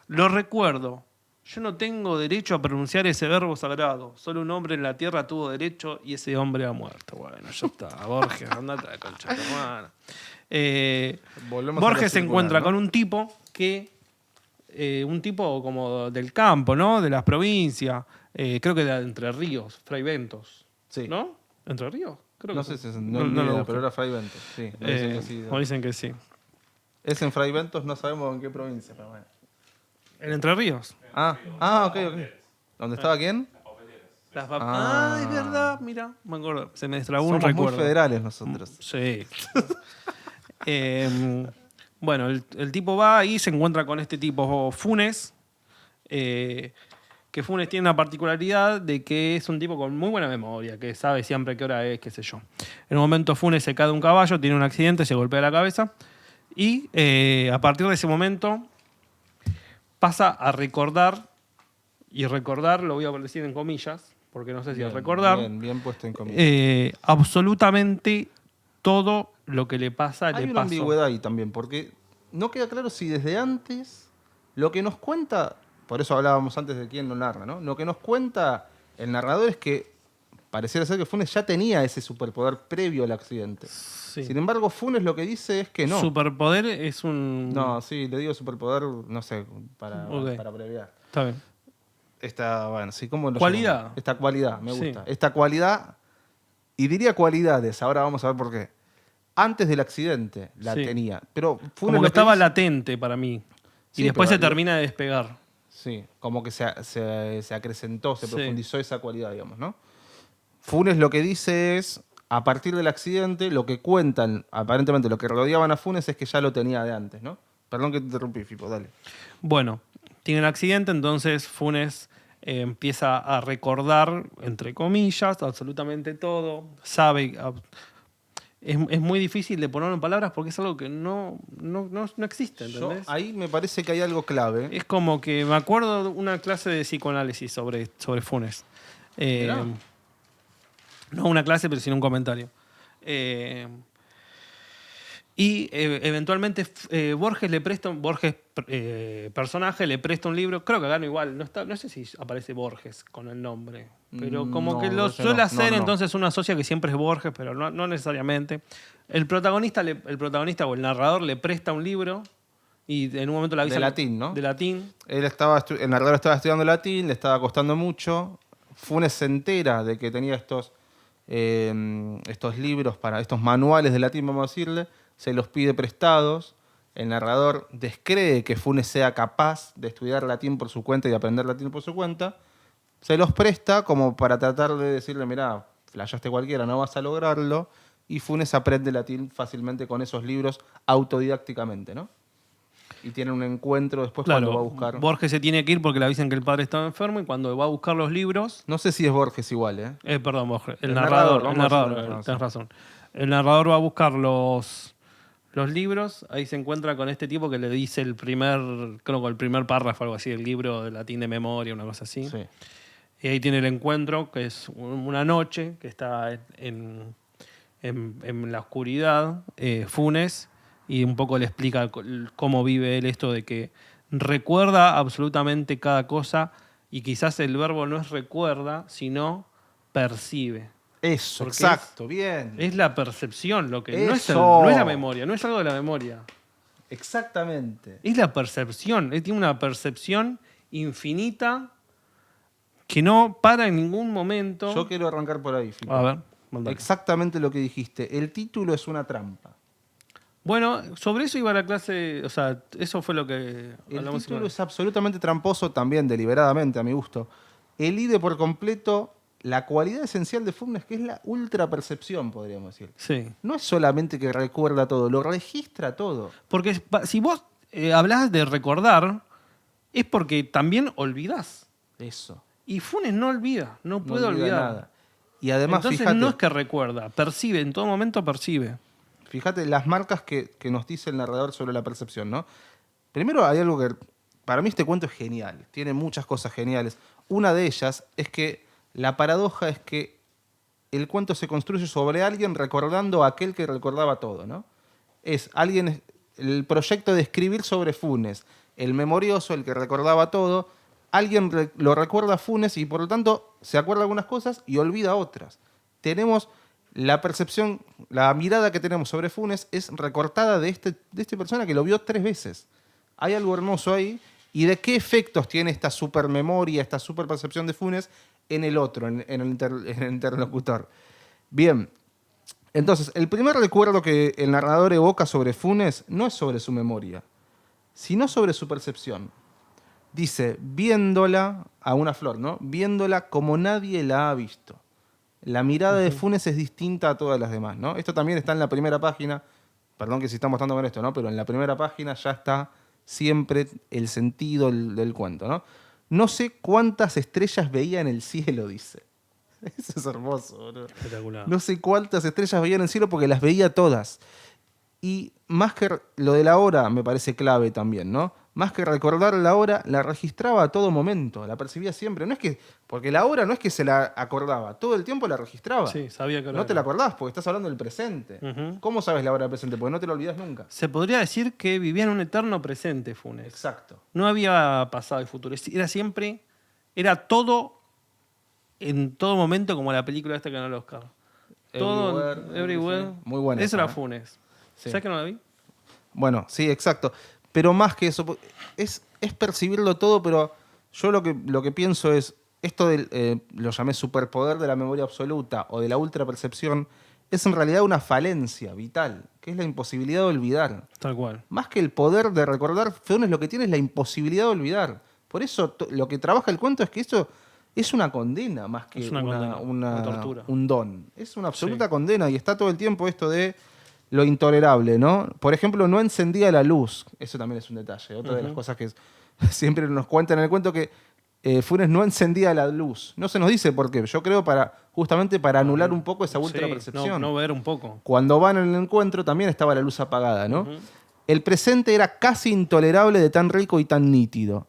S1: Lo recuerdo. Yo no tengo derecho a pronunciar ese verbo sagrado. Solo un hombre en la tierra tuvo derecho y ese hombre ha muerto. Bueno, ya está. Borges, andate a la concha de tu hermana. Borges se encuentra, ¿no?, con un tipo que... un tipo como del campo, ¿no? De las provincias. Creo que de Entre Ríos, Fray Ventos.
S2: Sí.
S1: ¿No? ¿Entre Ríos? Creo
S2: No
S1: que
S2: sé si
S1: sí.
S2: no,
S1: lo
S2: pero era Fray Ventos. Sí, me dicen que sí.
S1: Me dicen que sí.
S2: Es en Fray Ventos, no sabemos en qué provincia, pero bueno.
S1: ¿En Entre Ríos?
S2: Ok. ¿Dónde estaba quién?
S1: Es verdad, mira, me acuerdo. Se me destrabó un
S2: Somos
S1: recuerdo.
S2: muy federales nosotros.
S1: Sí. Bueno, el tipo va y se encuentra con este tipo Funes, que Funes tiene una particularidad de que es un tipo con muy buena memoria, que sabe siempre qué hora es, qué sé yo. En un momento Funes se cae de un caballo, tiene un accidente, se golpea la cabeza y a partir de ese momento pasa a recordar, y recordar lo voy a decir en comillas, porque no sé si es recordar,
S2: bien puesto en comillas.
S1: absolutamente todo lo que le pasa,
S2: Hay
S1: le
S2: una
S1: pasó.
S2: ambigüedad ahí también, porque no queda claro si desde antes lo que nos cuenta, por eso hablábamos antes de quién lo narra, ¿no? Lo que nos cuenta el narrador es que pareciera ser que Funes ya tenía ese superpoder previo al accidente.
S1: Sí.
S2: Sin embargo, Funes lo que dice es que no.
S1: Superpoder es un...
S2: No, sí, le digo superpoder, no sé, para abreviar.
S1: Está bien.
S2: Bueno, sí, ¿cómo lo
S1: ¿Cualidad?
S2: llamamos? Esta cualidad, me gusta.
S1: Sí.
S2: Esta cualidad, y diría cualidades, ahora vamos a ver por qué. Antes del accidente la
S1: Sí.
S2: tenía, pero Funes
S1: Como
S2: lo
S1: que estaba
S2: dice-
S1: latente para mí.
S2: Sí,
S1: Y después
S2: pero
S1: se termina de despegar.
S2: Sí, como que se acrecentó, se
S1: Sí.
S2: profundizó esa cualidad, digamos, ¿no? Funes lo que dice es, a partir del accidente, lo que cuentan, aparentemente lo que rodeaban a Funes es que ya lo tenía de antes, ¿no? Perdón que te interrumpí, Fipo, dale.
S1: Bueno, tiene el accidente, entonces Funes empieza a recordar, entre comillas, absolutamente todo. Sabe... Es muy difícil de ponerlo en palabras porque es algo que no existe, ¿entendés?
S2: Ahí me parece que hay algo clave.
S1: Es como que me acuerdo de una clase de psicoanálisis sobre Funes.
S2: Mirá.
S1: No una clase, pero sino un comentario. Y eventualmente Borges personaje le presta un libro, creo que acá no igual, no sé si aparece Borges con el nombre, pero como
S2: No,
S1: que lo
S2: ese
S1: suele
S2: no,
S1: hacer,
S2: no.
S1: entonces uno asocia que siempre es Borges, pero no necesariamente. El protagonista o el narrador le presta un libro y en un momento le avisa...
S2: De latín, ¿no?
S1: De latín.
S2: El narrador estaba estudiando latín, le estaba costando mucho. Funes se entera de que tenía estos libros, estos manuales de latín, vamos a decirle, se los pide prestados. El narrador descree que Funes sea capaz de estudiar latín por su cuenta y de aprender latín por su cuenta. Se los presta como para tratar de decirle, mirá, flashaste cualquiera, no vas a lograrlo. Y Funes aprende latín fácilmente con esos libros autodidácticamente, ¿no? Y tiene un encuentro después cuando va a buscar...
S1: Borges se tiene que ir porque le avisan que el padre estaba enfermo y cuando va a buscar los libros...
S2: No sé si es Borges igual, ¿eh?
S1: Perdón, Borges.
S2: El narrador,
S1: El
S2: vamos a
S1: narrador,
S2: decirlo,
S1: tenés razón. El narrador va a buscar los libros, ahí se encuentra con este tipo que le dice el primer párrafo, algo así, del libro de latín de memoria, una cosa así.
S2: Sí.
S1: Y ahí tiene el encuentro, que es una noche, que está en la oscuridad, Funes, y un poco le explica cómo vive él esto de que recuerda absolutamente cada cosa y quizás el verbo no es recuerda, sino percibe.
S2: Eso,
S1: Porque
S2: exacto, bien.
S1: Es la percepción lo que
S2: Eso.
S1: no es la memoria, no es algo de la memoria.
S2: Exactamente.
S1: Es la percepción. Él tiene una percepción infinita que no para en ningún momento.
S2: Yo quiero arrancar por ahí, Filipe.
S1: A ver, mandale.
S2: Exactamente lo que dijiste. El título es una trampa.
S1: Bueno, sobre eso iba la clase, o sea, eso fue lo que
S2: El
S1: hablamos.
S2: título es absolutamente tramposo también, deliberadamente, a mi gusto. Elide por completo la cualidad esencial de Funes, que es la ultrapercepción, podríamos decir.
S1: Sí.
S2: No es solamente que recuerda todo, lo registra todo.
S1: Porque si vos hablás de recordar, es porque también olvidás.
S2: Eso.
S1: Y Funes no olvida, no puede
S2: No olvida
S1: olvidar.
S2: nada. Y además,
S1: Entonces
S2: fíjate,
S1: no es que recuerda, percibe, en todo momento percibe.
S2: fíjate las marcas que nos dice el narrador sobre la percepción, ¿no? Primero hay algo que, para mí este cuento es genial, tiene muchas cosas geniales. Una de ellas es que la paradoja es que el cuento se construye sobre alguien recordando a aquel que recordaba todo, ¿no? Es alguien, el proyecto de escribir sobre Funes, el memorioso, el que recordaba todo, alguien lo recuerda a Funes y por lo tanto se acuerda algunas cosas y olvida otras. Tenemos la percepción, la mirada que tenemos sobre Funes es recortada de esta persona que lo vio 3 veces. Hay algo hermoso ahí. ¿Y de qué efectos tiene esta supermemoria, esta superpercepción de Funes en el otro, en el interlocutor? Bien, entonces, el primer recuerdo que el narrador evoca sobre Funes no es sobre su memoria, sino sobre su percepción. Dice, viéndola a una flor, ¿no? Viéndola como nadie la ha visto. La mirada de Funes es distinta a todas las demás, ¿no? Esto también está en la primera página. Perdón que si estamos mostrando con esto, ¿no? Pero en la primera página ya está siempre el sentido del cuento, ¿no? No sé cuántas estrellas veía en el cielo, dice. Eso es hermoso, boludo.
S1: Espectacular.
S2: No sé cuántas estrellas veía en el cielo porque las veía todas. Y más que lo de la hora me parece clave también, ¿no? Más que recordar la hora, la registraba a todo momento, la percibía siempre. No es que, porque la hora no es que se la acordaba, todo el tiempo la registraba.
S1: Sí, sabía que
S2: No te la acordás porque estás hablando del presente.
S1: Ujú.
S2: ¿Cómo sabes la hora del presente? Porque no te lo olvidas nunca.
S1: Se podría decir que vivía en un eterno presente, Funes.
S2: Exacto.
S1: No había pasado y futuro. Era todo en todo momento, como la película esta que ganó el Oscar. Todo, everywhere.
S2: Muy buena.
S1: Eso
S2: esa,
S1: era
S2: ¿eh?
S1: Funes.
S2: Sí.
S1: ¿Sabes que no la vi?
S2: Bueno, sí, exacto. Pero más que eso, es percibirlo todo, pero yo lo que pienso es, esto lo llamé superpoder de la memoria absoluta o de la ultrapercepción, es en realidad una falencia vital, que es la imposibilidad de olvidar.
S1: Tal cual.
S2: Más que el poder de recordar, Funes lo que tiene es la imposibilidad de olvidar. Por eso lo que trabaja el cuento es que eso es una condena más que
S1: Es una condena, una tortura.
S2: un don. Es una absoluta
S1: Sí.
S2: condena y está todo el tiempo esto de lo intolerable, ¿no? Por ejemplo, no encendía la luz. Eso también es un detalle. Otra de las cosas que siempre nos cuentan en el cuento que Funes no encendía la luz. No se nos dice por qué. Yo creo justamente para anular un poco esa ultrapercepción.
S1: Sí, no ver un poco.
S2: Cuando van en el encuentro también estaba la luz apagada, ¿no? El presente era casi intolerable de tan rico y tan nítido.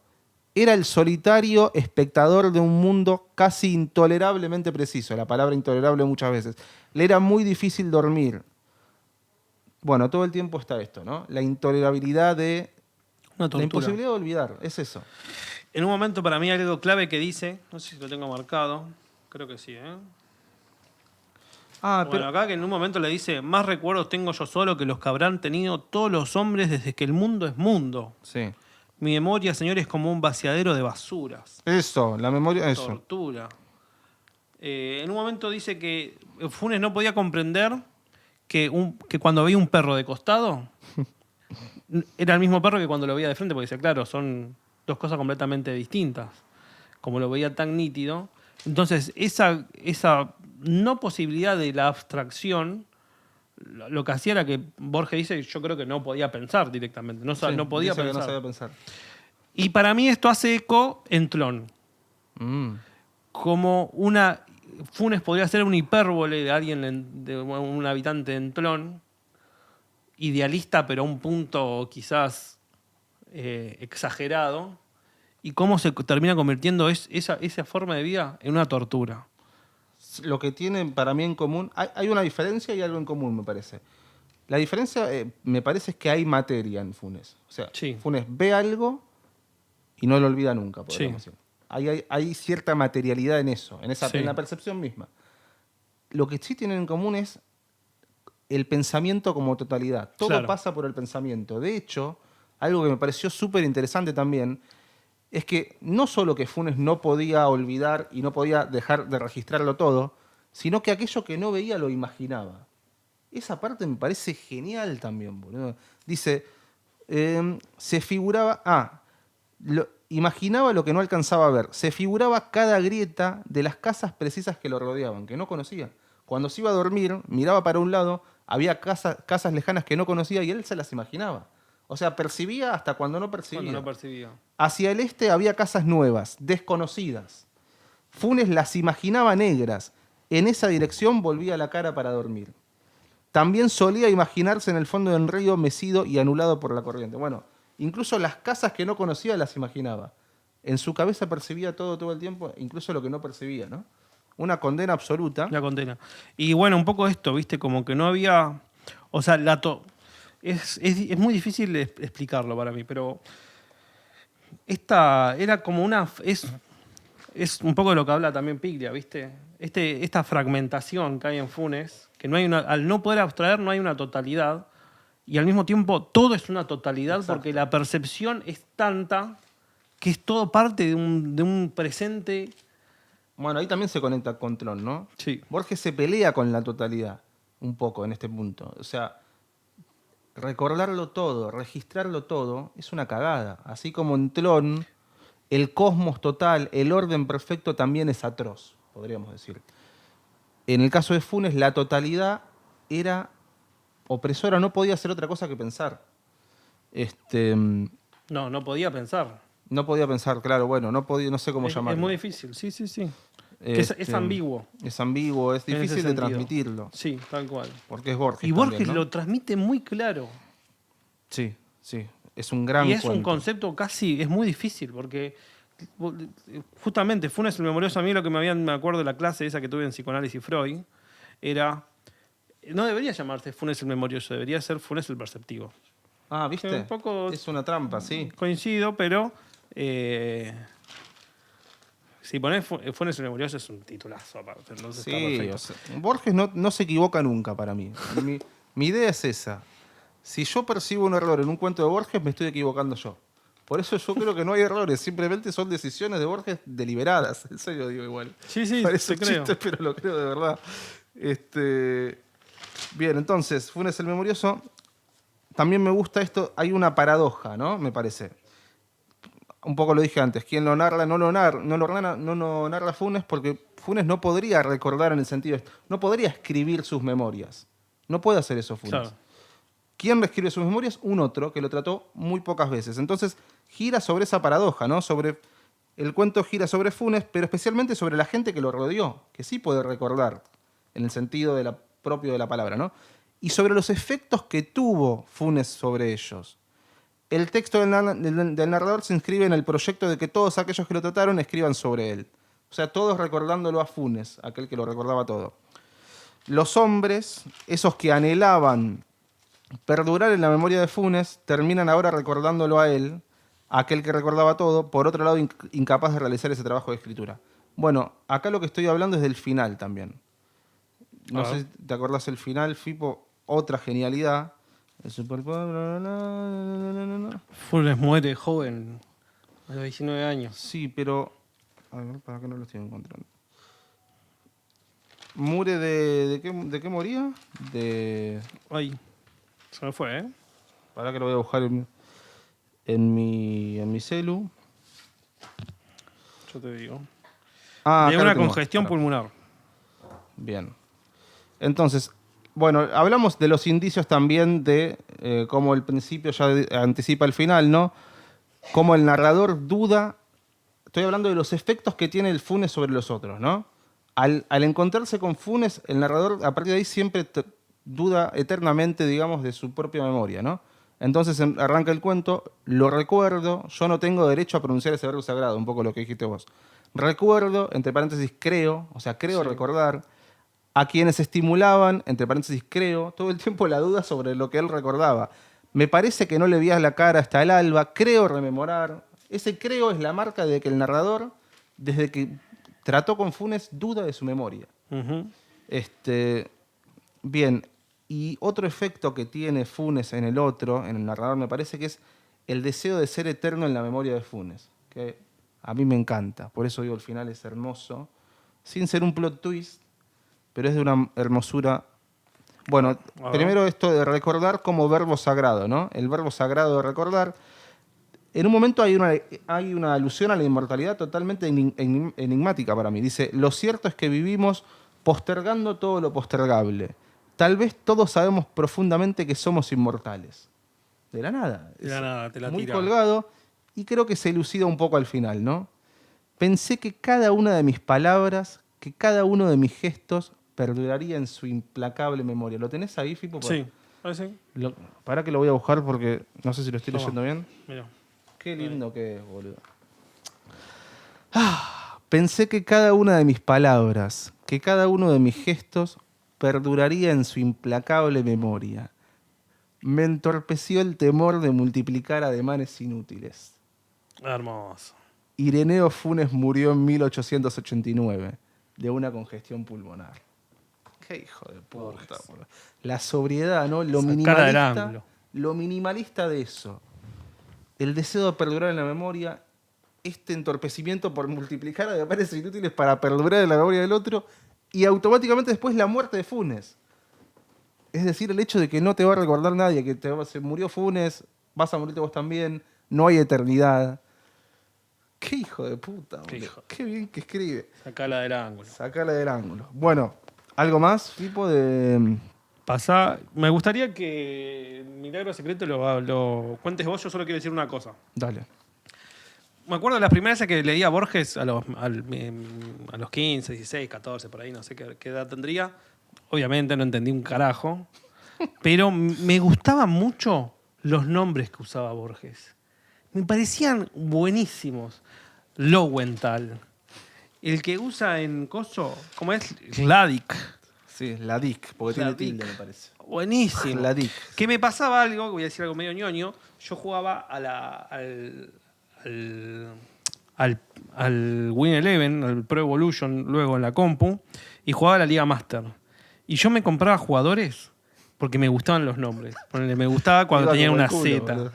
S2: Era el solitario espectador de un mundo casi intolerablemente preciso. La palabra intolerable muchas veces. Le era muy difícil dormir. Bueno, todo el tiempo está esto, ¿no? La intolerabilidad de...
S1: Una
S2: La
S1: tortura.
S2: imposibilidad de olvidar, es eso.
S1: En un momento para mí hay algo clave que dice, no sé si lo tengo marcado, creo que sí, ¿eh?
S2: Ah,
S1: Bueno,
S2: pero...
S1: acá que en un momento le dice, más recuerdos tengo yo solo que los que habrán tenido todos los hombres desde que el mundo es mundo.
S2: Sí.
S1: Mi memoria, señor, es como un vaciadero de basuras.
S2: Eso, la memoria, eso.
S1: Tortura. En un momento dice que Funes no podía comprender que cuando veía un perro de costado, era el mismo perro que cuando lo veía de frente, porque dice, claro, son dos cosas completamente distintas. Como lo veía tan nítido. Entonces, esa no posibilidad de la abstracción, lo que hacía era que Borges dice, yo creo que no podía pensar directamente, no,
S2: Sí,
S1: no podía
S2: dice que
S1: pensar.
S2: no sabía pensar.
S1: Y para mí esto hace eco en Tlón.
S2: Mm.
S1: Como una... Funes podría ser una hipérbole de alguien, de un habitante en Tlón, idealista, pero a un punto quizás exagerado, y cómo se termina convirtiendo esa forma de vida en una tortura.
S2: Lo que tienen para mí en común, hay una diferencia y algo en común, me parece. La diferencia, me parece, es que hay materia en Funes. O sea,
S1: Sí.
S2: Funes ve algo y no lo olvida nunca, podríamos
S1: Sí.
S2: decir. Hay cierta materialidad en eso,
S1: Sí.
S2: en la percepción misma. Lo que sí tienen en común es el pensamiento como totalidad. Todo
S1: Claro.
S2: pasa por el pensamiento. De hecho, algo que me pareció súper interesante también es que no solo que Funes no podía olvidar y no podía dejar de registrarlo todo, sino que aquello que no veía lo imaginaba. Esa parte me parece genial también, boludo. Dice, se figuraba... imaginaba lo que no alcanzaba a ver. Se figuraba cada grieta de las casas precisas que lo rodeaban, que no conocía. Cuando se iba a dormir, miraba para un lado, había casas lejanas que no conocía y él se las imaginaba. O sea, percibía hasta cuando no percibía.
S1: Cuando no percibía.
S2: Hacia el este había casas nuevas, desconocidas. Funes las imaginaba negras. En esa dirección volvía la cara para dormir. También solía imaginarse en el fondo del río mecido y anulado por la corriente. Bueno, incluso las casas que no conocía las imaginaba. En su cabeza percibía todo el tiempo, incluso lo que no percibía, ¿no? Una condena absoluta.
S1: La condena. Y bueno, un poco esto, ¿viste? Como que no había... O sea, es muy difícil explicarlo para mí, pero esta era como una... Es un poco de lo que habla también Piglia, ¿viste? Esta fragmentación que hay en Funes, que no hay al no poder abstraer no hay una totalidad, y al mismo tiempo todo es una totalidad.
S2: Exacto.
S1: Porque la percepción es tanta que es todo parte de un presente.
S2: Bueno, ahí también se conecta con Tron, ¿no?
S1: Sí.
S2: Borges se pelea con la totalidad un poco en este punto. O sea, recordarlo todo, registrarlo todo, es una cagada. Así como en Tron, el cosmos total, el orden perfecto también es atroz, podríamos decir. En el caso de Funes, la totalidad era opresora, no podía hacer otra cosa que pensar.
S1: No podía pensar.
S2: No podía pensar, claro, bueno, no sé cómo llamarlo.
S1: Es muy difícil, sí. Que es ambiguo.
S2: Es ambiguo, es
S1: en ese
S2: difícil de
S1: sentido.
S2: transmitirlo.
S1: Sí, tal cual.
S2: Porque es Borges.
S1: Y Borges
S2: también, ¿no?
S1: lo transmite muy claro.
S2: Sí, sí. Es un gran
S1: Y es un
S2: cuento.
S1: concepto casi, es muy difícil, porque justamente Funes el memorioso, a mí lo que me acuerdo de la clase esa que tuve en psicoanálisis Freud, era, no debería llamarse Funes el memorioso, debería ser Funes el perceptivo.
S2: Ah, ¿viste?
S1: Un poco
S2: Es una trampa, sí.
S1: coincido, pero si ponés Funes el memorioso es un titulazo aparte, entonces está
S2: Sí,
S1: perfecto.
S2: o sea, Borges no se equivoca nunca para mí. Mi idea es esa. Si yo percibo un error en un cuento de Borges, me estoy equivocando yo. Por eso yo creo que no hay errores, simplemente son decisiones de Borges deliberadas. En serio digo igual.
S1: Sí,
S2: Parece
S1: te
S2: un
S1: creo.
S2: chiste, pero lo creo de verdad. Bien, entonces, Funes el Memorioso. También me gusta esto, hay una paradoja, ¿no? Me parece. Un poco lo dije antes, quien lo narra no lo narra Funes, porque Funes no podría recordar en el sentido, no podría escribir sus memorias. No puede hacer eso Funes.
S1: Claro.
S2: ¿Quién reescribe sus memorias? Un otro que lo trató muy pocas veces. Entonces gira sobre esa paradoja, ¿no? El cuento gira sobre Funes, pero especialmente sobre la gente que lo rodeó, que sí puede recordar, en el sentido propio de la palabra, ¿no? Y sobre los efectos que tuvo Funes sobre ellos. El texto del narrador se inscribe en el proyecto de que todos aquellos que lo trataron escriban sobre él. O sea, todos recordándolo a Funes, aquel que lo recordaba todo. Los hombres, esos que anhelaban perdurar en la memoria de Funes, terminan ahora recordándolo a él, aquel que recordaba todo, por otro lado incapaz de realizar ese trabajo de escritura. Bueno, acá lo que estoy hablando es del final también. No
S1: A ver.
S2: sé si te acordás el final, Fipo, otra genialidad. El superpoder, bla, bla, bla.
S1: Funes muere joven, a los 19 años.
S2: Sí, pero... A ver, ¿para qué no lo estoy encontrando? Mure ¿de qué moría?
S1: Ay, se me fue, ¿eh?
S2: Para que lo voy a buscar en mi celu.
S1: Yo te digo.
S2: Ah,
S1: De
S2: acá lo
S1: una
S2: tengo.
S1: congestión
S2: Pará.
S1: pulmonar.
S2: Bien. Entonces, bueno, hablamos de los indicios también de cómo el principio ya anticipa el final, ¿no? Cómo el narrador duda. Estoy hablando de los efectos que tiene el Funes sobre los otros, ¿no? Al encontrarse con Funes, el narrador a partir de ahí siempre duda eternamente, digamos, de su propia memoria, ¿no? Entonces arranca el cuento, lo recuerdo, yo no tengo derecho a pronunciar ese verbo sagrado, un poco lo que dijiste vos. Recuerdo, entre paréntesis, creo, o sea, creo
S1: Sí.
S2: recordar, a quienes estimulaban, entre paréntesis, creo, todo el tiempo la duda sobre lo que él recordaba. Me parece que no le veías la cara hasta el alba, creo rememorar. Ese creo es la marca de que el narrador, desde que trató con Funes, duda de su memoria.
S1: Ujú.
S2: Bien, y otro efecto que tiene Funes en el otro, en el narrador, me parece que es el deseo de ser eterno en la memoria de Funes, que a mí me encanta, por eso digo, el final es hermoso, sin ser un plot twist, pero es de una hermosura. Bueno,
S1: A ver.
S2: primero esto de recordar como verbo sagrado, ¿no? El verbo sagrado de recordar. En un momento hay una alusión a la inmortalidad totalmente enigmática para mí. Dice, lo cierto es que vivimos postergando todo lo postergable. Tal vez todos sabemos profundamente que somos inmortales. De la nada.
S1: De la nada, te la
S2: muy
S1: tira.
S2: colgado y creo que se elucida un poco al final, ¿no? Pensé que cada una de mis palabras, que cada uno de mis gestos perduraría en su implacable memoria. ¿Lo tenés ahí, Fipo?
S1: Sí, parece.
S2: Para que lo voy a buscar porque no sé si lo estoy
S1: Toma.
S2: leyendo bien.
S1: Mira.
S2: Qué lindo que es, boludo. Pensé que cada una de mis palabras, que cada uno de mis gestos perduraría en su implacable memoria. Me entorpeció el temor de multiplicar ademanes inútiles.
S1: Hermoso.
S2: Ireneo Funes murió en 1889 de una congestión pulmonar. Qué hijo de puta,
S1: Borges.
S2: boludo. La sobriedad, ¿no?
S1: Sacara del ángulo.
S2: Lo minimalista de eso. El deseo de perdurar en la memoria, este entorpecimiento por multiplicar ademanes inútiles para perdurar en la memoria del otro y automáticamente después la muerte de Funes. Es decir, el hecho de que no te va a recordar nadie, que se murió Funes, vas a morirte vos también, no hay eternidad. Qué hijo de puta,
S1: Qué
S2: boludo.
S1: hijo.
S2: Qué bien que escribe.
S1: Sacala del ángulo.
S2: Sacala del ángulo. Bueno, ¿algo más, Fipo, de...?
S1: Pasá. Me gustaría que Milagro Secreto lo cuentes vos. Yo solo quiero decir una cosa.
S2: Dale.
S1: Me acuerdo de las primeras veces que leía Borges a los 15, 16, 14, por ahí, no sé qué edad tendría. Obviamente no entendí un carajo. Pero me gustaban mucho los nombres que usaba Borges. Me parecían buenísimos. Lowenthal. El que usa en Coso, ¿cómo es? Gladik.
S2: Sí, la DIC, porque tiene
S1: Gladik.
S2: tilde, me parece.
S1: Buenísimo.
S2: Gladik.
S1: Que me pasaba algo, voy a decir algo medio ñoño. Yo jugaba al Win Eleven, al Pro Evolution, luego en la compu, y jugaba a la Liga Master. Y yo me compraba jugadores porque me gustaban los nombres. Ponele, me gustaba cuando
S2: Iba
S1: tenían
S2: como
S1: una
S2: el culo,
S1: Z.
S2: boludo.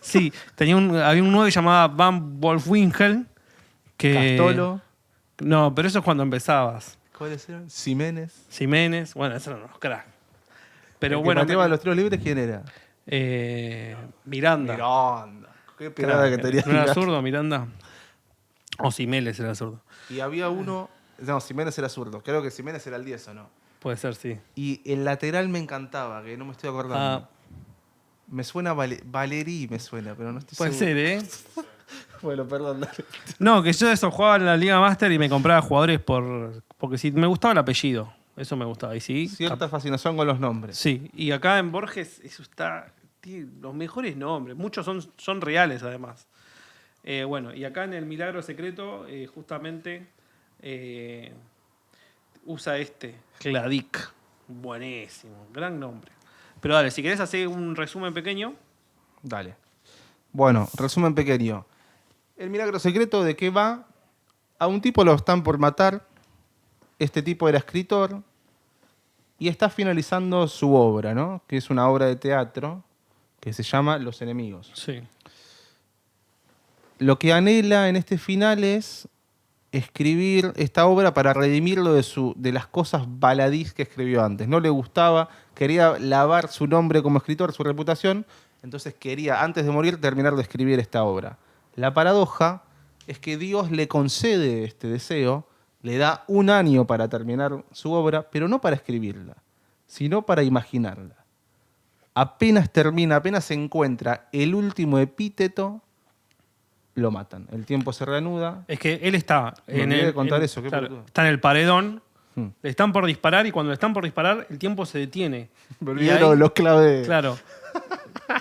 S1: Sí, había un 9 llamado Van Wolfwinkel. Que,
S2: Castolo.
S1: No, pero eso es cuando empezabas.
S2: ¿Cuáles eran? Jiménez.
S1: Jiménez, bueno, esos eran los cracks. Pero
S2: El que
S1: bueno,
S2: pateaba los tiros libres, ¿quién era?
S1: Miranda.
S2: Miranda. Qué pegada
S1: Crack.
S2: que tenía.
S1: ¿No era
S2: Miranda.
S1: zurdo, Miranda? O Simeles era zurdo.
S2: Y había uno... No, Jiménez era zurdo. Creo que Jiménez era el 10, ¿o no?
S1: Puede ser, sí.
S2: Y el lateral me encantaba, que no me estoy acordando.
S1: Ah,
S2: Me suena Valerí, me suena, pero no estoy
S1: puede
S2: seguro.
S1: ser, ¿eh?
S2: Bueno, perdón, dale.
S1: No, que yo de eso jugaba en la Liga Master y me compraba jugadores porque si me gustaba el apellido. Eso me gustaba. Y sí,
S2: Cierta fascinación con los nombres.
S1: sí. Y acá en Borges, eso está. Tiene los mejores nombres. Muchos son reales, además. Bueno, y acá en El Milagro Secreto, justamente usa Gladik. Buenísimo. Gran nombre. Pero dale, si querés hacer un resumen pequeño.
S2: Dale. Bueno, resumen pequeño. El milagro secreto, ¿de qué va? A un tipo lo están por matar. Este tipo era escritor y está finalizando su obra, ¿no? Que es una obra de teatro que se llama Los Enemigos.
S1: Sí.
S2: Lo que anhela en este final es escribir esta obra para redimirlo de las cosas baladís que escribió antes. No le gustaba, quería lavar su nombre como escritor, su reputación, entonces quería, antes de morir, terminar de escribir esta obra. La paradoja es que Dios le concede este deseo, le da 1 año para terminar su obra, pero no para escribirla, sino para imaginarla. Apenas termina, apenas se encuentra el último epíteto, lo matan. El tiempo se reanuda.
S1: Es que él está
S2: Me olvidé de contar eso, qué
S1: claro,
S2: pelotudo.
S1: está en el paredón,
S2: Hmm.
S1: le están por disparar y cuando le están por disparar, el tiempo se detiene.
S2: Me
S1: Y
S2: olvidé
S1: ahí,
S2: los claves.
S1: claro,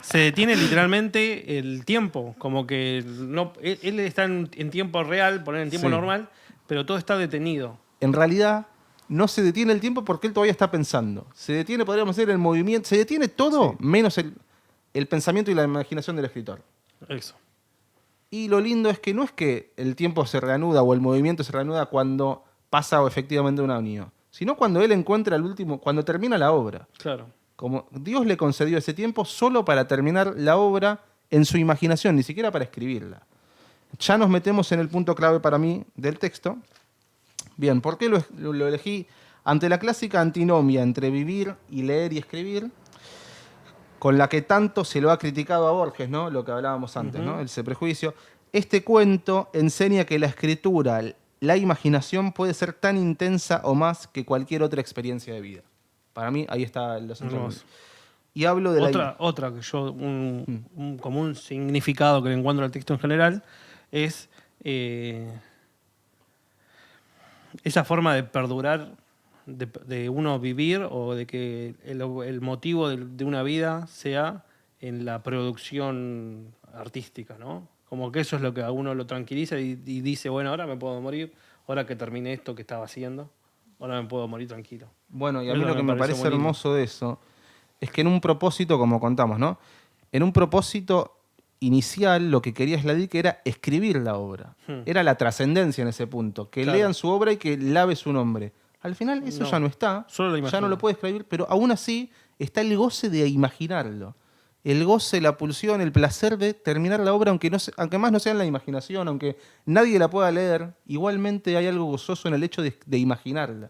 S1: se detiene literalmente el tiempo. Como que no, él está en tiempo real, poner en tiempo
S2: Sí.
S1: normal, pero todo está detenido.
S2: En realidad, no se detiene el tiempo porque él todavía está pensando. Se detiene, podríamos decir, el movimiento. Se detiene todo,
S1: Sí.
S2: menos el pensamiento y la imaginación del escritor.
S1: Eso.
S2: Y lo lindo es que el tiempo se reanuda o el movimiento se reanuda cuando pasa efectivamente 1 año, sino cuando él encuentra el último, cuando termina la obra.
S1: Claro.
S2: Como Dios le concedió ese tiempo solo para terminar la obra en su imaginación, ni siquiera para escribirla. Ya nos metemos en el punto clave para mí del texto. Bien, ¿por qué lo elegí? Ante la clásica antinomia entre vivir y leer y escribir, con la que tanto se lo ha criticado a Borges, ¿no? Lo que hablábamos antes, ¿no? Ese prejuicio. Este cuento enseña que la escritura, la imaginación puede ser tan intensa o más que cualquier otra experiencia de vida. Para mí, ahí está el central.
S1: Hermoso.
S2: Y hablo de
S1: Otra que yo, como un significado que le encuentro al texto en general, es esa forma de perdurar, de uno vivir o de que el motivo de una vida sea en la producción artística, ¿no? Como que eso es lo que a uno lo tranquiliza y dice, bueno, ahora me puedo morir, ahora que terminé esto que estaba haciendo, ahora me puedo morir tranquilo.
S2: Bueno, y a
S1: Eso
S2: mí lo que me
S1: pareció
S2: parece
S1: muy lindo.
S2: hermoso de eso es que en un propósito, como contamos, ¿no? En un propósito inicial, lo que quería Sladík era escribir la obra. Era la trascendencia en ese punto. Que
S1: Claro.
S2: lean su obra y que lave su nombre. Al final eso
S1: No,
S2: ya no está.
S1: solo lo
S2: Ya no
S1: imagino.
S2: lo puede escribir, pero aún así está el goce de imaginarlo. El goce, la pulsión, el placer de terminar la obra, aunque más no sea en la imaginación, aunque nadie la pueda leer, igualmente hay algo gozoso en el hecho de imaginarla.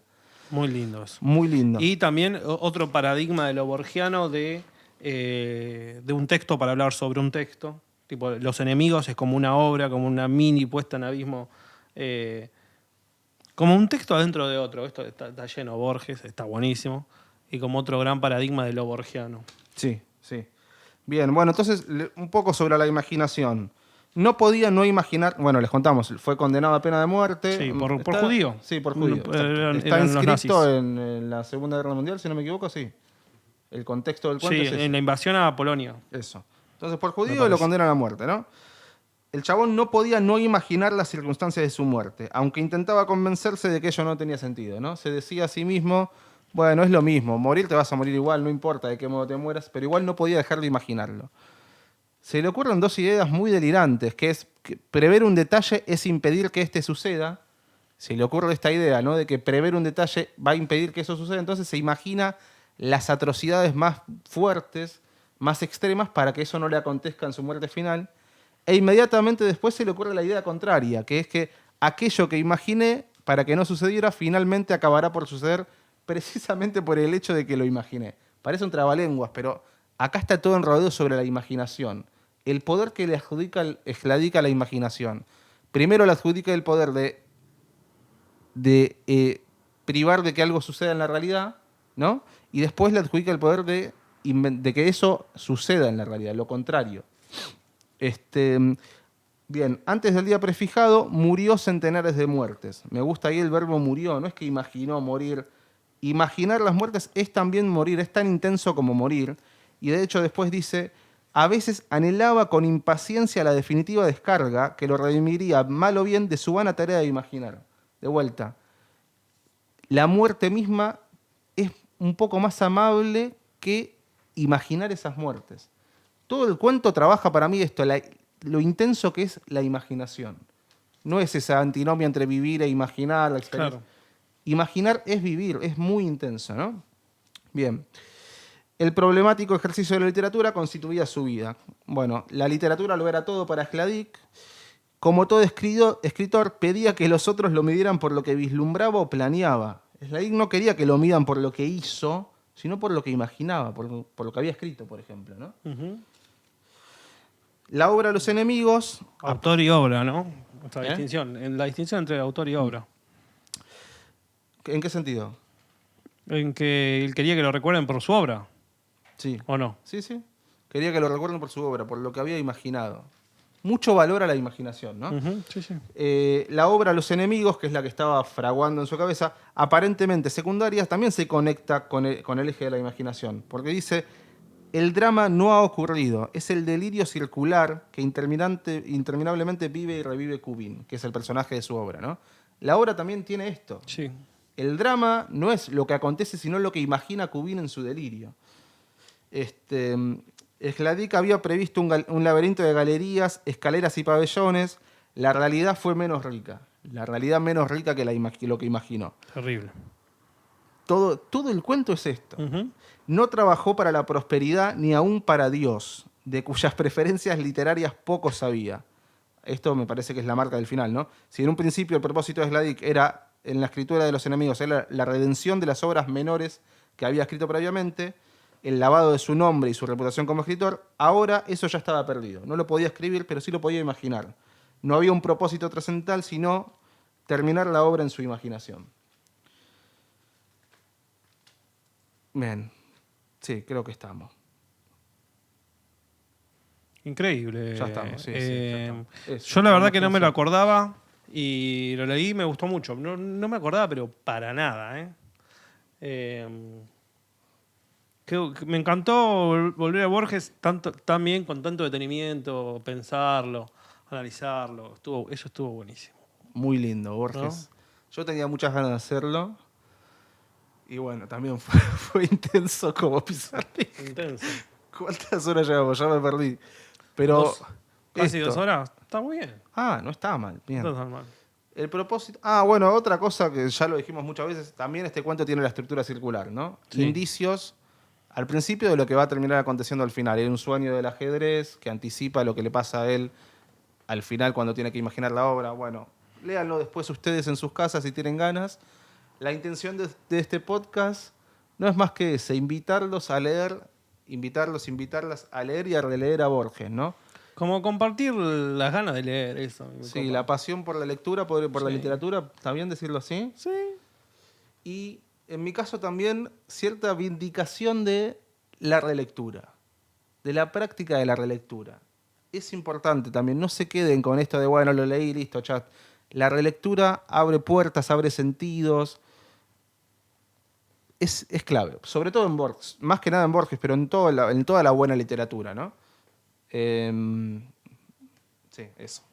S1: Muy lindo eso.
S2: Muy lindo.
S1: Y también otro paradigma de lo borgiano de un texto para hablar sobre un texto. Tipo, Los Enemigos es como una obra, como una mini puesta en abismo, como un texto adentro de otro. Esto está lleno de Borges, está buenísimo. Y como otro gran paradigma de lo borgiano.
S2: Sí, sí. Bien, bueno, entonces un poco sobre la imaginación. No podía no imaginar, bueno, les contamos, fue condenado a pena de muerte.
S1: Sí, por judío.
S2: Sí, por judío.
S1: No,
S2: exacto. Está
S1: eran los nazis.
S2: inscrito en la Segunda Guerra Mundial, si no me equivoco, sí. El contexto del cuento
S1: Sí,
S2: es ese.
S1: en la invasión a Polonia.
S2: Eso. Entonces, por
S1: Me
S2: judío
S1: parece.
S2: lo condenan a muerte, ¿no? El chabón no podía no imaginar las circunstancias de su muerte, aunque intentaba convencerse de que ello no tenía sentido, ¿no? Se decía a sí mismo, bueno, es lo mismo, morir te vas a morir igual, no importa de qué modo te mueras, pero igual no podía dejar de imaginarlo. Se le ocurren 2 ideas muy delirantes, que es que prever un detalle es impedir que éste suceda. Se le ocurre esta idea, ¿no? De que prever un detalle va a impedir que eso suceda, entonces se imagina las atrocidades más fuertes, más extremas, para que eso no le acontezca en su muerte final. E inmediatamente después se le ocurre la idea contraria, que es que aquello que imaginé para que no sucediera, finalmente acabará por suceder precisamente por el hecho de que lo imaginé. Parece un trabalenguas, pero acá está todo enredado sobre la imaginación. El poder que le adjudica a la imaginación. Primero le adjudica el poder de privar de que algo suceda en la realidad, ¿no? Y después le adjudica el poder de que eso suceda en la realidad, lo contrario. Bien, antes del día prefijado murió centenares de muertes. Me gusta ahí el verbo murió, no es que imaginó morir. Imaginar las muertes es también morir, es tan intenso como morir. Y de hecho después dice, a veces anhelaba con impaciencia la definitiva descarga que lo redimiría mal o bien de su vana tarea de imaginar. De vuelta, la muerte misma es un poco más amable que imaginar esas muertes. Todo el cuento trabaja para mí esto, lo intenso que es la imaginación. No es esa antinomia entre vivir e imaginar la experiencia.
S1: Claro.
S2: Imaginar es vivir, es muy intenso, ¿no? Bien. El problemático ejercicio de la literatura constituía su vida. Bueno, la literatura lo era todo para Hladik. Como todo escritor, pedía que los otros lo midieran por lo que vislumbraba o planeaba. Hladik no quería que lo midan por lo que hizo, sino por lo que imaginaba, por lo que había escrito, por ejemplo, ¿no?
S1: Ujú.
S2: La obra Los enemigos...
S1: Autor y obra, ¿no? Esta
S2: ¿Eh?
S1: distinción. En la distinción entre autor y obra.
S2: ¿En qué sentido?
S1: En que él quería que lo recuerden por su obra,
S2: Sí.
S1: ¿o no?
S2: Sí, sí. Quería que lo recuerden por su obra, por lo que había imaginado. Mucho valor a la imaginación, ¿no?
S1: Ujú, sí, sí.
S2: La obra Los enemigos, que es la que estaba fraguando en su cabeza, aparentemente secundaria, también se conecta con el eje de la imaginación. Porque dice, el drama no ha ocurrido, es el delirio circular que interminablemente vive y revive Kubin, que es el personaje de su obra, ¿no? La obra también tiene esto.
S1: Sí.
S2: El drama no es lo que acontece, sino lo que imagina Kubin en su delirio. Hladik había previsto un laberinto de galerías, escaleras y pabellones. La realidad fue menos rica. La realidad menos rica que lo que imaginó.
S1: Terrible.
S2: Todo el cuento es esto.
S1: Ujú.
S2: No trabajó para la prosperidad ni aún para Dios, de cuyas preferencias literarias poco sabía. Esto me parece que es la marca del final, ¿no? Si en un principio el propósito de Hladik era, en la escritura de Los enemigos, era la redención de las obras menores que había escrito previamente, el lavado de su nombre y su reputación como escritor, ahora eso ya estaba perdido. No lo podía escribir, pero sí lo podía imaginar. No había un propósito trascendental, sino terminar la obra en su imaginación. Bien, sí, creo que estamos.
S1: Increíble.
S2: Ya estamos, sí, ya estamos. Eso,
S1: Yo la verdad que no me lo
S2: imaginación.
S1: acordaba y lo leí y me gustó mucho. No me acordaba, pero para nada. Me encantó volver a Borges tan bien, con tanto detenimiento, pensarlo, analizarlo. Eso estuvo buenísimo.
S2: Muy lindo, Borges.
S1: ¿No?
S2: Yo tenía muchas ganas de hacerlo. Y bueno, también fue intenso como Pizarnik.
S1: Intenso.
S2: ¿Cuántas horas llevamos? Ya me perdí. Pero
S1: Casi
S2: esto.
S1: 2 horas. Está muy bien.
S2: Ah, no está mal. Bien.
S1: No está tan mal.
S2: El propósito. Ah, bueno, otra cosa que ya lo dijimos muchas veces. También este cuento tiene la estructura circular, ¿no?
S1: Sí.
S2: Indicios al principio de lo que va a terminar aconteciendo al final. Hay un sueño del ajedrez que anticipa lo que le pasa a él al final cuando tiene que imaginar la obra. Bueno, léanlo después ustedes en sus casas si tienen ganas. La intención de este podcast no es más que esa, invitarlas a leer a leer y a releer a Borges, ¿no?
S1: Como compartir las ganas de leer eso. me
S2: Sí,
S1: copa.
S2: la pasión por la lectura, por la
S1: Sí.
S2: literatura, ¿está bien decirlo así?
S1: Sí.
S2: Y en mi caso también cierta vindicación de la relectura, de la práctica de la relectura. Es importante también, no se queden con esto de, bueno, lo leí, listo, chat. La relectura abre puertas, abre sentidos. Es clave, sobre todo en Borges, más que nada en Borges, pero en toda la buena literatura, ¿no? Sí, eso.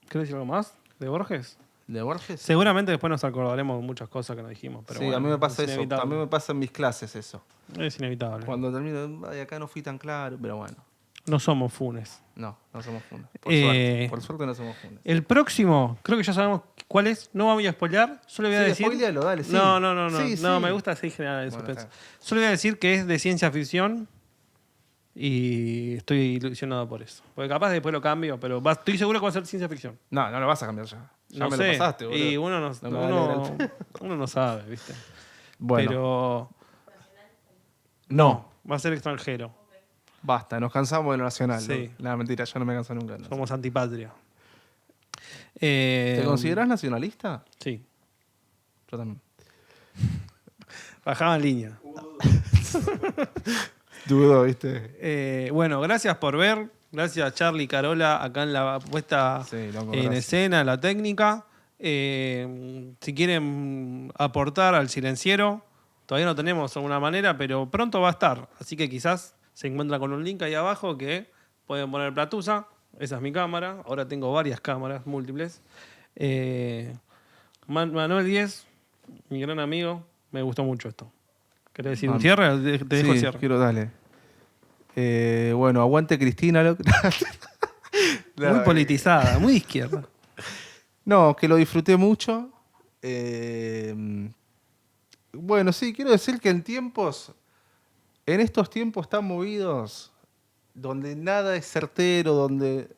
S1: ¿Querés decir algo más de Borges?
S2: ¿De Borges?
S1: Seguramente después nos acordaremos de muchas cosas que nos dijimos. Pero
S2: Sí,
S1: bueno,
S2: a mí me pasa
S1: es
S2: eso.
S1: inevitable.
S2: También me pasa en mis clases eso.
S1: Es inevitable.
S2: Cuando termino, ay, acá no fui tan claro, pero bueno.
S1: No somos funes.
S2: No somos fundas. Por
S1: Eh,
S2: suerte. Por suerte no somos fundas.
S1: El próximo, creo que ya sabemos cuál es. No voy a spoilear. Solo voy a
S2: Sí,
S1: decir.
S2: spoilealo, dale, sí.
S1: No.
S2: Sí,
S1: No,
S2: sí.
S1: me gusta así generar el
S2: Bueno,
S1: suspenso.
S2: está
S1: Solo voy a decir que es de ciencia ficción. Y estoy ilusionado por eso. Porque capaz después lo cambio, pero estoy seguro que va a ser ciencia ficción.
S2: No lo vas a cambiar ya. Ya
S1: No
S2: me
S1: sé.
S2: lo pasaste, boludo.
S1: Y uno
S2: No me va a leer
S1: uno no sabe, ¿viste?
S2: Bueno,
S1: Pero
S2: no.
S1: va a ser extranjero.
S2: Basta, nos cansamos de lo nacional.
S1: Sí.
S2: ¿No? Nada, mentira, yo no me canso nunca. ¿No?
S1: Somos antipatria.
S2: ¿Te considerás nacionalista?
S1: Sí.
S2: Yo también.
S1: Bajaba en línea.
S2: Dudo, ¿viste?
S1: Bueno, gracias por ver. Gracias Charlie y Carola acá en la puesta
S2: Sí, loco,
S1: en
S2: gracias.
S1: escena, la técnica. Si quieren aportar al silenciero, todavía no tenemos alguna manera, pero pronto va a estar. Así que quizás se encuentra con un link ahí abajo que pueden poner Platusa. Esa es mi cámara. Ahora tengo varias cámaras múltiples. Manuel 10, mi gran amigo, me gustó mucho esto. ¿Querés decir
S2: No,
S1: un cierre? Te dejo el
S2: Sí,
S1: cierre.
S2: quiero darle. Bueno, aguante Cristina.
S1: Muy politizada, muy de izquierda.
S2: No, que lo disfruté mucho. Bueno, sí, quiero decir que en estos tiempos tan movidos, donde nada es certero, donde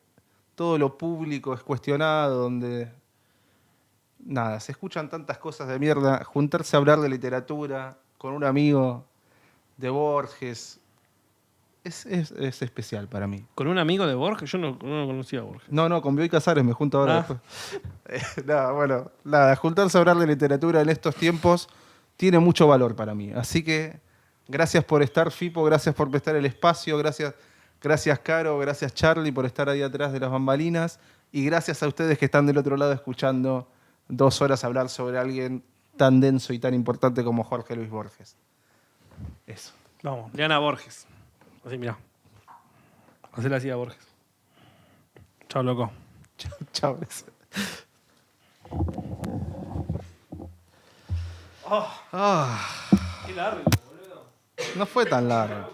S2: todo lo público es cuestionado, donde nada, se escuchan tantas cosas de mierda, juntarse a hablar de literatura con un amigo de Borges es especial para mí.
S1: ¿Con un amigo de Borges? Yo no conocía a Borges.
S2: No, con Bioy Casares me junto ahora
S1: Ah.
S2: después. Nada, bueno, nada, juntarse a hablar de literatura en estos tiempos tiene mucho valor para mí. Así que gracias por estar, Fipo, gracias por prestar el espacio, gracias Caro, gracias Charlie por estar ahí atrás de las bambalinas y gracias a ustedes que están del otro lado escuchando 2 horas hablar sobre alguien tan denso y tan importante como Jorge Luis Borges. Eso.
S1: Vamos, Leana Borges. Así, mirá. Hacela así a Borges. Chao, loco.
S2: Chao, gracias.
S1: Qué largo, boludo.
S2: No fue tan largo.